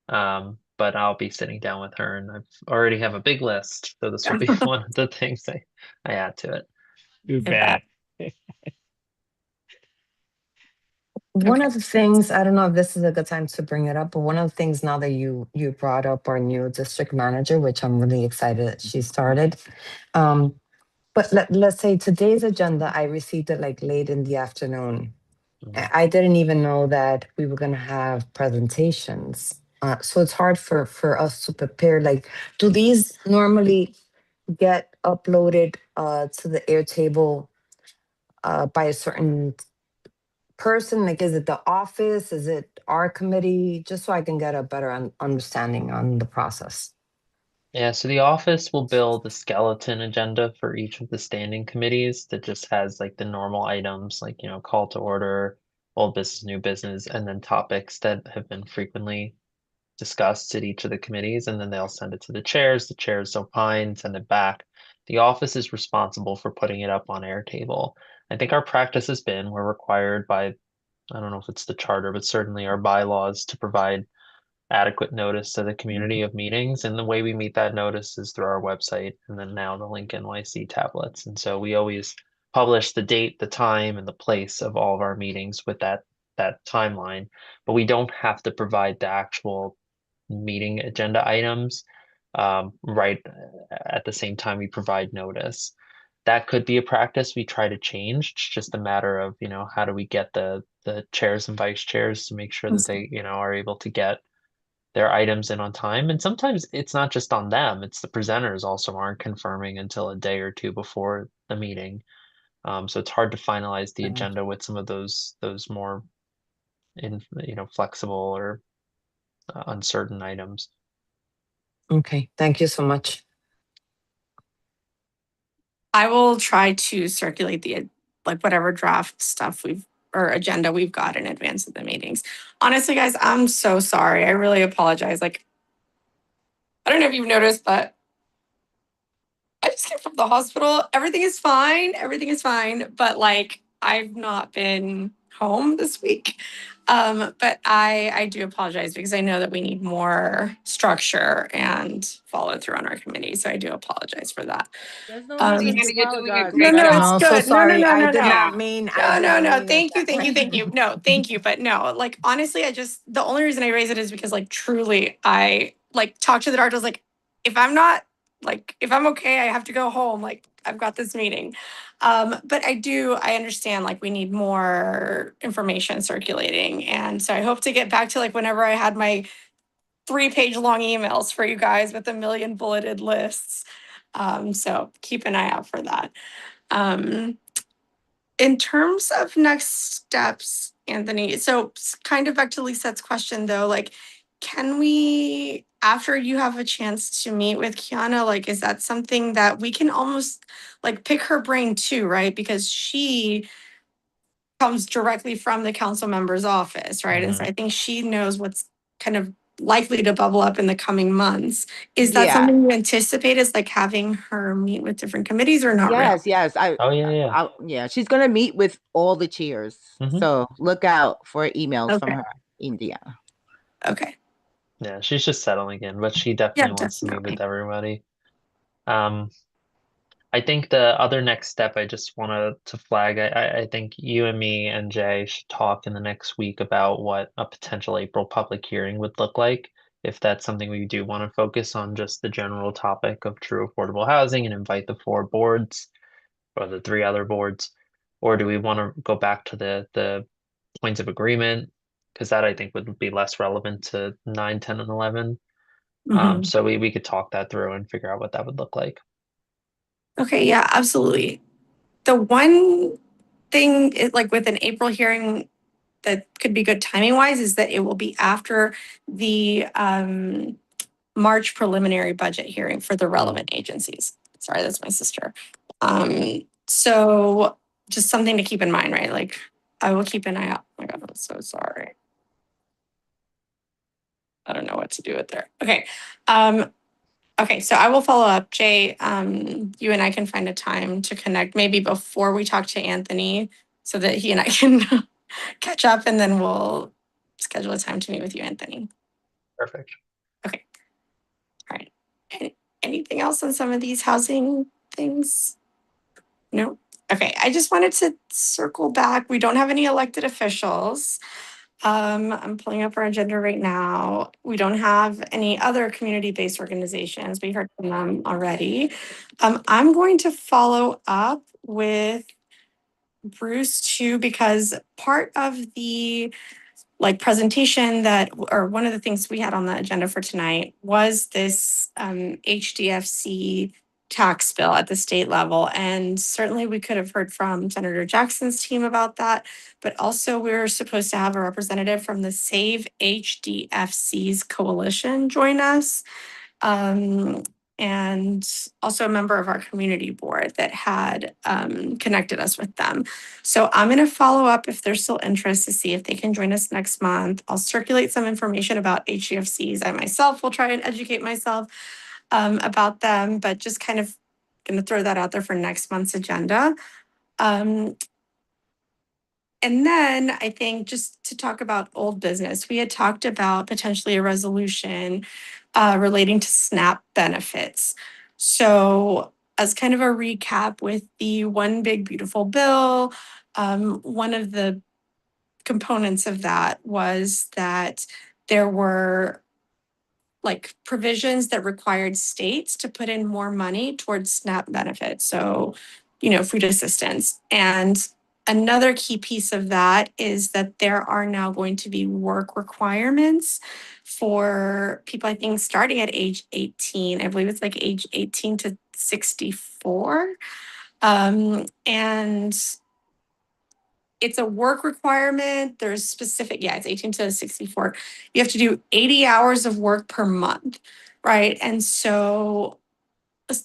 But I'll be sitting down with her, and I already have a big list. So this will be one of the things I add to it. Too bad. One of the things, I don't know if this is a good time to bring it up, but one of the things now that you brought up our new district manager, which I'm really excited that she started. But let's say today's agenda, I received it like late in the afternoon. I didn't even know that we were going to have presentations. So it's hard for us to prepare. Like, do these normally get uploaded to the Airtable by a certain person? Like, is it the office? Is it our committee? Just so I can get a better understanding on the process. Yeah, so the office will build a skeleton agenda for each of the standing committees that just has like the normal items, like, call to order, old business, new business, and then topics that have been frequently discussed at each of the committees. And then they'll send it to the chairs opine, send it back. The office is responsible for putting it up on Airtable. I think our practice has been, we're required by, I don't know if it's the charter, but certainly our bylaws to provide adequate notice to the community of meetings. And the way we meet that notice is through our website and then now the Link NYC tablets. And so we always publish the date, the time, and the place of all of our meetings with that timeline, but we don't have to provide the actual meeting agenda items right at the same time we provide notice. That could be a practice we try to change. It's just a matter of, how do we get the chairs and vice chairs to make sure that they, are able to get their items in on time. And sometimes it's not just on them, it's the presenters also aren't confirming until a day or two before the meeting. So it's hard to finalize the agenda with some of those more flexible or uncertain items. Okay, thank you so much. I will try to circulate the whatever draft stuff or agenda we've got in advance of the meetings. Honestly, guys, I'm so sorry. I really apologize. Like, I don't know if you've noticed, but I just came from the hospital. Everything is fine. Everything is fine. But like, I've not been home this week. But I do apologize because I know that we need more structure and follow through on our committee. So I do apologize for that. There's no You're doing a No, great no, job. it's So good. sorry. No, I no, did no. not mean. No. Thank you. No, thank you. But no, like, honestly, the only reason I raise it is because, like, truly, I talked to the doctor. I was like, if I'm okay, I have to go home. Like, I've got this meeting. But I understand, like, we need more information circulating. And so I hope to get back to like whenever I had my 3-page long emails for you guys with 1 million bulleted lists. So keep an eye out for that. In terms of next steps, Anthony, so kind of back to Lisette's question though, like, can we, after you have a chance to meet with Kiana, like, is that something that we can almost like pick her brain too, right? Because she comes directly from the council member's office, right? And so I think she knows what's kind of likely to bubble up in the coming months. Is that Yeah. something you anticipate as like having her meet with different committees or not really? Yes. Oh yeah. Yeah. She's gonna meet with all the chairs. Mhm. So look out for emails from Okay. her. India. Okay. Yeah, she's just settling in, but she definitely wants to meet with everybody. I think the other next step I just wanted to flag, I think you and me and Jay should talk in the next week about what a potential April public hearing would look like. If that's something we do want to focus on, just the general topic of true affordable housing and invite the 4 boards or the 3 other boards, or do we want to go back to the points of agreement? Because that I think would be less relevant to 9, 10, and 11. Mhm. So we could talk that through and figure out what that would look like. Okay, yeah, absolutely. The one thing like with an April hearing that could be good timing wise is that it will be after the March preliminary budget hearing for the relevant agencies. Sorry, that's my sister. So just something to keep in mind, right? Like I will keep an eye out. Oh my God, I'm so sorry. I don't know what to do with there. Okay. Okay, so I will follow up. Jay, you and I can find a time to connect maybe before we talk to Anthony so that he and I can catch up, and then we'll schedule a time to meet with you, Anthony. Perfect. Okay. All right. Anything else on some of these housing things? No? Okay, I just wanted to circle back. We don't have any elected officials. I'm pulling up our agenda right now. We don't have any other community-based organizations. We heard from them already. I'm going to follow up with Bruce too, because part of the presentation or one of the things we had on the agenda for tonight was this HDFC tax bill at the state level. And certainly we could have heard from Senator Jackson's team about that, but also we're supposed to have a representative from the Save HDFC's coalition join us. And also a member of our community board that had connected us with them. So I'm going to follow up if there's still interest to see if they can join us next month. I'll circulate some information about HDFCs. I myself will try and educate myself about them, but just kind of going to throw that out there for next month's agenda. And then I think just to talk about old business, we had talked about potentially a resolution relating to SNAP benefits. So as kind of a recap with the One Big Beautiful Bill, one of the components of that was that there were provisions that required states to put in more money towards SNAP benefits. So, food assistance. And another key piece of that is that there are now going to be work requirements for people, I think, starting at age 18. I believe it's like age 18 to 64. And it's a work requirement. There's specific, it's 18 to 64. You have to do 80 hours of work per month, right? And so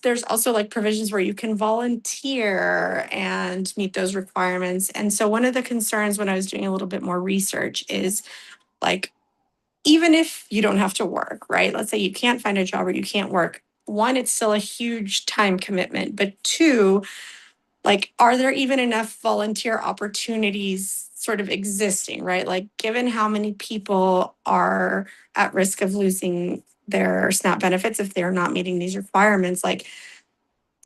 there's also provisions where you can volunteer and meet those requirements. And so one of the concerns when I was doing a little bit more research is even if you don't have to work, right? Let's say you can't find a job or you can't work. One, it's still a huge time commitment, but two, are there even enough volunteer opportunities sort of existing, right? Given how many people are at risk of losing their SNAP benefits if they're not meeting these requirements,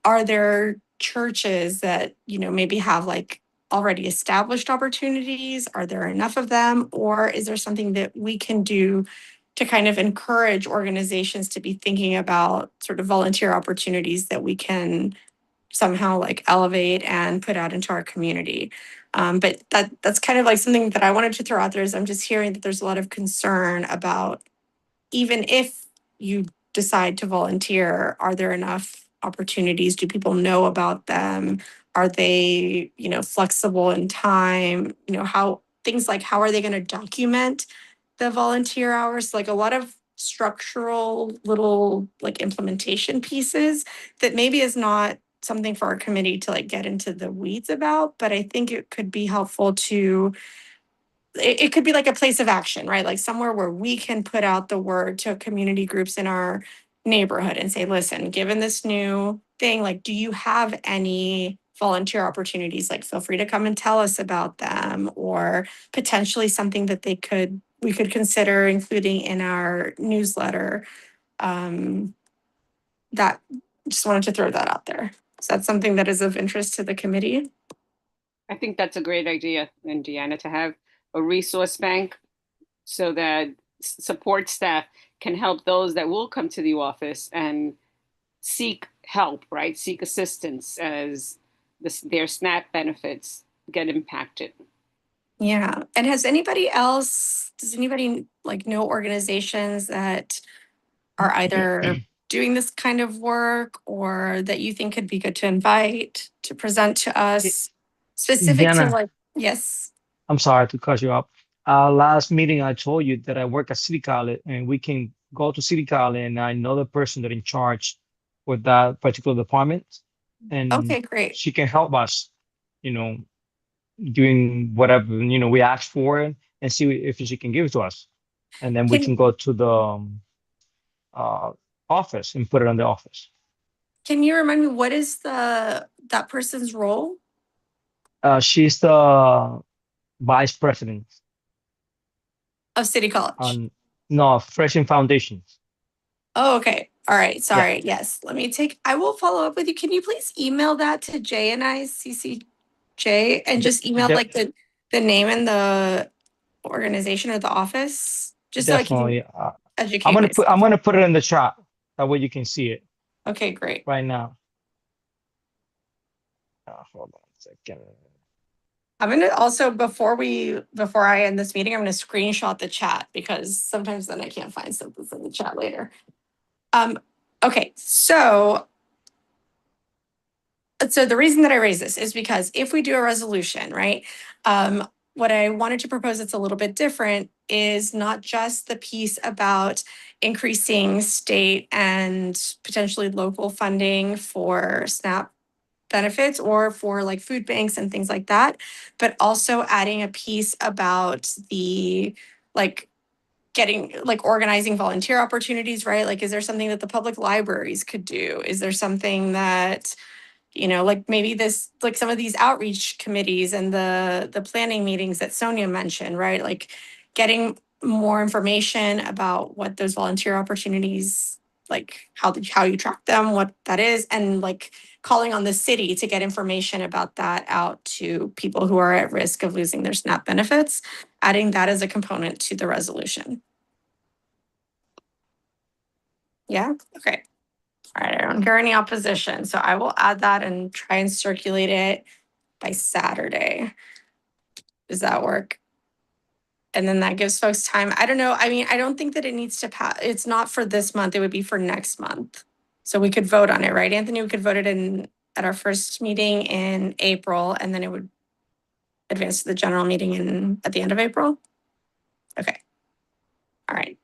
are there churches that, maybe have already established opportunities? Are there enough of them? Or is there something that we can do to kind of encourage organizations to be thinking about sort of volunteer opportunities that we can somehow elevate and put out into our community? But that's kind of something that I wanted to throw out there is I'm just hearing that there's a lot of concern about even if you decide to volunteer, are there enough opportunities? Do people know about them? Are they, flexible in time? How things how are they going to document the volunteer hours? A lot of structural little implementation pieces that maybe is not something for our committee to get into the weeds about, but I think it could be helpful to it could be like a place of action, right? Like somewhere where we can put out the word to community groups in our neighborhood and say, listen, given this new thing, like, do you have any volunteer opportunities? Like, feel free to come and tell us about them, or potentially something that we could consider including in our newsletter. That just wanted to throw that out there. Is that something that is of interest to the committee? I think that's a great idea, Indiana, to have a resource bank so that support staff can help those that will come to the office and seek help, right? Seek assistance as their SNAP benefits get impacted. Yeah. And does anybody like know organizations that are either doing this kind of work or that you think could be good to invite to present to us specific to Diana. like, yes. I'm sorry to cut you off. Last meeting, I told you that I work at City College and we can go to City College and I know the person that in charge with that particular department. And Okay, great. she can help us, doing whatever, we ask for it and see if she can give it to us. And then we can go to the office and put it on the office. Can you remind me what is that person's role? She's the vice president Of City College. on Freshman Foundations. Oh, okay. All right. Sorry. Yes. I will follow up with you. Can you please email that to Jay and I, CCJ, and just email like the name and the organization or the office, just Definitely. so I can educate I'm myself. gonna put it in the chat. That way you can see it Okay, great. right now. Hold on a second. I'm gonna also before I end this meeting, I'm gonna screenshot the chat because sometimes then I can't find something in the chat later. Okay, so the reason that I raise this is because if we do a resolution, right? What I wanted to propose that's a little bit different is not just the piece about increasing state and potentially local funding for SNAP benefits or for like food banks and things like that, but also adding a piece about the organizing volunteer opportunities, right? Like, is there something that the public libraries could do? Is there something that, like maybe some of these outreach committees and the planning meetings that Sonia mentioned, right? Like getting more information about what those volunteer opportunities, like how you track them, what that is, and like calling on the city to get information about that out to people who are at risk of losing their SNAP benefits, adding that as a component to the resolution. Yeah, okay. All right, I don't hear any opposition, so I will add that and try and circulate it by Saturday. Does that work? And then that gives folks time. I don't know. I mean, I don't think that it needs to pass. It's not for this month. It would be for next month. So we could vote on it, right, Anthony? We could vote it in at our first meeting in April, and then it would advance to the general meeting at the end of April. Okay. All right.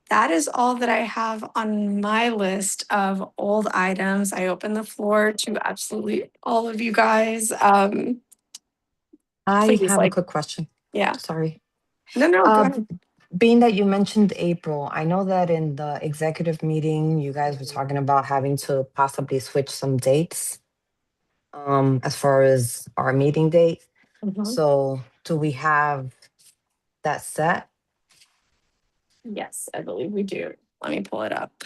That is all that I have on my list of old items. I open the floor to absolutely all of you guys. I Please, have a quick question. Yeah. Sorry. No, go ahead. Being that you mentioned April, I know that in the executive meeting, you guys were talking about having to possibly switch some dates as far as our meeting date. So do we have that set? Yes, I believe we do. Let me pull it up.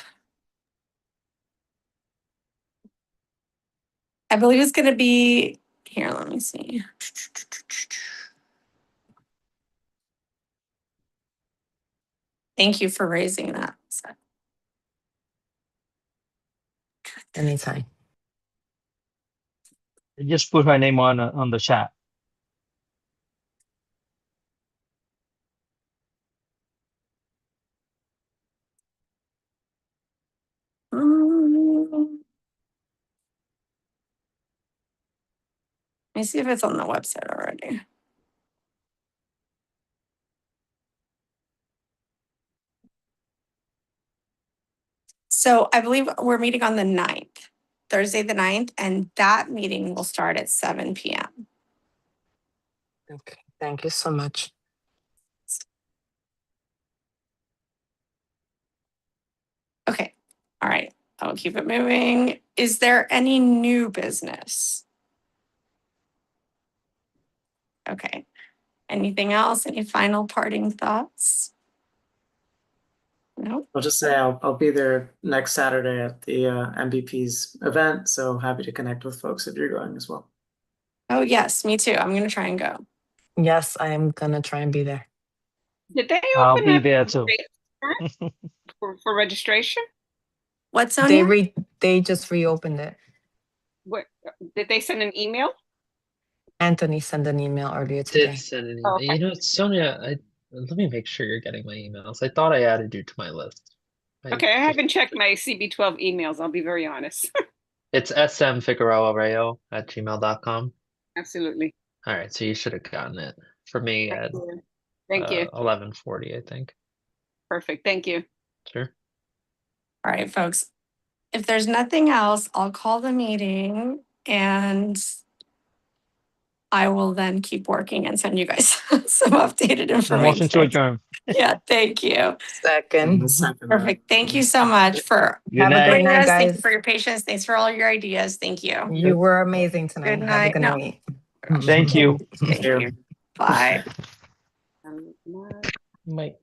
I believe it's going to be here. Let me see. Thank you for raising that. Anytime. I just put her name on the chat. Let me see if it's on the website already. So I believe we're meeting on the 9th, Thursday the 9th, and that meeting will start at 7 p.m. Okay, thank you so much. Okay, all right, I'll keep it moving. Is there any new business? Okay, anything else? Any final parting thoughts? No? I'll just say I'll be there next Saturday at the MVP's event, so happy to connect with folks if you're going as well. Oh, yes, me too. I'm gonna try and go. Yes, I am gonna try and be there. Did they I'll open be up there too. for registration? What's on They just reopened it. What did they send an email? Anthony sent an email earlier today. Did send an Oh, email. You know, Sonia, let me make sure you're getting my emails. I thought I added you to my list. Okay, I haven't checked my CB12 emails, I'll be very honest. It's smfigueroarayo@gmail.com. Absolutely. All right, so you should have gotten it for me Thank at you. Thank you. 11:40, I think. Perfect. Thank you. Sure. All right, folks. If there's nothing else, I'll call the meeting and I will then keep working and send you guys some updated information. Motion to adjourn. Yeah, thank you. Second. Perfect. Thank you so much for Good Have a night. great joining night, us. Thank you guys. for your patience. Thanks for all your ideas. Thank you. You were amazing tonight. Good Have a night. good No. night. Thank you. Thank you. Bye. Might.